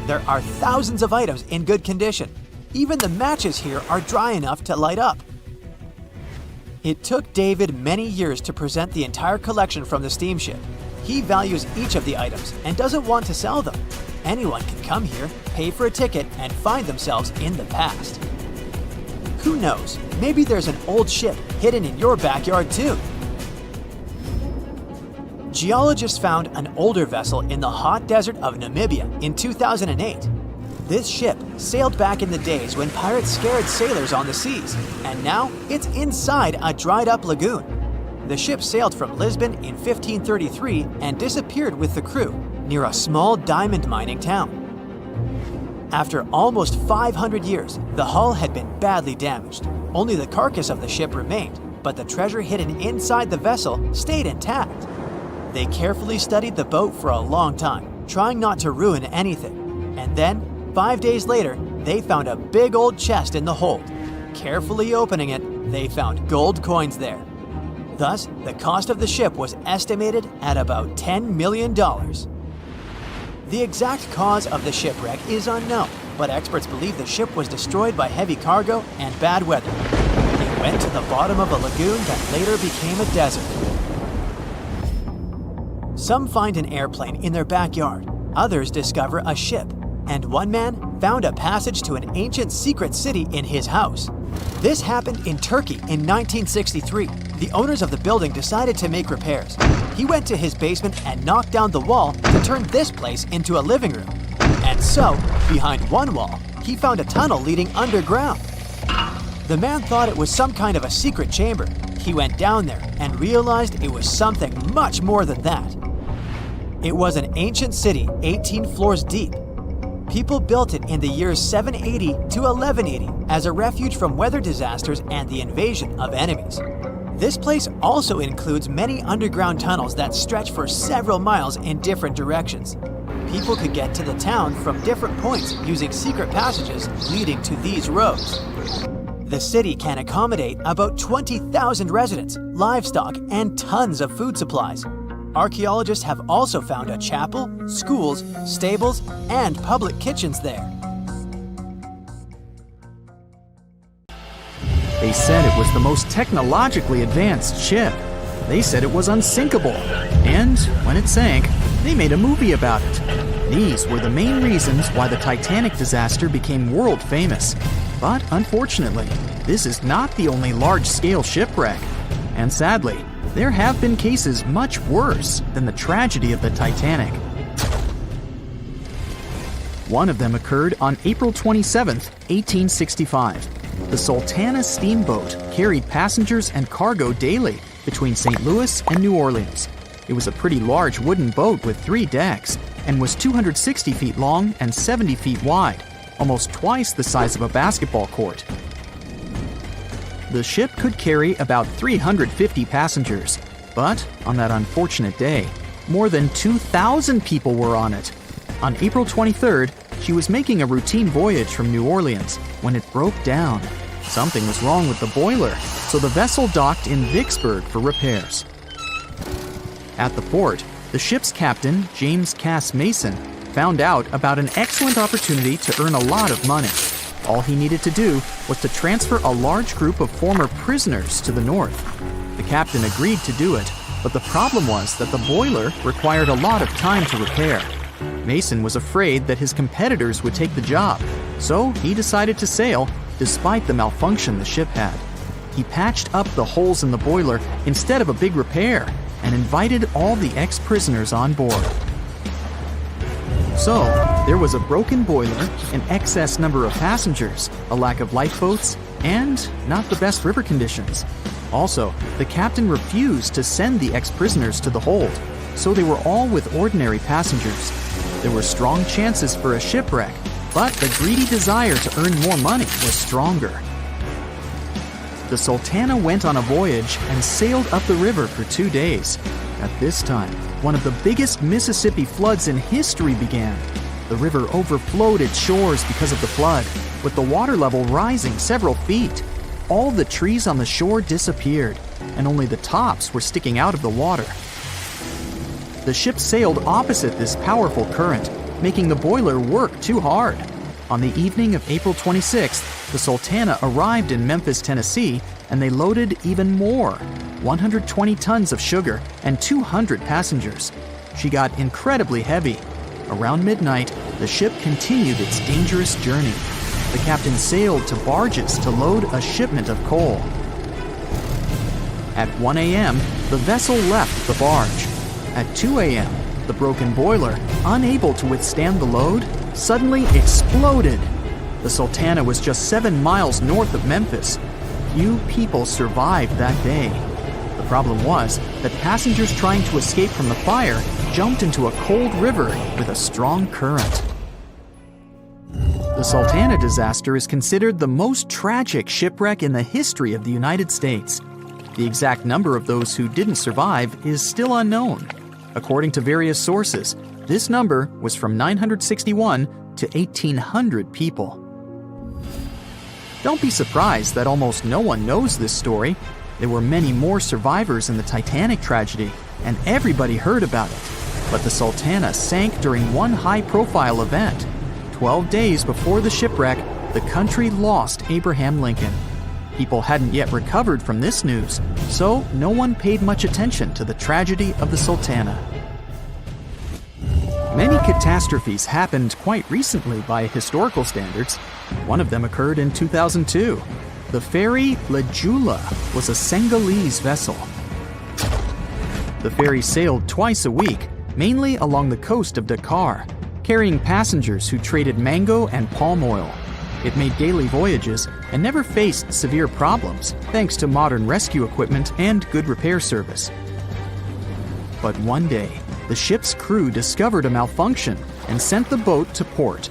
There are thousands of items in good condition. Even the matches here are dry enough to light up. It took David many years to present the entire collection from the steamship. He values each of the items and doesn't want to sell them. Anyone can come here, pay for a ticket, and find themselves in the past. Who knows, maybe there's an old ship hidden in your backyard too. Geologists found an older vessel in the hot desert of Namibia in 2008. This ship sailed back in the days when pirates scared sailors on the seas, and now it's inside a dried-up lagoon. The ship sailed from Lisbon in 1533 and disappeared with the crew near a small diamond mining town. After almost 500 years, the hull had been badly damaged. Only the carcass of the ship remained, but the treasure hidden inside the vessel stayed intact. They carefully studied the boat for a long time, trying not to ruin anything. And then, 5 days later, they found a big old chest in the hold. Carefully opening it, they found gold coins there. Thus, the cost of the ship was estimated at about $10 million. The exact cause of the shipwreck is unknown, but experts believe the ship was destroyed by heavy cargo and bad weather. It went to the bottom of a lagoon that later became a desert. Some find an airplane in their backyard, others discover a ship, and one man found a passage to an ancient secret city in his house. This happened in Turkey in 1963. The owners of the building decided to make repairs. He went to his basement and knocked down the wall to turn this place into a living room. And so, behind one wall, he found a tunnel leading underground. The man thought it was some kind of a secret chamber. He went down there and realized it was something much more than that. It was an ancient city 18 floors deep. People built it in the years 780 to 1180 as a refuge from weather disasters and the invasion of enemies. This place also includes many underground tunnels that stretch for several miles in different directions. People could get to the town from different points using secret passages leading to these roads. The city can accommodate about 20,000 residents, livestock, and tons of food supplies. Archaeologists have also found a chapel, schools, stables, and public kitchens there. They said it was the most technologically advanced ship. They said it was unsinkable. And when it sank, they made a movie about it. These were the main reasons why the Titanic disaster became world famous. But unfortunately, this is not the only large-scale shipwreck. And sadly, there have been cases much worse than the tragedy of the Titanic. One of them occurred on April 27, 1865. The Sultana steamboat carried passengers and cargo daily between St. Louis and New Orleans. It was a pretty large wooden boat with 3 decks and was 260 feet long and 70 feet wide, almost twice the size of a basketball court. The ship could carry about 350 passengers, but on that unfortunate day, more than 2,000 people were on it. On April 23rd, she was making a routine voyage from New Orleans when it broke down. Something was wrong with the boiler, so the vessel docked in Vicksburg for repairs. At the port, the ship's captain, James Cass Mason, found out about an excellent opportunity to earn a lot of money. All he needed to do was to transfer a large group of former prisoners to the north. The captain agreed to do it, but the problem was that the boiler required a lot of time to repair. Mason was afraid that his competitors would take the job, so he decided to sail despite the malfunction the ship had. He patched up the holes in the boiler instead of a big repair and invited all the ex-prisoners on board. So, there was a broken boiler, an excess number of passengers, a lack of lifeboats, and not the best river conditions. Also, the captain refused to send the ex-prisoners to the hold, so they were all with ordinary passengers. There were strong chances for a shipwreck, but the greedy desire to earn more money was stronger. The Sultana went on a voyage and sailed up the river for 2 days. At this time, one of the biggest Mississippi floods in history began. The river overflowed its shores because of the flood, with the water level rising several feet. All the trees on the shore disappeared, and only the tops were sticking out of the water. The ship sailed opposite this powerful current, making the boiler work too hard. On the evening of April 26th, the Sultana arrived in Memphis, Tennessee, and they loaded even more, 120 tons of sugar and 200 passengers. She got incredibly heavy. Around midnight, the ship continued its dangerous journey. The captain sailed to barges to load a shipment of coal. At 1 a.m., the vessel left the barge. At 2 a.m., the broken boiler, unable to withstand the load, suddenly exploded. The Sultana was just 7 miles north of Memphis. Few people survived that day. The problem was that passengers trying to escape from the fire jumped into a cold river with a strong current. The Sultana disaster is considered the most tragic shipwreck in the history of the United States. The exact number of those who didn't survive is still unknown. According to various sources, this number was from 961 to 1,800 people. Don't be surprised that almost no one knows this story. There were many more survivors in the Titanic tragedy, and everybody heard about it. But the Sultana sank during one high-profile event. 12 days before the shipwreck, the country lost Abraham Lincoln. People hadn't yet recovered from this news, so no one paid much attention to the tragedy of the Sultana. Many catastrophes happened quite recently by historical standards. One of them occurred in 2002. The ferry La Jula was a Senegalese vessel. The ferry sailed twice a week, mainly along the coast of Dakar, carrying passengers who traded mango and palm oil. It made daily voyages and never faced severe problems thanks to modern rescue equipment and good repair service. But one day, the ship's crew discovered a malfunction and sent the boat to port.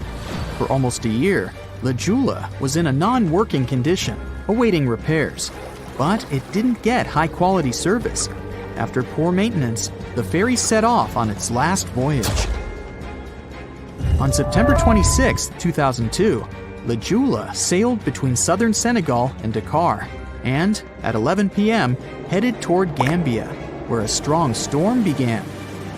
For almost a year, La Jula was in a non-working condition, awaiting repairs. But it didn't get high-quality service. After poor maintenance, the ferry set off on its last voyage. On September 26, 2002, La Jula sailed between southern Senegal and Dakar, and at 11 p.m. headed toward Gambia, where a strong storm began.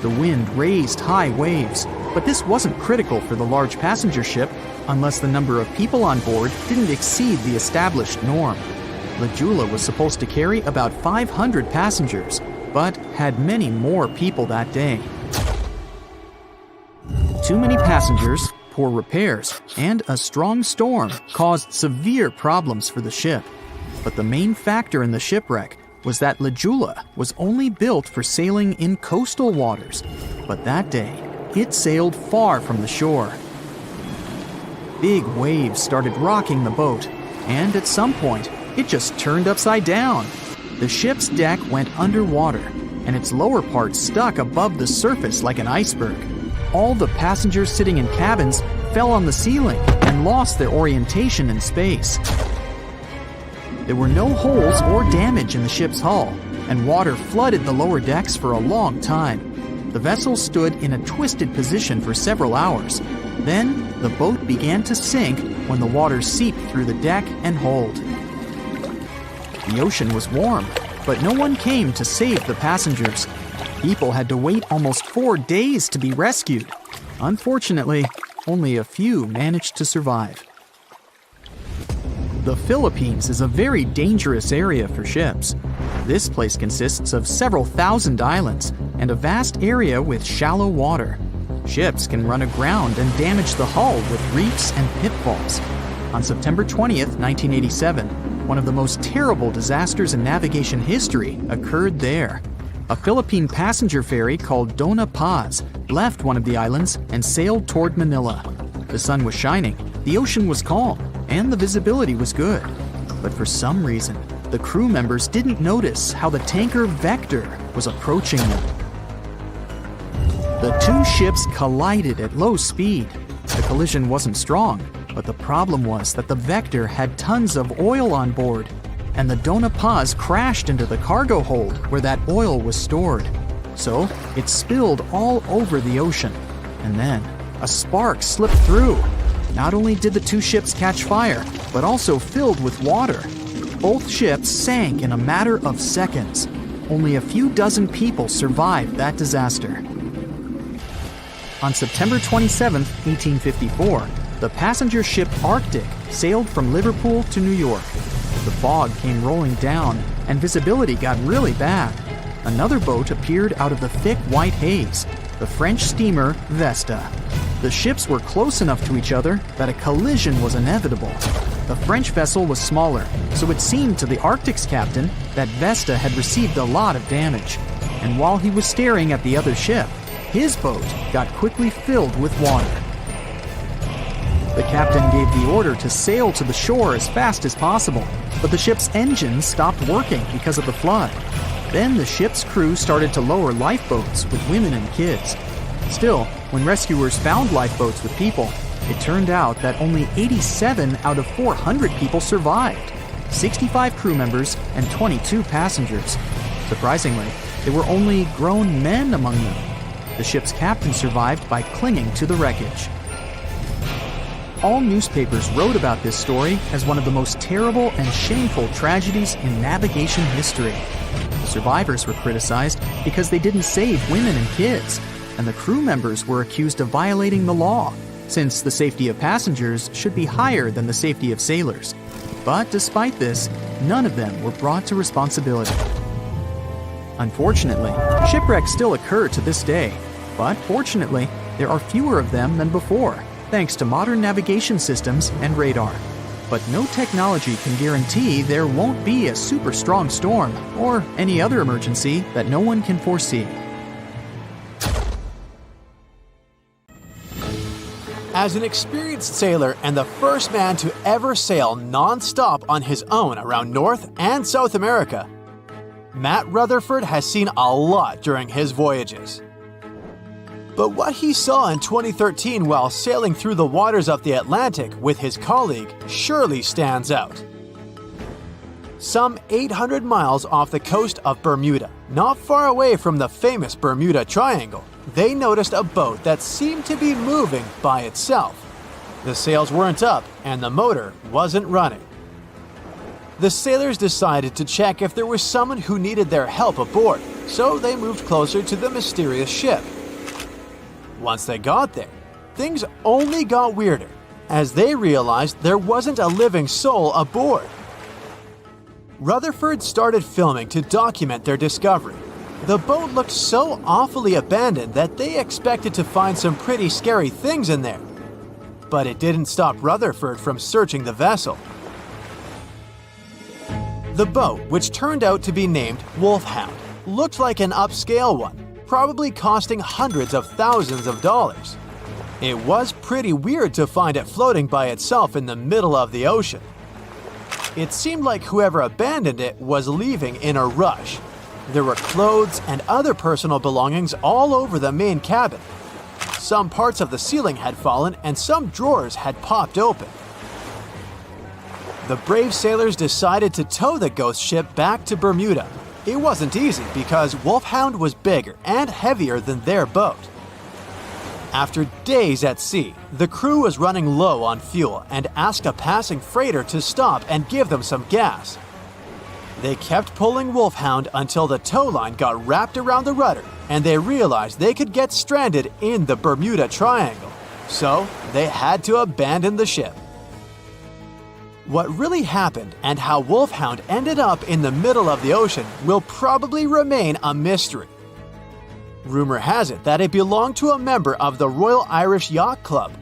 The wind raised high waves, but this wasn't critical for the large passenger ship unless the number of people on board didn't exceed the established norm. La Jula was supposed to carry about 500 passengers, but had many more people that day. Too many passengers, poor repairs, and a strong storm caused severe problems for the ship. But the main factor in the shipwreck was that La Jula was only built for sailing in coastal waters, but that day, it sailed far from the shore. Big waves started rocking the boat, and at some point, it just turned upside down. The ship's deck went underwater, and its lower part stuck above the surface like an iceberg. All the passengers sitting in cabins fell on the ceiling and lost their orientation in space. There were no holes or damage in the ship's hull, and water flooded the lower decks for a long time. The vessel stood in a twisted position for several hours. Then, the boat began to sink when the water seeped through the deck and hold. The ocean was warm, but no one came to save the passengers. People had to wait almost 4 days to be rescued. Unfortunately, only a few managed to survive. The Philippines is a very dangerous area for ships. This place consists of several thousand islands and a vast area with shallow water. Ships can run aground and damage the hull with reefs and pitfalls. On September 20th, 1987, one of the most terrible disasters in navigation history occurred there. A Philippine passenger ferry called Dona Paz left one of the islands and sailed toward Manila. The sun was shining, the ocean was calm, and the visibility was good. But for some reason, the crew members didn't notice how the tanker Vector was approaching them. The two ships collided at low speed. The collision wasn't strong, but the problem was that the Vector had tons of oil on board, and the Dona Paz crashed into the cargo hold where that oil was stored. So it spilled all over the ocean, and then a spark slipped through. Not only did the two ships catch fire, but also filled with water. Both ships sank in a matter of seconds. Only a few dozen people survived that disaster. On September 27, 1854, the passenger ship Arctic sailed from Liverpool to New York. The fog came rolling down, and visibility got really bad. Another boat appeared out of the thick white haze, the French steamer Vesta. The ships were close enough to each other that a collision was inevitable. The French vessel was smaller, so it seemed to the Arctic's captain that Vesta had received a lot of damage. And while he was staring at the other ship, his boat got quickly filled with water. The captain gave the order to sail to the shore as fast as possible, but the ship's engines stopped working because of the flood. Then the ship's crew started to lower lifeboats with women and kids. Still, when rescuers found lifeboats with people, it turned out that only 87 out of 400 people survived, 65 crew members and 22 passengers. Surprisingly, there were only grown men among them. The ship's captain survived by clinging to the wreckage. All newspapers wrote about this story as one of the most terrible and shameful tragedies in navigation history. The survivors were criticized because they didn't save women and kids, and the crew members were accused of violating the law, since the safety of passengers should be higher than the safety of sailors. But despite this, none of them were brought to responsibility. Unfortunately, shipwrecks still occur to this day, but fortunately, there are fewer of them than before, thanks to modern navigation systems and radar. But no technology can guarantee there won't be a super strong storm or any other emergency that no one can foresee. As an experienced sailor and the first man to ever sail non-stop on his own around North and South America, Matt Rutherford has seen a lot during his voyages. But what he saw in 2013 while sailing through the waters of the Atlantic with his colleague surely stands out. Some 800 miles off the coast of Bermuda, not far away from the famous Bermuda Triangle, they noticed a boat that seemed to be moving by itself. The sails weren't up and the motor wasn't running. The sailors decided to check if there was someone who needed their help aboard, so they moved closer to the mysterious ship. Once they got there, things only got weirder, as they realized there wasn't a living soul aboard. Rutherford started filming to document their discovery. The boat looked so awfully abandoned that they expected to find some pretty scary things in there. But it didn't stop Rutherford from searching the vessel. The boat, which turned out to be named Wolfhound, looked like an upscale one, probably costing hundreds of thousands of dollars. It was pretty weird to find it floating by itself in the middle of the ocean. It seemed like whoever abandoned it was leaving in a rush. There were clothes and other personal belongings all over the main cabin. Some parts of the ceiling had fallen and some drawers had popped open. The brave sailors decided to tow the ghost ship back to Bermuda. It wasn't easy because Wolfhound was bigger and heavier than their boat. After days at sea, the crew was running low on fuel and asked a passing freighter to stop and give them some gas. They kept pulling Wolfhound until the tow line got wrapped around the rudder and they realized they could get stranded in the Bermuda Triangle. So they had to abandon the ship. What really happened and how Wolfhound ended up in the middle of the ocean will probably remain a mystery. Rumor has it that it belonged to a member of the Royal Irish Yacht Club.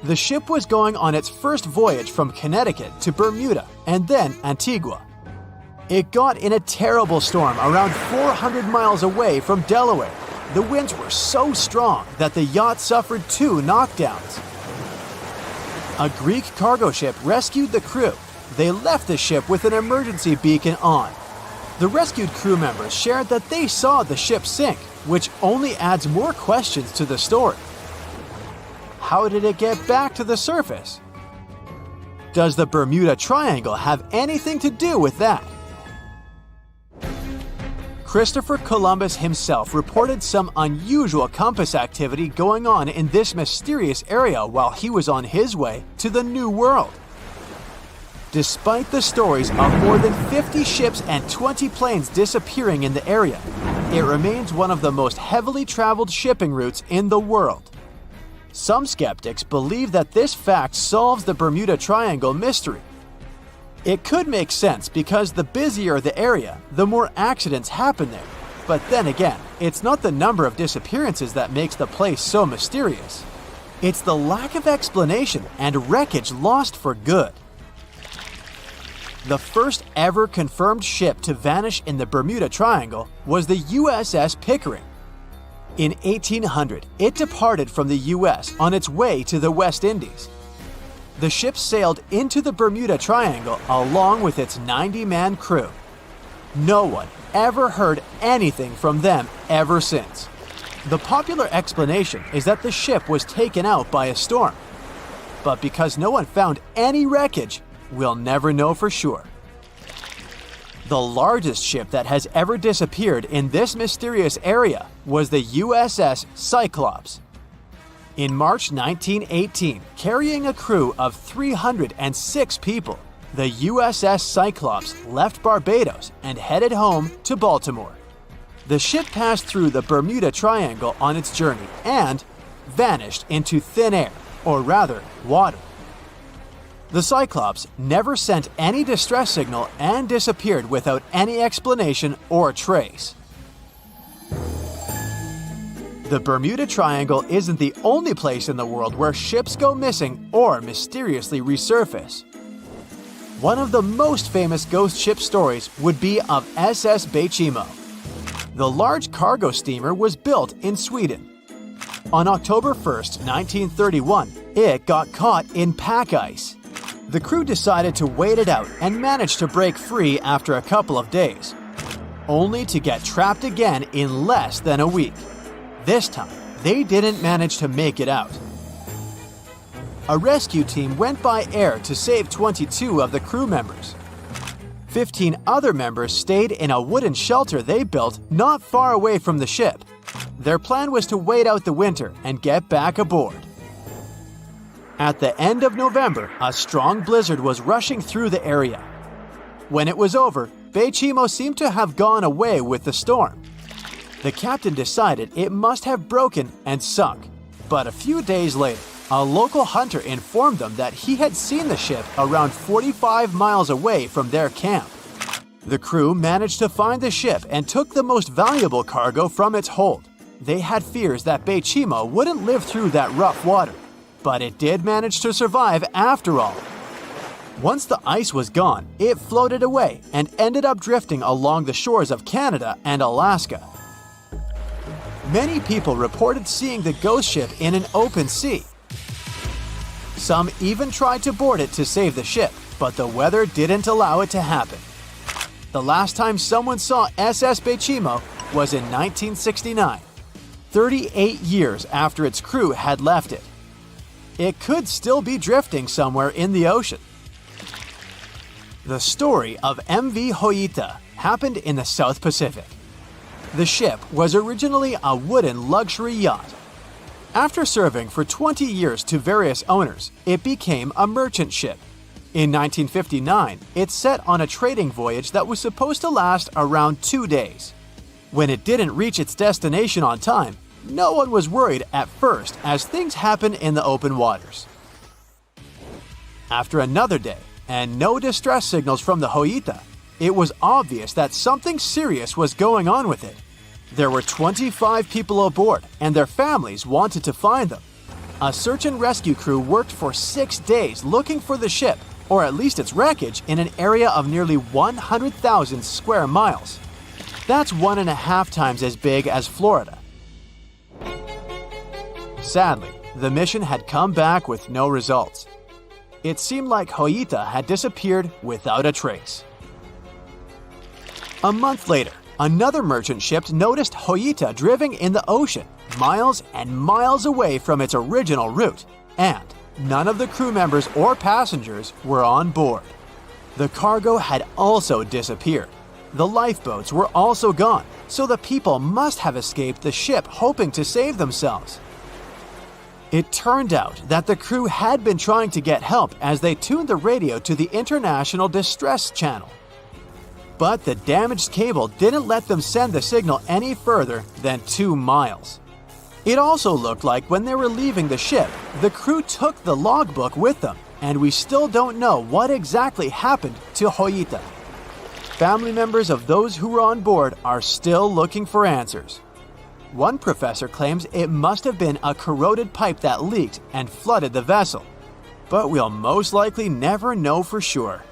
The ship was going on its first voyage from Connecticut to Bermuda and then Antigua. It got in a terrible storm around 400 miles away from Delaware. The winds were so strong that the yacht suffered 2 knockdowns. A Greek cargo ship rescued the crew. They left the ship with an emergency beacon on. The rescued crew members shared that they saw the ship sink, which only adds more questions to the story. How did it get back to the surface? Does the Bermuda Triangle have anything to do with that? Christopher Columbus himself reported some unusual compass activity going on in this mysterious area while he was on his way to the New World. Despite the stories of more than 50 ships and 20 planes disappearing in the area, it remains one of the most heavily traveled shipping routes in the world. Some skeptics believe that this fact solves the Bermuda Triangle mystery. It could make sense because the busier the area, the more accidents happen there. But then again, it's not the number of disappearances that makes the place so mysterious. It's the lack of explanation and wreckage lost for good. The first ever confirmed ship to vanish in the Bermuda Triangle was the USS Pickering. In 1800, it departed from the US on its way to the West Indies. The ship sailed into the Bermuda Triangle along with its 90-man crew. No one ever heard anything from them ever since. The popular explanation is that the ship was taken out by a storm. But because no one found any wreckage, we'll never know for sure. The largest ship that has ever disappeared in this mysterious area was the USS Cyclops. In March 1918, carrying a crew of 306 people, the USS Cyclops left Barbados and headed home to Baltimore. The ship passed through the Bermuda Triangle on its journey and vanished into thin air, or rather, water. The Cyclops never sent any distress signal and disappeared without any explanation or trace. The Bermuda Triangle isn't the only place in the world where ships go missing or mysteriously resurface. One of the most famous ghost ship stories would be of SS Bechimo. The large cargo steamer was built in Sweden. On October 1st, 1931, it got caught in pack ice. The crew decided to wait it out and managed to break free after a couple of days, only to get trapped again in less than a week. This time, they didn't manage to make it out. A rescue team went by air to save 22 of the crew members. 15 other members stayed in a wooden shelter they built not far away from the ship. Their plan was to wait out the winter and get back aboard. At the end of November, a strong blizzard was rushing through the area. When it was over, Bechimo seemed to have gone away with the storm. The captain decided it must have broken and sunk, but a few days later, a local hunter informed them that he had seen the ship around 45 miles away from their camp. The crew managed to find the ship and took the most valuable cargo from its hold. They had fears that Bechimo wouldn't live through that rough water, but it did manage to survive after all. Once the ice was gone, it floated away and ended up drifting along the shores of Canada and Alaska. Many people reported seeing the ghost ship in an open sea. Some even tried to board it to save the ship, but the weather didn't allow it to happen. The last time someone saw SS Bechimo was in 1969, 38 years after its crew had left it. It could still be drifting somewhere in the ocean. The story of MV Hoita happened in the South Pacific. The ship was originally a wooden luxury yacht. After serving for 20 years to various owners, it became a merchant ship. In 1959, it set on a trading voyage that was supposed to last around 2 days. When it didn't reach its destination on time, no one was worried at first, as things happen in the open waters. After another day, and no distress signals from the Hoita, it was obvious that something serious was going on with it. There were 25 people aboard, and their families wanted to find them. A search and rescue crew worked for 6 days looking for the ship, or at least its wreckage, in an area of nearly 100,000 square miles. That's 1.5 times as big as Florida. Sadly, the mission had come back with no results. It seemed like Hoita had disappeared without a trace. A month later, another merchant ship noticed Hoita drifting in the ocean, miles and miles away from its original route, and none of the crew members or passengers were on board. The cargo had also disappeared. The lifeboats were also gone, so the people must have escaped the ship hoping to save themselves. It turned out that the crew had been trying to get help as they tuned the radio to the International Distress Channel. But the damaged cable didn't let them send the signal any further than 2 miles. It also looked like when they were leaving the ship, the crew took the logbook with them, and we still don't know what exactly happened to Hoita. Family members of those who were on board are still looking for answers. One professor claims it must have been a corroded pipe that leaked and flooded the vessel, but we'll most likely never know for sure.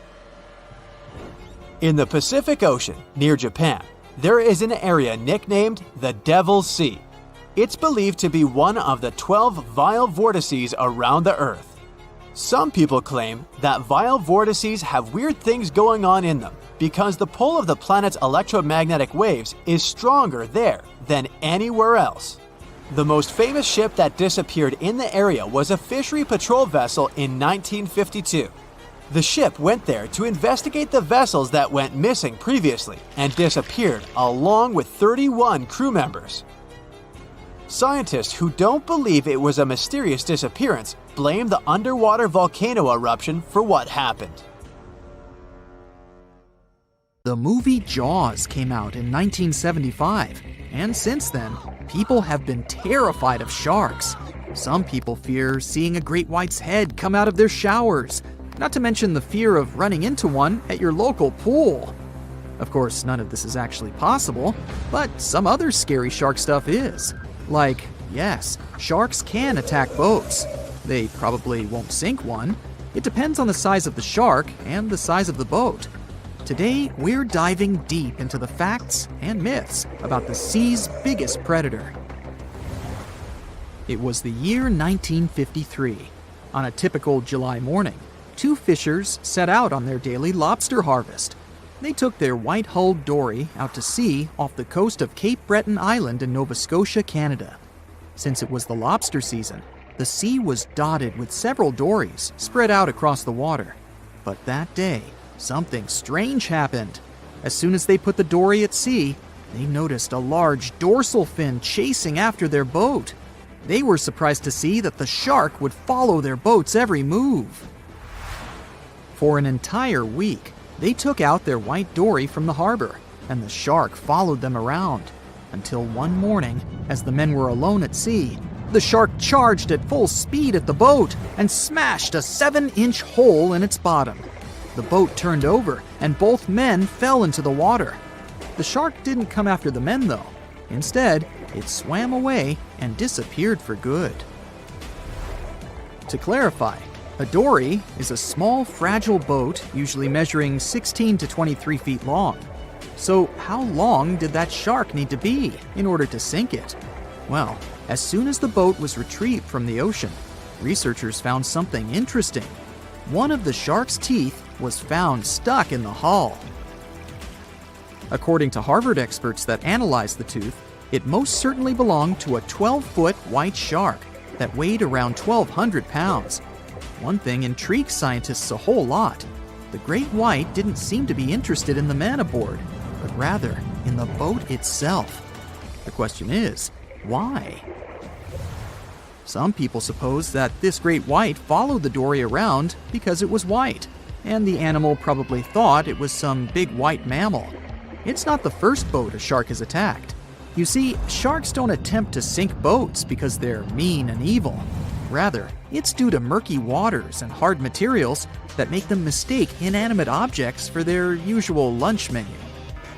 In the Pacific Ocean, near Japan, there is an area nicknamed the Devil's Sea. It's believed to be one of the 12 vile vortices around the Earth. Some people claim that vile vortices have weird things going on in them because the pull of the planet's electromagnetic waves is stronger there than anywhere else. The most famous ship that disappeared in the area was a fishery patrol vessel in 1952. The ship went there to investigate the vessels that went missing previously and disappeared along with 31 crew members. Scientists who don't believe it was a mysterious disappearance blame the underwater volcano eruption for what happened. The movie Jaws came out in 1975, and since then, people have been terrified of sharks. Some people fear seeing a great white's head come out of their showers, not to mention the fear of running into one at your local pool. Of course, none of this is actually possible, but some other scary shark stuff is. Like, yes, sharks can attack boats. They probably won't sink one. It depends on the size of the shark and the size of the boat. Today, we're diving deep into the facts and myths about the sea's biggest predator. It was the year 1953. On a typical July morning, 2 fishers set out on their daily lobster harvest. They took their white-hulled dory out to sea off the coast of Cape Breton Island in Nova Scotia, Canada. Since it was the lobster season, the sea was dotted with several dories spread out across the water. But that day, something strange happened. As soon as they put the dory at sea, they noticed a large dorsal fin chasing after their boat. They were surprised to see that the shark would follow their boat's every move. For an entire week, they took out their white dory from the harbor, and the shark followed them around. Until one morning, as the men were alone at sea, the shark charged at full speed at the boat and smashed a 7-inch hole in its bottom. The boat turned over, and both men fell into the water. The shark didn't come after the men, though. Instead, it swam away and disappeared for good. To clarify, a dory is a small, fragile boat usually measuring 16 to 23 feet long. So how long did that shark need to be in order to sink it? Well, as soon as the boat was retrieved from the ocean, researchers found something interesting. One of the shark's teeth was found stuck in the hull. According to Harvard experts that analyzed the tooth, it most certainly belonged to a 12-foot white shark that weighed around 1,200 pounds. One thing intrigues scientists a whole lot. The great white didn't seem to be interested in the man aboard, but rather in the boat itself. The question is, why? Some people suppose that this great white followed the dory around because it was white, and the animal probably thought it was some big white mammal. It's not the first boat a shark has attacked. You see, sharks don't attempt to sink boats because they're mean and evil. Rather, it's due to murky waters and hard materials that make them mistake inanimate objects for their usual lunch menu.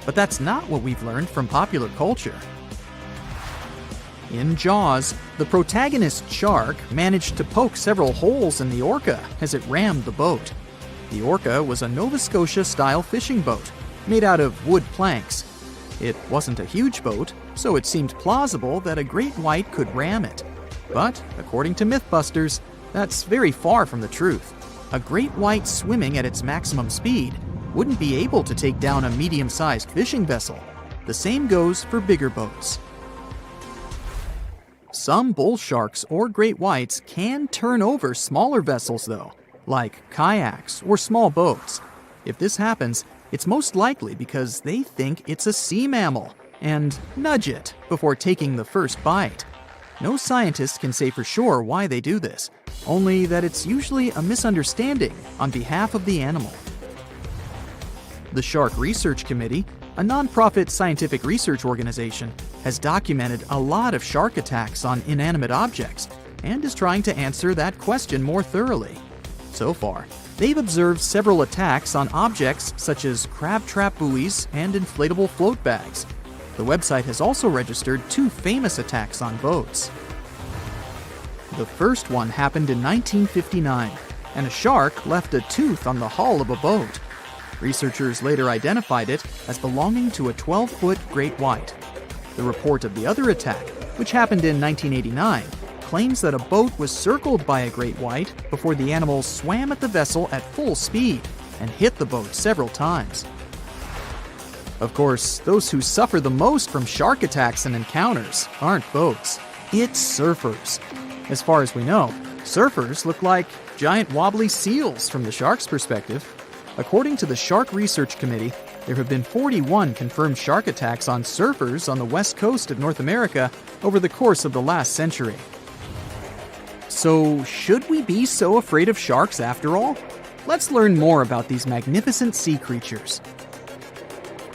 But that's not what we've learned from popular culture. In Jaws, the protagonist shark managed to poke several holes in the orca as it rammed the boat. The orca was a Nova Scotia-style fishing boat made out of wood planks. It wasn't a huge boat, so it seemed plausible that a great white could ram it. But, according to Mythbusters, that's very far from the truth. A great white swimming at its maximum speed wouldn't be able to take down a medium-sized fishing vessel. The same goes for bigger boats. Some bull sharks or great whites can turn over smaller vessels though, like kayaks or small boats. If this happens, it's most likely because they think it's a sea mammal and nudge it before taking the first bite. No scientist can say for sure why they do this, only that it's usually a misunderstanding on behalf of the animal. The Shark Research Committee, a nonprofit scientific research organization, has documented a lot of shark attacks on inanimate objects and is trying to answer that question more thoroughly. So far, they've observed several attacks on objects such as crab trap buoys and inflatable float bags. The website has also registered 2 famous attacks on boats. The first one happened in 1959, and a shark left a tooth on the hull of a boat. Researchers later identified it as belonging to a 12-foot great white. The report of the other attack, which happened in 1989, claims that a boat was circled by a great white before the animal swam at the vessel at full speed and hit the boat several times. Of course, those who suffer the most from shark attacks and encounters aren't boats, it's surfers. As far as we know, surfers look like giant wobbly seals from the shark's perspective. According to the Shark Research Committee, there have been 41 confirmed shark attacks on surfers on the west coast of North America over the course of the last century. So, should we be so afraid of sharks after all? Let's learn more about these magnificent sea creatures.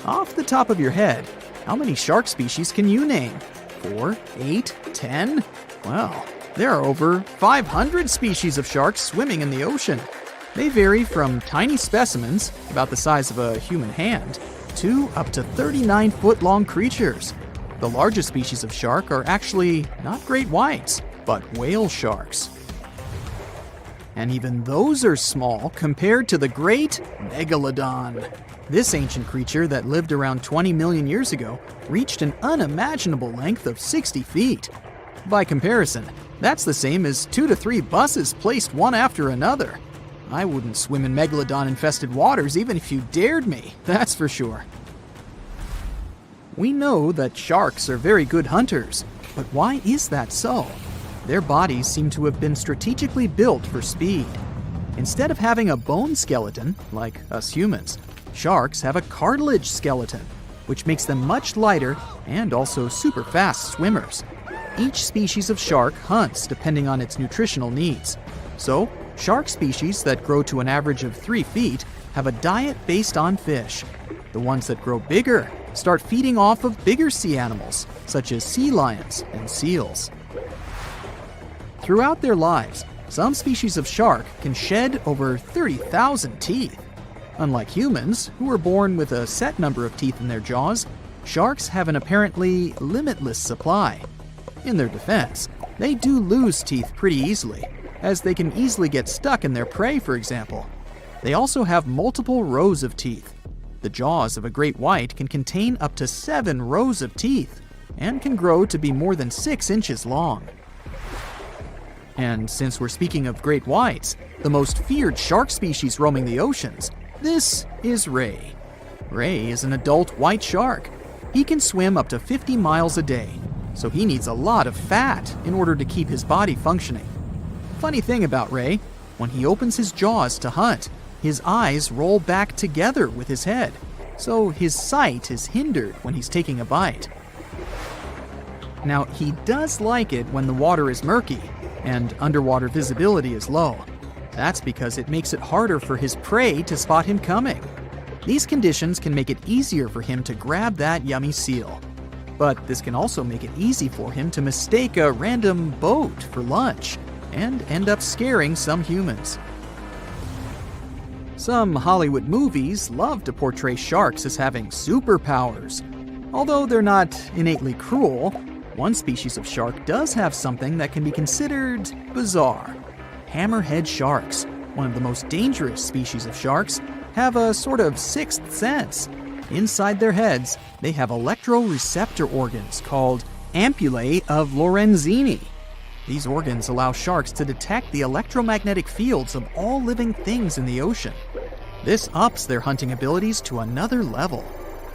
Off the top of your head, how many shark species can you name? 4, 8, 10? Well, there are over 500 species of sharks swimming in the ocean. They vary from tiny specimens, about the size of a human hand, to up to 39-foot-long creatures. The largest species of shark are actually not great whites, but whale sharks. And even those are small compared to the great megalodon. This ancient creature that lived around 20 million years ago reached an unimaginable length of 60 feet. By comparison, that's the same as 2 to 3 buses placed one after another. I wouldn't swim in megalodon-infested waters even if you dared me, that's for sure. We know that sharks are very good hunters, but why is that so? Their bodies seem to have been strategically built for speed. Instead of having a bone skeleton, like us humans, sharks have a cartilage skeleton, which makes them much lighter and also super fast swimmers. Each species of shark hunts depending on its nutritional needs. So, shark species that grow to an average of 3 feet have a diet based on fish. The ones that grow bigger start feeding off of bigger sea animals, such as sea lions and seals. Throughout their lives, some species of shark can shed over 30,000 teeth. Unlike humans, who are born with a set number of teeth in their jaws, sharks have an apparently limitless supply. In their defense, they do lose teeth pretty easily, as they can easily get stuck in their prey, for example. They also have multiple rows of teeth. The jaws of a great white can contain up to 7 rows of teeth. and can grow to be more than 6 inches long. And since we're speaking of great whites, the most feared shark species roaming the oceans, this is ray. Ray is an adult white shark. He can swim up to 50 miles a day, so he needs a lot of fat in order to keep his body functioning. Funny thing about Ray, when he opens his jaws to hunt, his eyes roll back together with his head, so his sight is hindered when he's taking a bite. Now, he does like it when the water is murky and underwater visibility is low. That's because it makes it harder for his prey to spot him coming. These conditions can make it easier for him to grab that yummy seal. But this can also make it easy for him to mistake a random boat for lunch and end up scaring some humans. Some Hollywood movies love to portray sharks as having superpowers. Although they're not innately cruel, one species of shark does have something that can be considered bizarre. Hammerhead sharks, one of the most dangerous species of sharks, have a sort of sixth sense. Inside their heads, they have electroreceptor organs called ampullae of Lorenzini. These organs allow sharks to detect the electromagnetic fields of all living things in the ocean. This ups their hunting abilities to another level.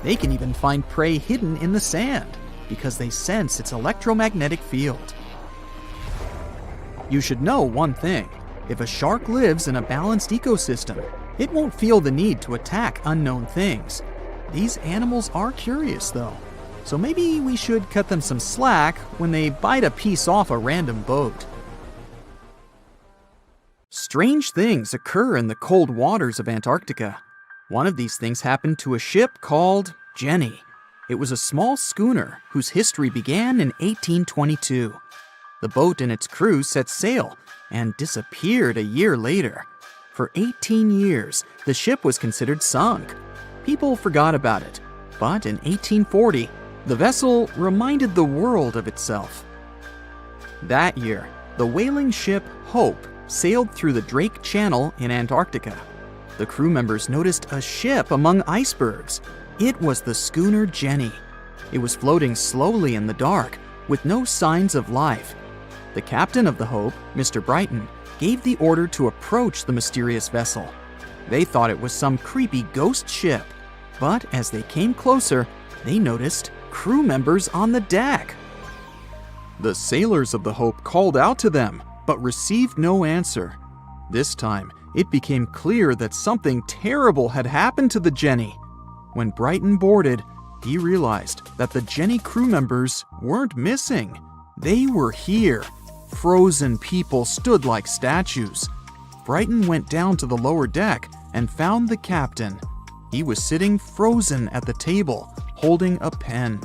They can even find prey hidden in the sand because they sense its electromagnetic field. You should know one thing. If a shark lives in a balanced ecosystem, it won't feel the need to attack unknown things. These animals are curious, though, so maybe we should cut them some slack when they bite a piece off a random boat. Strange things occur in the cold waters of Antarctica. One of these things happened to a ship called Jenny. It was a small schooner whose history began in 1822. The boat and its crew set sail and disappeared a year later. For 18 years, the ship was considered sunk. People forgot about it, but in 1840, the vessel reminded the world of itself. That year, the whaling ship Hope sailed through the Drake Channel in Antarctica. The crew members noticed a ship among icebergs. It was the schooner Jenny. It was floating slowly in the dark, with no signs of life. The captain of the Hope, Mr. Brighton, gave the order to approach the mysterious vessel. They thought it was some creepy ghost ship, but as they came closer, they noticed crew members on the deck. The sailors of the Hope called out to them, but received no answer. This time, it became clear that something terrible had happened to the Jenny. When Brighton boarded, he realized that the Jenny crew members weren't missing. They were here. Frozen people stood like statues. Brighton went down to the lower deck and found the captain. He was sitting frozen at the table, holding a pen.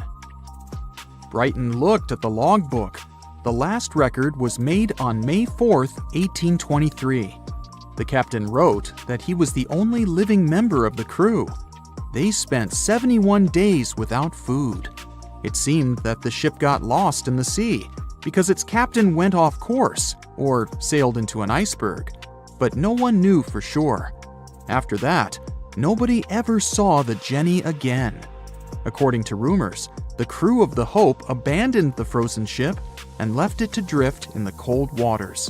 Brighton looked at the logbook. The last record was made on May 4th, 1823. The captain wrote that he was the only living member of the crew. They spent 71 days without food. It seemed that the ship got lost in the sea because its captain went off course or sailed into an iceberg, but no one knew for sure. After that, nobody ever saw the Jenny again. According to rumors, the crew of the Hope abandoned the frozen ship and left it to drift in the cold waters.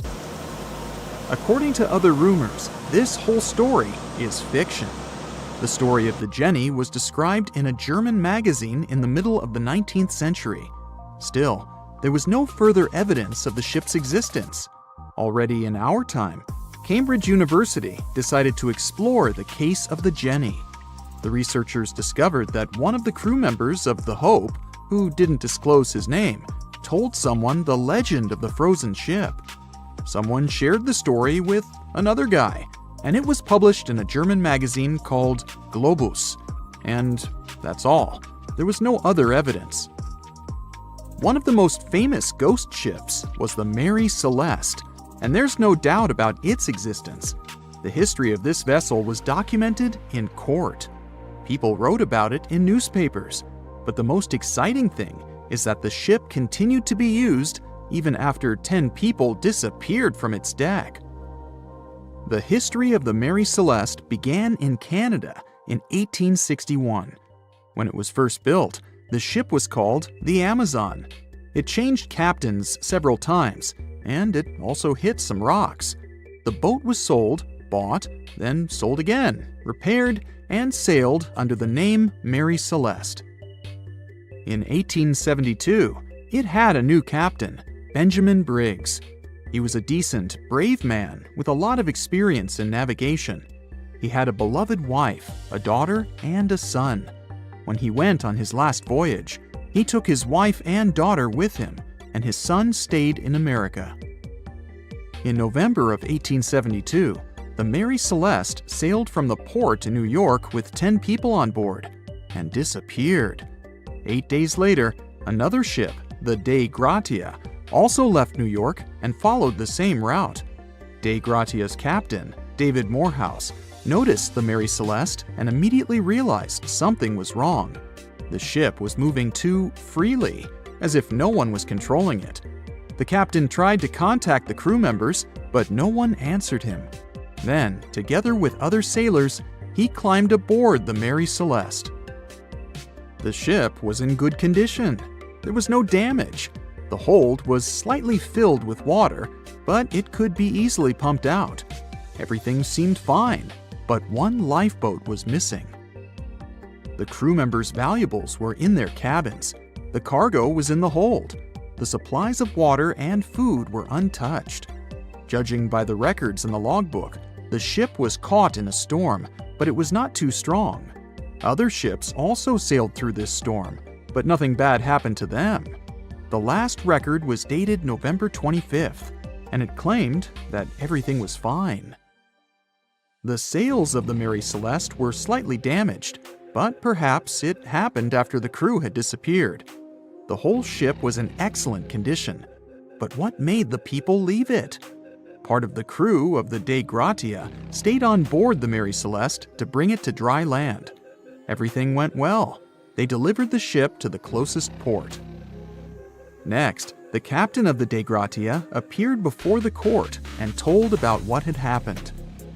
According to other rumors, this whole story is fiction. The story of the Jenny was described in a German magazine in the middle of the 19th century. Still, there was no further evidence of the ship's existence. Already in our time, Cambridge University decided to explore the case of the Jenny. The researchers discovered that one of the crew members of the Hope, who didn't disclose his name, told someone the legend of the frozen ship. Someone shared the story with another guy, and it was published in a German magazine called Globus. And that's all. There was no other evidence. One of the most famous ghost ships was the Mary Celeste, and there's no doubt about its existence. The history of this vessel was documented in court. People wrote about it in newspapers, but the most exciting thing is that the ship continued to be used even after 10 people disappeared from its deck. The history of the Mary Celeste began in Canada in 1861. When it was first built, The ship was called the Amazon. It changed captains several times, and it also hit some rocks. The boat was sold, bought, then sold again, repaired, and sailed under the name Mary Celeste. In 1872, it had a new captain, Benjamin Briggs. He was a decent, brave man with a lot of experience in navigation. He had a beloved wife, a daughter, and a son. When he went on his last voyage, he took his wife and daughter with him, and his son stayed in America. In November of 1872, the Mary Celeste sailed from the port in New York with 10 people on board and disappeared. 8 days later, another ship, the Dei Gratia, also left New York and followed the same route. Dei Gratia's captain, David Morehouse, noticed the Mary Celeste and immediately realized something was wrong. The ship was moving too freely, as if no one was controlling it. The captain tried to contact the crew members, but no one answered him. Then, together with other sailors, he climbed aboard the Mary Celeste. The ship was in good condition. There was no damage. The hold was slightly filled with water, but it could be easily pumped out. Everything seemed fine, but one lifeboat was missing. The crew members' valuables were in their cabins. The cargo was in the hold. The supplies of water and food were untouched. Judging by the records in the logbook, the ship was caught in a storm, but it was not too strong. Other ships also sailed through this storm, but nothing bad happened to them. The last record was dated November 25th, and it claimed that everything was fine. The sails of the Mary Celeste were slightly damaged, but perhaps it happened after the crew had disappeared. The whole ship was in excellent condition, but what made the people leave it? Part of the crew of the Dei Gratia stayed on board the Mary Celeste to bring it to dry land. Everything went well. They delivered the ship to the closest port. Next, the captain of the Dei Gratia appeared before the court and told about what had happened.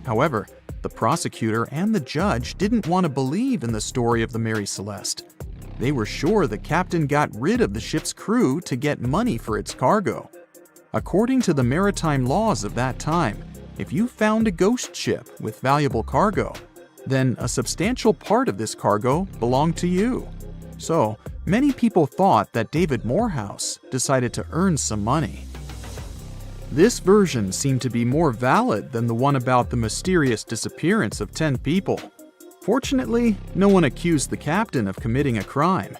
However, the prosecutor and the judge didn't want to believe in the story of the Mary Celeste. They were sure the captain got rid of the ship's crew to get money for its cargo. According to the maritime laws of that time, if you found a ghost ship with valuable cargo, then a substantial part of this cargo belonged to you. So, many people thought that David Morehouse decided to earn some money. This version seemed to be more valid than the one about the mysterious disappearance of 10 people. Fortunately, no one accused the captain of committing a crime.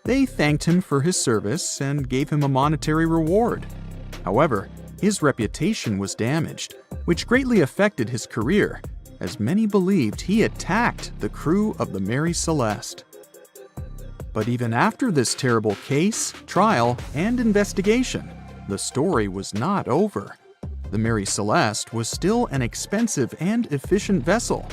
They thanked him for his service and gave him a monetary reward. However, his reputation was damaged, which greatly affected his career, as many believed he attacked the crew of the Mary Celeste. But even after this terrible case, trial, and investigation, the story was not over. The Mary Celeste was still an expensive and efficient vessel.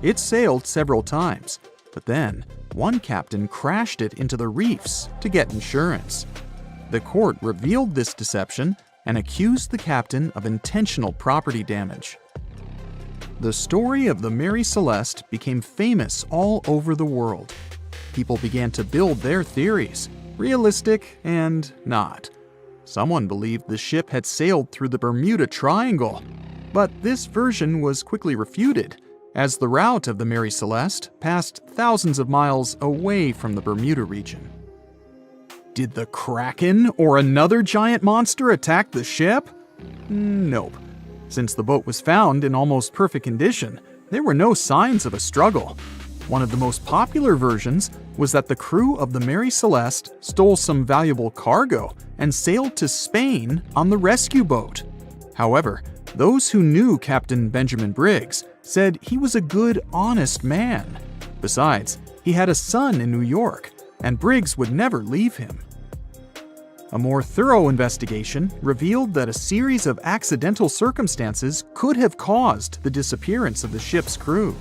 It sailed several times, but then one captain crashed it into the reefs to get insurance. The court revealed this deception and accused the captain of intentional property damage. The story of the Mary Celeste became famous all over the world. People began to build their theories, realistic and not. Someone believed the ship had sailed through the Bermuda Triangle, but this version was quickly refuted, as the route of the Mary Celeste passed thousands of miles away from the Bermuda region. Did the Kraken or another giant monster attack the ship? Nope. Since the boat was found in almost perfect condition, there were no signs of a struggle. One of the most popular versions was that the crew of the Mary Celeste stole some valuable cargo and sailed to Spain on the rescue boat. However, those who knew Captain Benjamin Briggs said he was a good, honest man. Besides, he had a son in New York, and Briggs would never leave him. A more thorough investigation revealed that a series of accidental circumstances could have caused the disappearance of the ship's crew.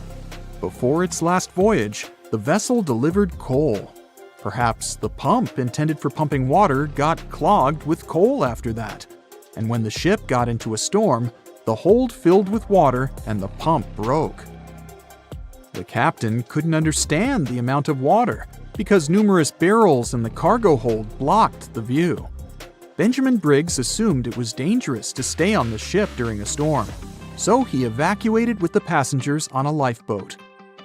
Before its last voyage, the vessel delivered coal. Perhaps the pump intended for pumping water got clogged with coal after that, and when the ship got into a storm, the hold filled with water and the pump broke. The captain couldn't understand the amount of water, because numerous barrels in the cargo hold blocked the view. Benjamin Briggs assumed it was dangerous to stay on the ship during a storm, so he evacuated with the passengers on a lifeboat.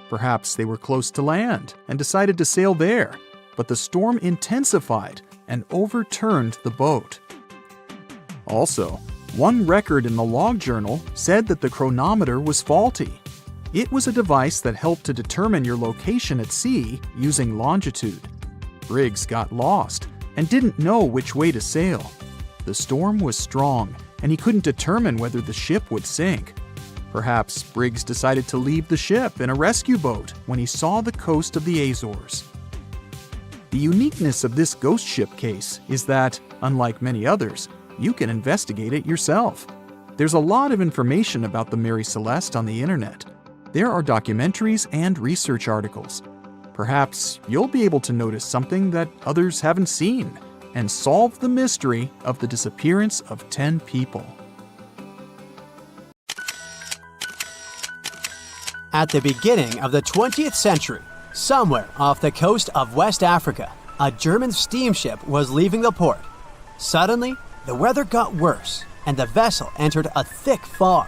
Perhaps they were close to land and decided to sail there, but the storm intensified and overturned the boat. Also, one record in the log journal said that the chronometer was faulty. It was a device that helped to determine your location at sea using longitude. Briggs got lost and didn't know which way to sail. The storm was strong, and he couldn't determine whether the ship would sink. Perhaps Briggs decided to leave the ship in a rescue boat when he saw the coast of the Azores. The uniqueness of this ghost ship case is that, unlike many others, you can investigate it yourself. There's a lot of information about the Mary Celeste on the internet. There are documentaries and research articles. Perhaps you'll be able to notice something that others haven't seen and solve the mystery of the disappearance of 10 people. At the beginning of the 20th century, somewhere off the coast of West Africa, a German steamship was leaving the port. Suddenly, the weather got worse, and the vessel entered a thick fog.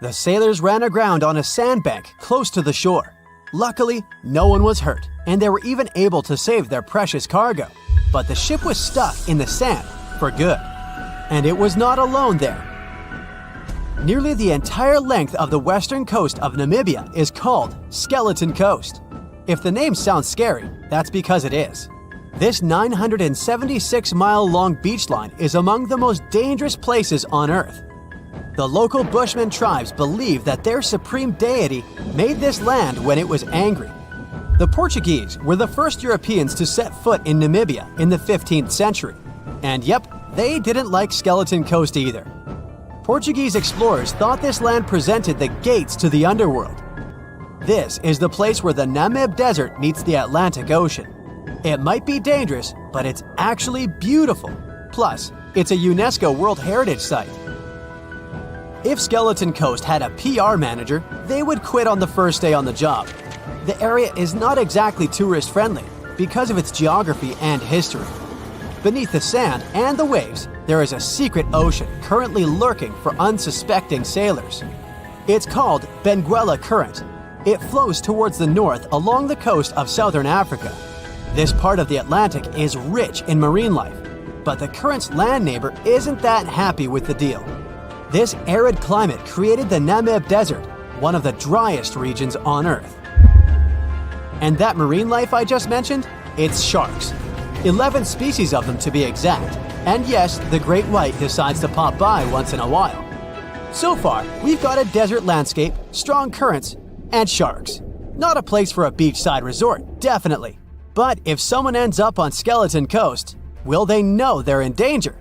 The sailors ran aground on a sandbank close to the shore. Luckily, no one was hurt, and they were even able to save their precious cargo. But the ship was stuck in the sand for good. And it was not alone there. Nearly the entire length of the western coast of Namibia is called Skeleton Coast. If the name sounds scary, that's because it is. This 976-mile-long beach line is among the most dangerous places on Earth. The local Bushman tribes believe that their supreme deity made this land when it was angry. The Portuguese were the first Europeans to set foot in Namibia in the 15th century. And yep, they didn't like Skeleton Coast either. Portuguese explorers thought this land presented the gates to the underworld. This is the place where the Namib Desert meets the Atlantic Ocean. It might be dangerous, but it's actually beautiful. Plus, it's a UNESCO World Heritage Site. If Skeleton Coast had a PR manager, they would quit on the first day on the job. The area is not exactly tourist-friendly because of its geography and history. Beneath the sand and the waves, there is a secret ocean currently lurking for unsuspecting sailors. It's called Benguela Current. It flows towards the north along the coast of southern Africa. This part of the Atlantic is rich in marine life, but the current's land neighbor isn't that happy with the deal. This arid climate created the Namib Desert, one of the driest regions on Earth. And that marine life I just mentioned? It's sharks. 11 species of them to be exact. And yes, the great white decides to pop by once in a while. So far, we've got a desert landscape, strong currents, and sharks. Not a place for a beachside resort, definitely. But if someone ends up on Skeleton Coast, will they know they're in danger?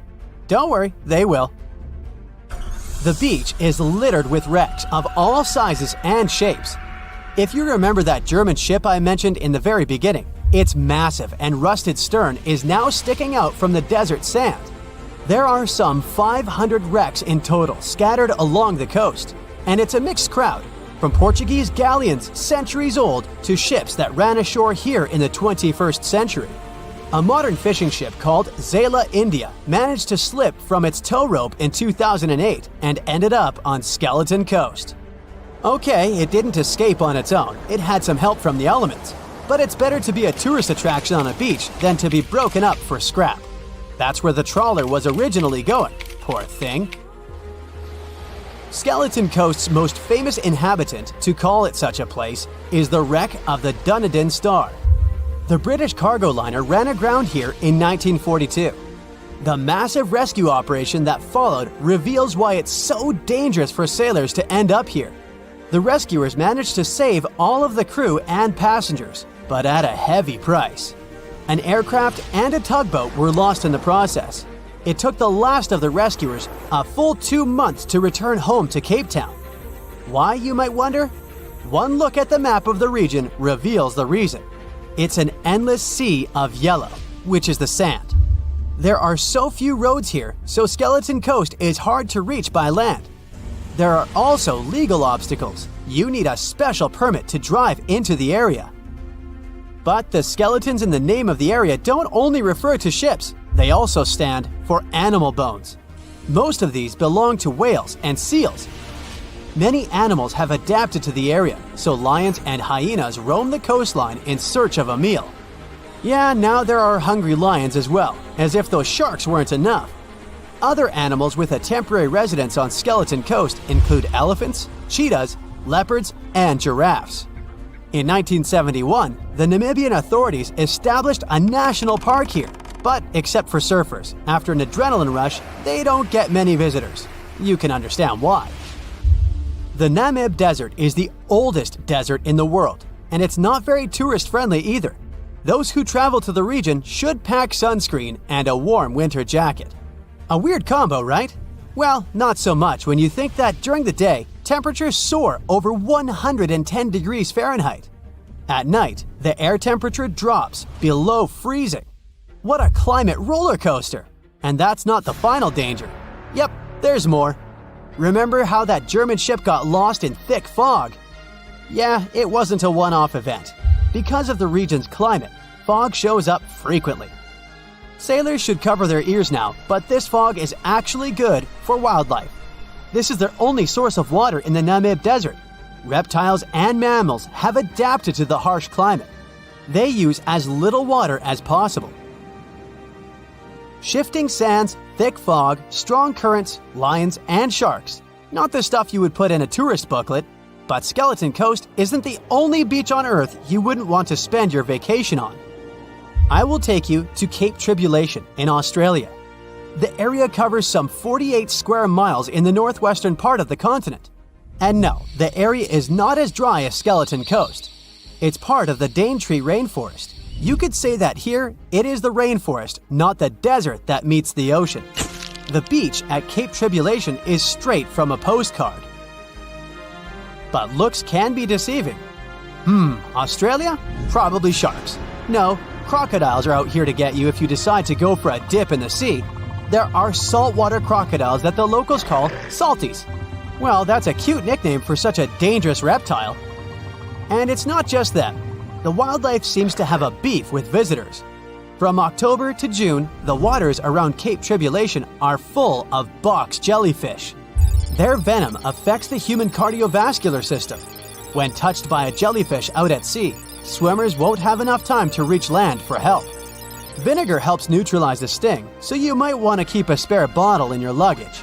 Don't worry, they will. The beach is littered with wrecks of all sizes and shapes. If you remember that German ship I mentioned in the very beginning, its massive and rusted stern is now sticking out from the desert sand. There are some 500 wrecks in total scattered along the coast, and it's a mixed crowd, from Portuguese galleons centuries old to ships that ran ashore here in the 21st century. A modern fishing ship called Zela India managed to slip from its tow rope in 2008 and ended up on Skeleton Coast. Okay, it didn't escape on its own, it had some help from the elements. But it's better to be a tourist attraction on a beach than to be broken up for scrap. That's where the trawler was originally going, poor thing. Skeleton Coast's most famous inhabitant, to call it such a place, is the wreck of the Dunedin Star. The British cargo liner ran aground here in 1942. The massive rescue operation that followed reveals why it's so dangerous for sailors to end up here. The rescuers managed to save all of the crew and passengers, but at a heavy price. An aircraft and a tugboat were lost in the process. It took the last of the rescuers a full 2 months to return home to Cape Town. Why, you might wonder? One look at the map of the region reveals the reason. It's an endless sea of yellow, which is the sand. There are so few roads here, so Skeleton Coast is hard to reach by land. There are also legal obstacles. You need a special permit to drive into the area. But the skeletons in the name of the area don't only refer to ships, they also stand for animal bones. Most of these belong to whales and seals. Many animals have adapted to the area, so lions and hyenas roam the coastline in search of a meal. Yeah, now there are hungry lions as well, as if those sharks weren't enough. Other animals with a temporary residence on Skeleton Coast include elephants, cheetahs, leopards, and giraffes. In 1971, the Namibian authorities established a national park here, but except for surfers, after an adrenaline rush, they don't get many visitors. You can understand why. The Namib Desert is the oldest desert in the world, and it's not very tourist-friendly either. Those who travel to the region should pack sunscreen and a warm winter jacket. A weird combo, right? Well, not so much when you think that during the day, temperatures soar over 110 degrees Fahrenheit. At night, the air temperature drops below freezing. What a climate roller coaster! And that's not the final danger. Yep, there's more. Remember how that German ship got lost in thick fog? Yeah, it wasn't a one-off event. Because of the region's climate, fog shows up frequently. Sailors should cover their ears now, but this fog is actually good for wildlife. This is their only source of water in the Namib Desert. Reptiles and mammals have adapted to the harsh climate. They use as little water as possible. Shifting sands, thick fog, strong currents, lions, and sharks. Not the stuff you would put in a tourist booklet, but Skeleton Coast isn't the only beach on Earth you wouldn't want to spend your vacation on. I will take you to Cape Tribulation in Australia. The area covers some 48 square miles in the northwestern part of the continent. And no, the area is not as dry as Skeleton Coast. It's part of the Daintree rainforest. You could say that here, it is the rainforest, not the desert that meets the ocean. The beach at Cape Tribulation is straight from a postcard. But looks can be deceiving. Australia? Probably sharks. No, crocodiles are out here to get you if you decide to go for a dip in the sea. There are saltwater crocodiles that the locals call salties. Well, that's a cute nickname for such a dangerous reptile. And it's not just that. The wildlife seems to have a beef with visitors. From October to June, the waters around Cape Tribulation are full of box jellyfish. Their venom affects the human cardiovascular system. When touched by a jellyfish out at sea, swimmers won't have enough time to reach land for help. Vinegar helps neutralize the sting, so you might want to keep a spare bottle in your luggage.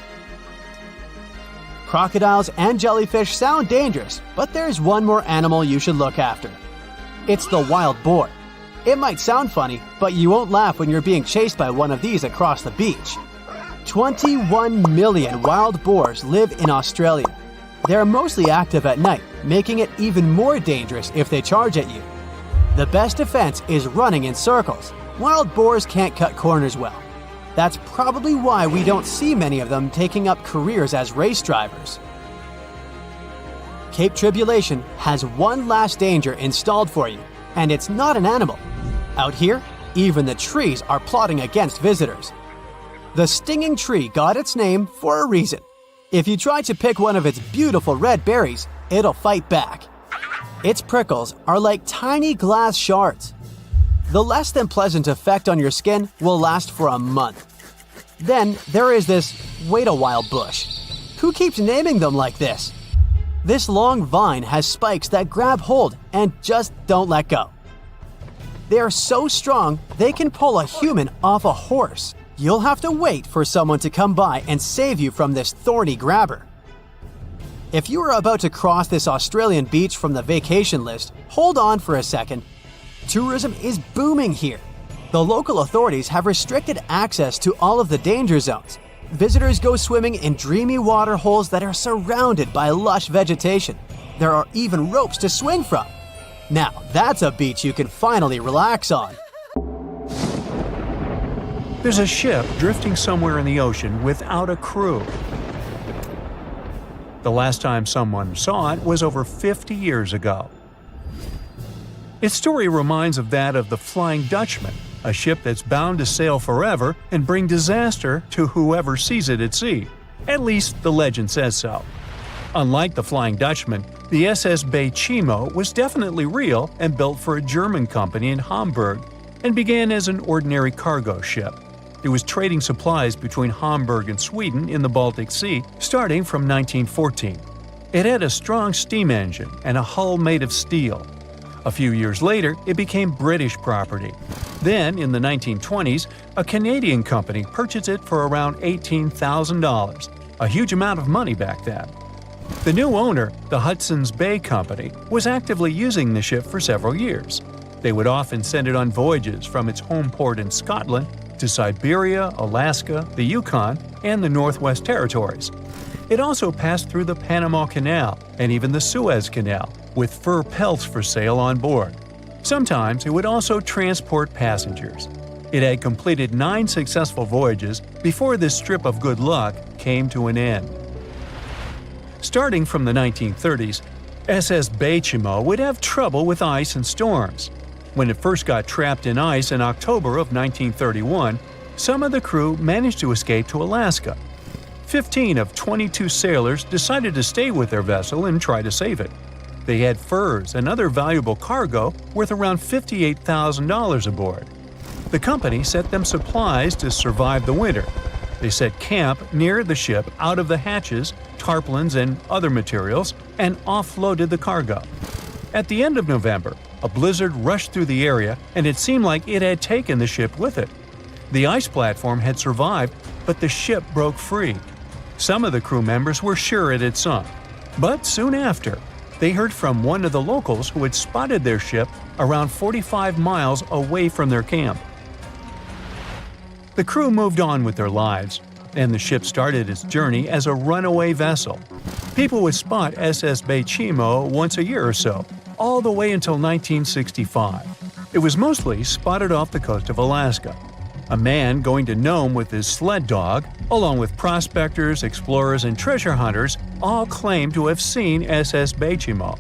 Crocodiles and jellyfish sound dangerous, but there's one more animal you should look after. It's the wild boar. It might sound funny, but you won't laugh when you're being chased by one of these across the beach. 21 million wild boars live in Australia. They're mostly active at night, making it even more dangerous if they charge at you. The best defense is running in circles. Wild boars can't cut corners well. That's probably why we don't see many of them taking up careers as race drivers. Cape Tribulation has one last danger installed for you, and it's not an animal. Out here, even the trees are plotting against visitors. The stinging tree got its name for a reason. If you try to pick one of its beautiful red berries, it'll fight back. Its prickles are like tiny glass shards. The less than pleasant effect on your skin will last for a month. Then there is this wait a while bush. Who keeps naming them like this? This long vine has spikes that grab hold and just don't let go. They are so strong they can pull a human off a horse. You'll have to wait for someone to come by and save you from this thorny grabber. If you are about to cross this Australian beach from the vacation list, hold on for a second. Tourism is booming here. The local authorities have restricted access to all of the danger zones. Visitors go swimming in dreamy water holes that are surrounded by lush vegetation. There are even ropes to swing from. Now, that's a beach you can finally relax on. There's a ship drifting somewhere in the ocean without a crew. The last time someone saw it was over 50 years ago. Its story reminds of that of the Flying Dutchman, a ship that's bound to sail forever and bring disaster to whoever sees it at sea. At least the legend says so. Unlike the Flying Dutchman, the SS Bay Chimo was definitely real and built for a German company in Hamburg and began as an ordinary cargo ship. It was trading supplies between Hamburg and Sweden in the Baltic Sea starting from 1914. It had a strong steam engine and a hull made of steel. A few years later, it became British property. Then, in the 1920s, a Canadian company purchased it for around $18,000, a huge amount of money back then. The new owner, the Hudson's Bay Company, was actively using the ship for several years. They would often send it on voyages from its home port in Scotland to Siberia, Alaska, the Yukon, and the Northwest Territories. It also passed through the Panama Canal and even the Suez Canal, with fur pelts for sale on board. Sometimes it would also transport passengers. It had completed 9 successful voyages before this strip of good luck came to an end. Starting from the 1930s, SS Bay Chimo would have trouble with ice and storms. When it first got trapped in ice in October of 1931, some of the crew managed to escape to Alaska. 15 of 22 sailors decided to stay with their vessel and try to save it. They had furs and other valuable cargo worth around $58,000 aboard. The company sent them supplies to survive the winter. They set camp near the ship out of the hatches, tarpaulins, and other materials, and offloaded the cargo. At the end of November, a blizzard rushed through the area, and it seemed like it had taken the ship with it. The ice platform had survived, but the ship broke free. Some of the crew members were sure it had sunk. But soon after, they heard from one of the locals who had spotted their ship around 45 miles away from their camp. The crew moved on with their lives, and the ship started its journey as a runaway vessel. People would spot SS Bay Chimo once a year or so, all the way until 1965. It was mostly spotted off the coast of Alaska. A man going to Nome with his sled dog, along with prospectors, explorers, and treasure hunters, all claimed to have seen SS Bay Chimo.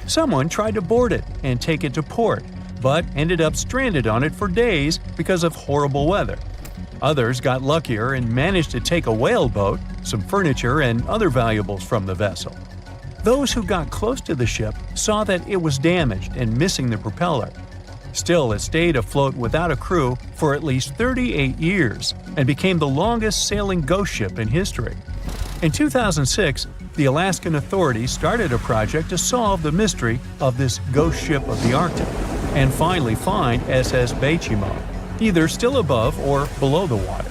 Someone tried to board it and take it to port, but ended up stranded on it for days because of horrible weather. Others got luckier and managed to take a whaleboat, some furniture, and other valuables from the vessel. Those who got close to the ship saw that it was damaged and missing the propeller. Still, it stayed afloat without a crew for at least 38 years and became the longest sailing ghost ship in history. In 2006, the Alaskan authorities started a project to solve the mystery of this ghost ship of the Arctic and finally find SS Bay Chimo, either still above or below the water.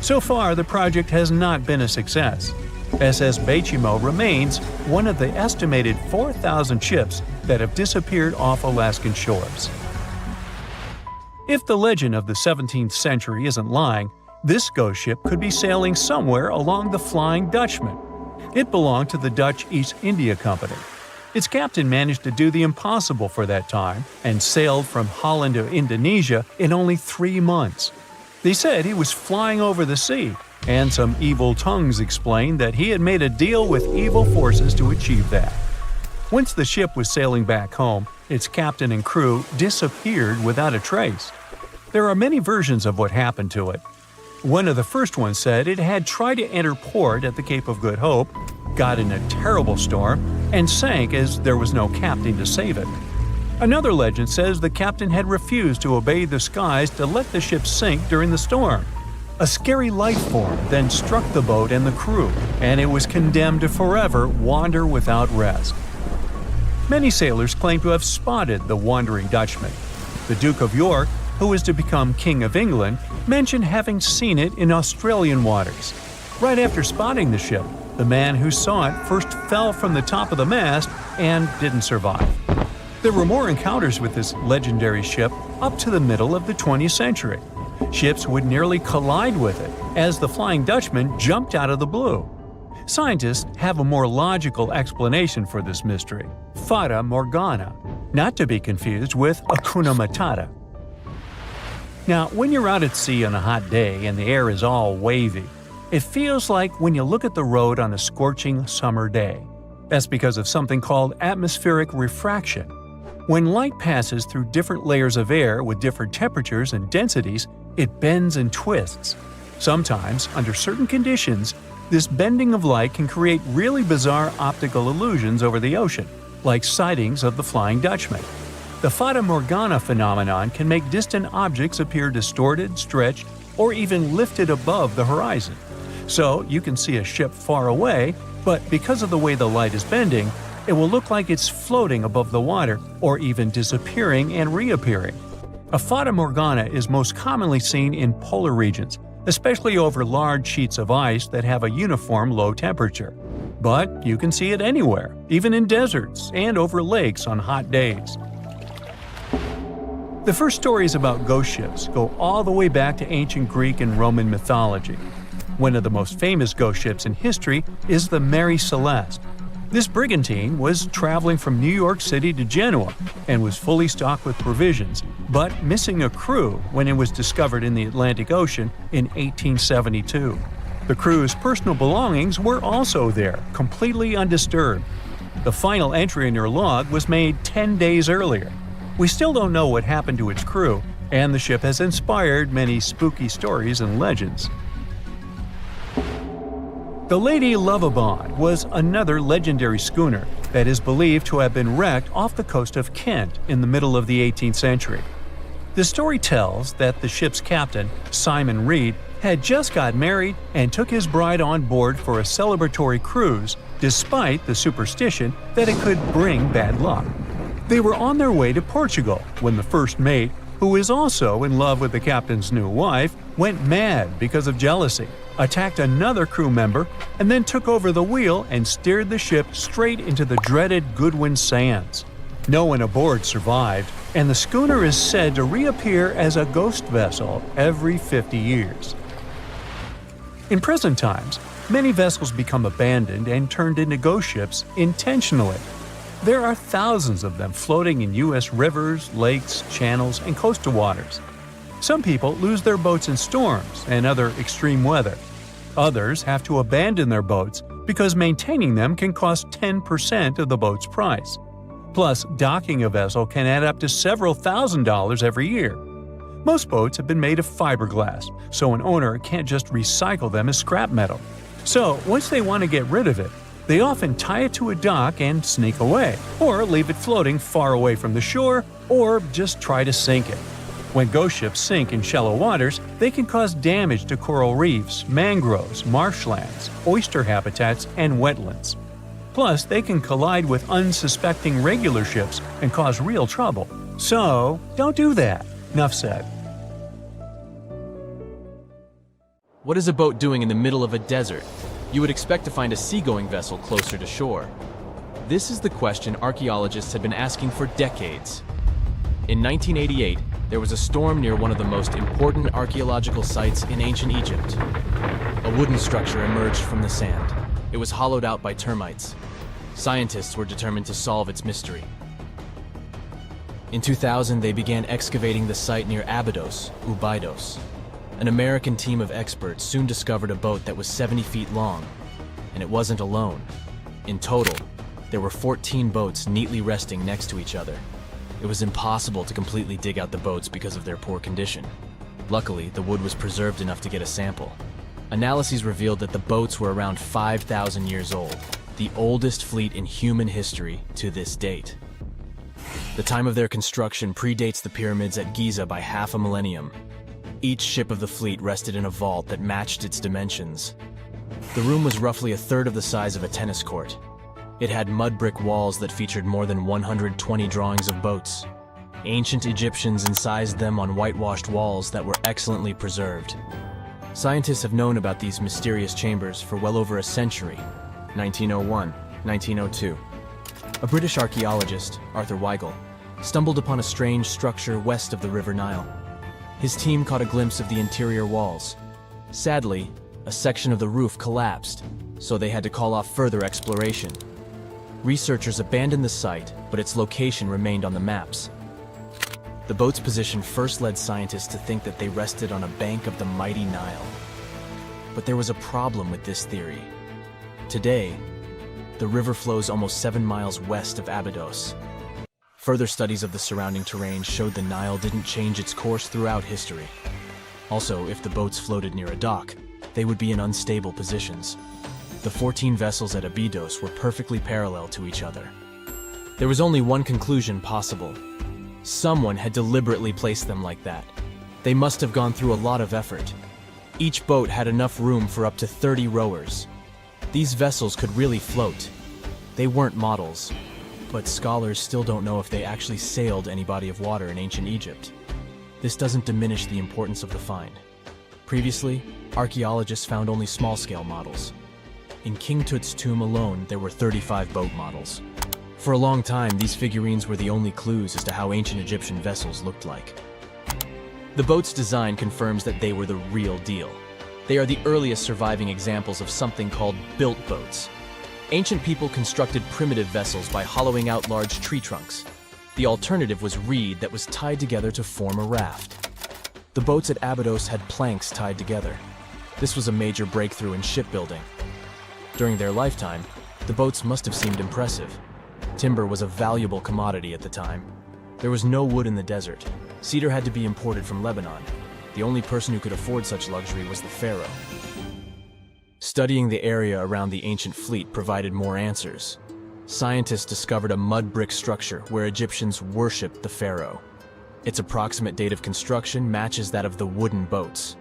So far, the project has not been a success. SS Bay Chimo remains one of the estimated 4,000 ships that have disappeared off Alaskan shores. If the legend of the 17th century isn't lying, this ghost ship could be sailing somewhere along the Flying Dutchman. It belonged to the Dutch East India Company. Its captain managed to do the impossible for that time and sailed from Holland to Indonesia in only 3 months. They said he was flying over the sea, and some evil tongues explained that he had made a deal with evil forces to achieve that. Once the ship was sailing back home, its captain and crew disappeared without a trace. There are many versions of what happened to it. One of the first ones said it had tried to enter port at the Cape of Good Hope, got in a terrible storm, and sank as there was no captain to save it. Another legend says the captain had refused to obey the skies to let the ship sink during the storm. A scary life form then struck the boat and the crew, and it was condemned to forever wander without rest. Many sailors claim to have spotted the Wandering Dutchman. The Duke of York, who was to become King of England, mentioned having seen it in Australian waters. Right after spotting the ship, the man who saw it first fell from the top of the mast and didn't survive. There were more encounters with this legendary ship up to the middle of the 20th century. Ships would nearly collide with it as the Flying Dutchman jumped out of the blue. Scientists have a more logical explanation for this mystery: Fata Morgana, not to be confused with Hakuna Matata. Now, when you're out at sea on a hot day and the air is all wavy, it feels like when you look at the road on a scorching summer day. That's because of something called atmospheric refraction. When light passes through different layers of air with different temperatures and densities, it bends and twists. Sometimes, under certain conditions, This bending of light can create really bizarre optical illusions over the ocean, like sightings of the Flying Dutchman. The Fata Morgana phenomenon can make distant objects appear distorted, stretched, or even lifted above the horizon. So you can see a ship far away, but because of the way the light is bending, it will look like it's floating above the water or even disappearing and reappearing. A Fata Morgana is most commonly seen in polar regions, especially over large sheets of ice that have a uniform low temperature. But you can see it anywhere, even in deserts and over lakes on hot days. The first stories about ghost ships go all the way back to ancient Greek and Roman mythology. One of the most famous ghost ships in history is the Mary Celeste. This brigantine was traveling from New York City to Genoa and was fully stocked with provisions, but missing a crew when it was discovered in the Atlantic Ocean in 1872. The crew's personal belongings were also there, completely undisturbed. The final entry in their log was made 10 days earlier. We still don't know what happened to its crew, and the ship has inspired many spooky stories and legends. The Lady Lovibond was another legendary schooner that is believed to have been wrecked off the coast of Kent in the middle of the 18th century. The story tells that the ship's captain, Simon Reed, had just got married and took his bride on board for a celebratory cruise, despite the superstition that it could bring bad luck. They were on their way to Portugal when the first mate, who is also in love with the captain's new wife, went mad because of jealousy, attacked another crew member, and then took over the wheel and steered the ship straight into the dreaded Goodwin Sands. No one aboard survived, and the schooner is said to reappear as a ghost vessel every 50 years. In present times, many vessels become abandoned and turned into ghost ships intentionally. There are thousands of them floating in U.S. rivers, lakes, channels, and coastal waters. Some people lose their boats in storms and other extreme weather. Others have to abandon their boats because maintaining them can cost 10% of the boat's price. Plus, docking a vessel can add up to several $1,000s every year. Most boats have been made of fiberglass, so an owner can't just recycle them as scrap metal. So, once they want to get rid of it, they often tie it to a dock and sneak away, or leave it floating far away from the shore, or just try to sink it. When ghost ships sink in shallow waters, they can cause damage to coral reefs, mangroves, marshlands, oyster habitats, and wetlands. Plus, they can collide with unsuspecting regular ships and cause real trouble. So, don't do that. Enough said. What is a boat doing in the middle of a desert? You would expect to find a seagoing vessel closer to shore. This is the question archaeologists have been asking for decades. In 1988, there was a storm near one of the most important archaeological sites in ancient Egypt. A wooden structure emerged from the sand. It was hollowed out by termites. Scientists were determined to solve its mystery. In 2000, they began excavating the site near Abydos, Ubidos. An American team of experts soon discovered a boat that was 70 feet long, and it wasn't alone. In total, there were 14 boats neatly resting next to each other. It was impossible to completely dig out the boats because of their poor condition. Luckily, the wood was preserved enough to get a sample. Analyses revealed that the boats were around 5,000 years old, the oldest fleet in human history to this date. The time of their construction predates the pyramids at Giza by half a millennium. Each ship of the fleet rested in a vault that matched its dimensions. The room was roughly a third of the size of a tennis court. It had mud brick walls that featured more than 120 drawings of boats. Ancient Egyptians incised them on whitewashed walls that were excellently preserved. Scientists have known about these mysterious chambers for well over a century. 1901, 1902. A British archaeologist, Arthur Weigel, stumbled upon a strange structure west of the River Nile. His team caught a glimpse of the interior walls. Sadly, a section of the roof collapsed, so they had to call off further exploration. Researchers abandoned the site, but its location remained on the maps. The boat's position first led scientists to think that they rested on a bank of the mighty Nile. But there was a problem with this theory. Today, the river flows almost 7 miles west of Abydos. Further studies of the surrounding terrain showed the Nile didn't change its course throughout history. Also, if the boats floated near a dock, they would be in unstable positions. the 14 vessels at Abydos were perfectly parallel to each other. There was only one conclusion possible. Someone had deliberately placed them like that. They must have gone through a lot of effort. Each boat had enough room for up to 30 rowers. These vessels could really float. They weren't models, but scholars still don't know if they actually sailed any body of water in ancient Egypt. This doesn't diminish the importance of the find. Previously, archaeologists found only small-scale models. In King Tut's tomb alone, there were 35 boat models. For a long time, these figurines were the only clues as to how ancient Egyptian vessels looked like. The boat's design confirms that they were the real deal. They are the earliest surviving examples of something called built boats. Ancient people constructed primitive vessels by hollowing out large tree trunks. The alternative was reed that was tied together to form a raft. The boats at Abydos had planks tied together. This was a major breakthrough in shipbuilding. During their lifetime, the boats must have seemed impressive. Timber was a valuable commodity at the time. There was no wood in the desert. Cedar had to be imported from Lebanon. The only person who could afford such luxury was the pharaoh. Studying the area around the ancient fleet provided more answers. Scientists discovered a mud brick structure where Egyptians worshipped the pharaoh. Its approximate date of construction matches that of the wooden boats.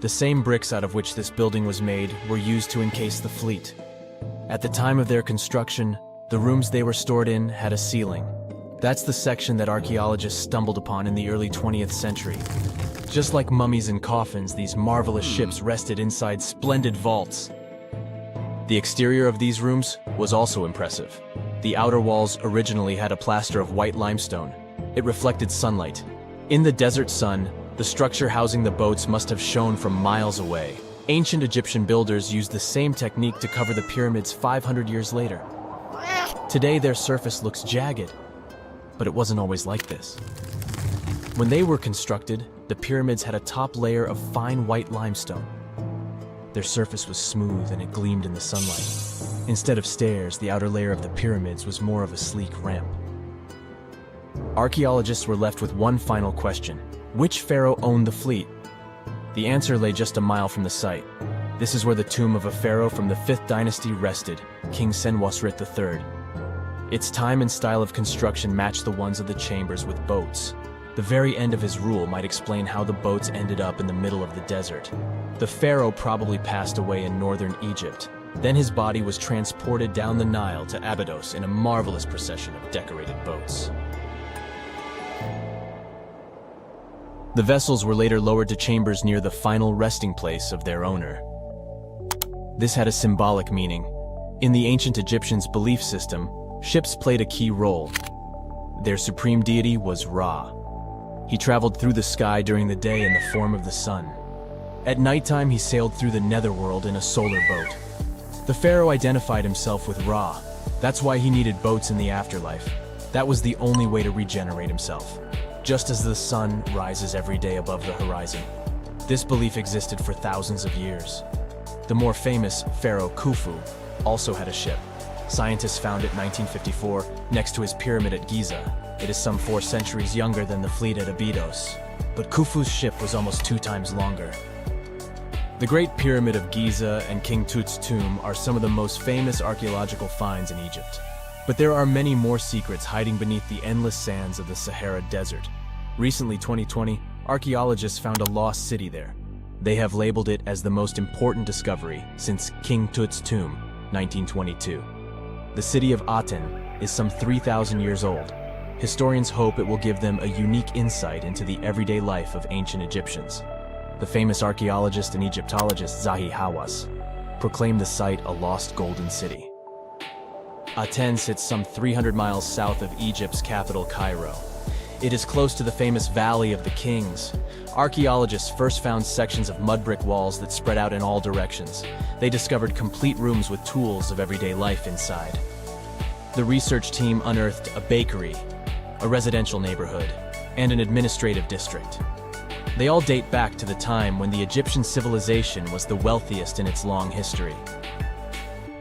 The same bricks out of which this building was made were used to encase the fleet. At the time of their construction, the rooms they were stored in had a ceiling. That's the section that archaeologists stumbled upon in the early 20th century. Just like mummies and coffins, these marvelous ships rested inside splendid vaults. The exterior of these rooms was also impressive. The outer walls originally had a plaster of white limestone. It reflected sunlight. In the desert sun, the structure housing the boats must have shone from miles away. Ancient Egyptian builders used the same technique to cover the pyramids 500 years later. Today, their surface looks jagged, but it wasn't always like this. When they were constructed, the pyramids had a top layer of fine white limestone. Their surface was smooth and it gleamed in the sunlight. Instead of stairs, the outer layer of the pyramids was more of a sleek ramp. Archaeologists were left with one final question. Which pharaoh owned the fleet? The answer lay just a mile from the site. This is where the tomb of a pharaoh from the 5th dynasty rested, King Senwosret III. Its time and style of construction matched the ones of the chambers with boats. The very end of his rule might explain how the boats ended up in the middle of the desert. The pharaoh probably passed away in northern Egypt. Then his body was transported down the Nile to Abydos in a marvelous procession of decorated boats. The vessels were later lowered to chambers near the final resting place of their owner. This had a symbolic meaning. In the ancient Egyptians' belief system, ships played a key role. Their supreme deity was Ra. He traveled through the sky during the day in the form of the sun. At nighttime, he sailed through the netherworld in a solar boat. The pharaoh identified himself with Ra. That's why he needed boats in the afterlife. That was the only way to regenerate himself. Just as the sun rises every day above the horizon. This belief existed for thousands of years. The more famous Pharaoh Khufu also had a ship. Scientists found it in 1954 next to his pyramid at Giza. It is some 4 centuries younger than the fleet at Abydos, but Khufu's ship was almost 2 times longer. The Great Pyramid of Giza and King Tut's tomb are some of the most famous archaeological finds in Egypt. But there are many more secrets hiding beneath the endless sands of the Sahara Desert. Recently, 2020, archaeologists found a lost city there. They have labeled it as the most important discovery since King Tut's tomb, 1922. The city of Aten is some 3,000 years old. Historians hope it will give them a unique insight into the everyday life of ancient Egyptians. The famous archaeologist and Egyptologist Zahi Hawass proclaimed the site a lost golden city. Aten sits some 300 miles south of Egypt's capital, Cairo. It is close to the famous Valley of the Kings. Archaeologists first found sections of mud brick walls that spread out in all directions. They discovered complete rooms with tools of everyday life inside. The research team unearthed a bakery, a residential neighborhood, and an administrative district. They all date back to the time when the Egyptian civilization was the wealthiest in its long history.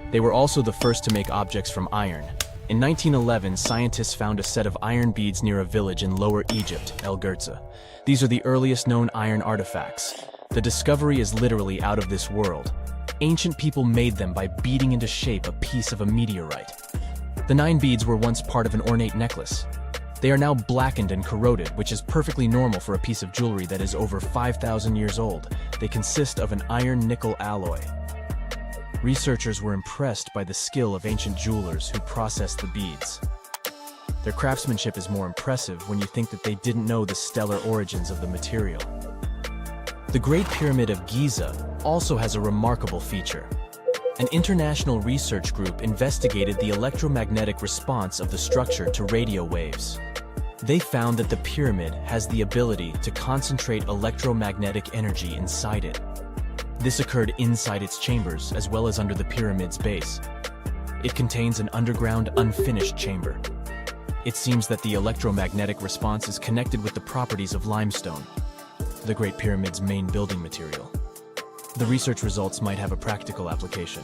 They were also the first to make objects from iron. In 1911, scientists found a set of iron beads near a village in Lower Egypt, El Gurza. These are the earliest known iron artifacts. The discovery is literally out of this world. Ancient people made them by beating into shape a piece of a meteorite. The 9 beads were once part of an ornate necklace. They are now blackened and corroded, which is perfectly normal for a piece of jewelry that is over 5,000 years old. They consist of an iron-nickel alloy. Researchers were impressed by the skill of ancient jewelers who processed the beads. Their craftsmanship is more impressive when you think that they didn't know the stellar origins of the material. The Great Pyramid of Giza also has a remarkable feature. An international research group investigated the electromagnetic response of the structure to radio waves. They found that the pyramid has the ability to concentrate electromagnetic energy inside it. This occurred inside its chambers as well as under the pyramid's base. It contains an underground, unfinished chamber. It seems that the electromagnetic response is connected with the properties of limestone, the Great Pyramid's main building material. The research results might have a practical application.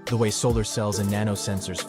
The way solar cells and nanosensors function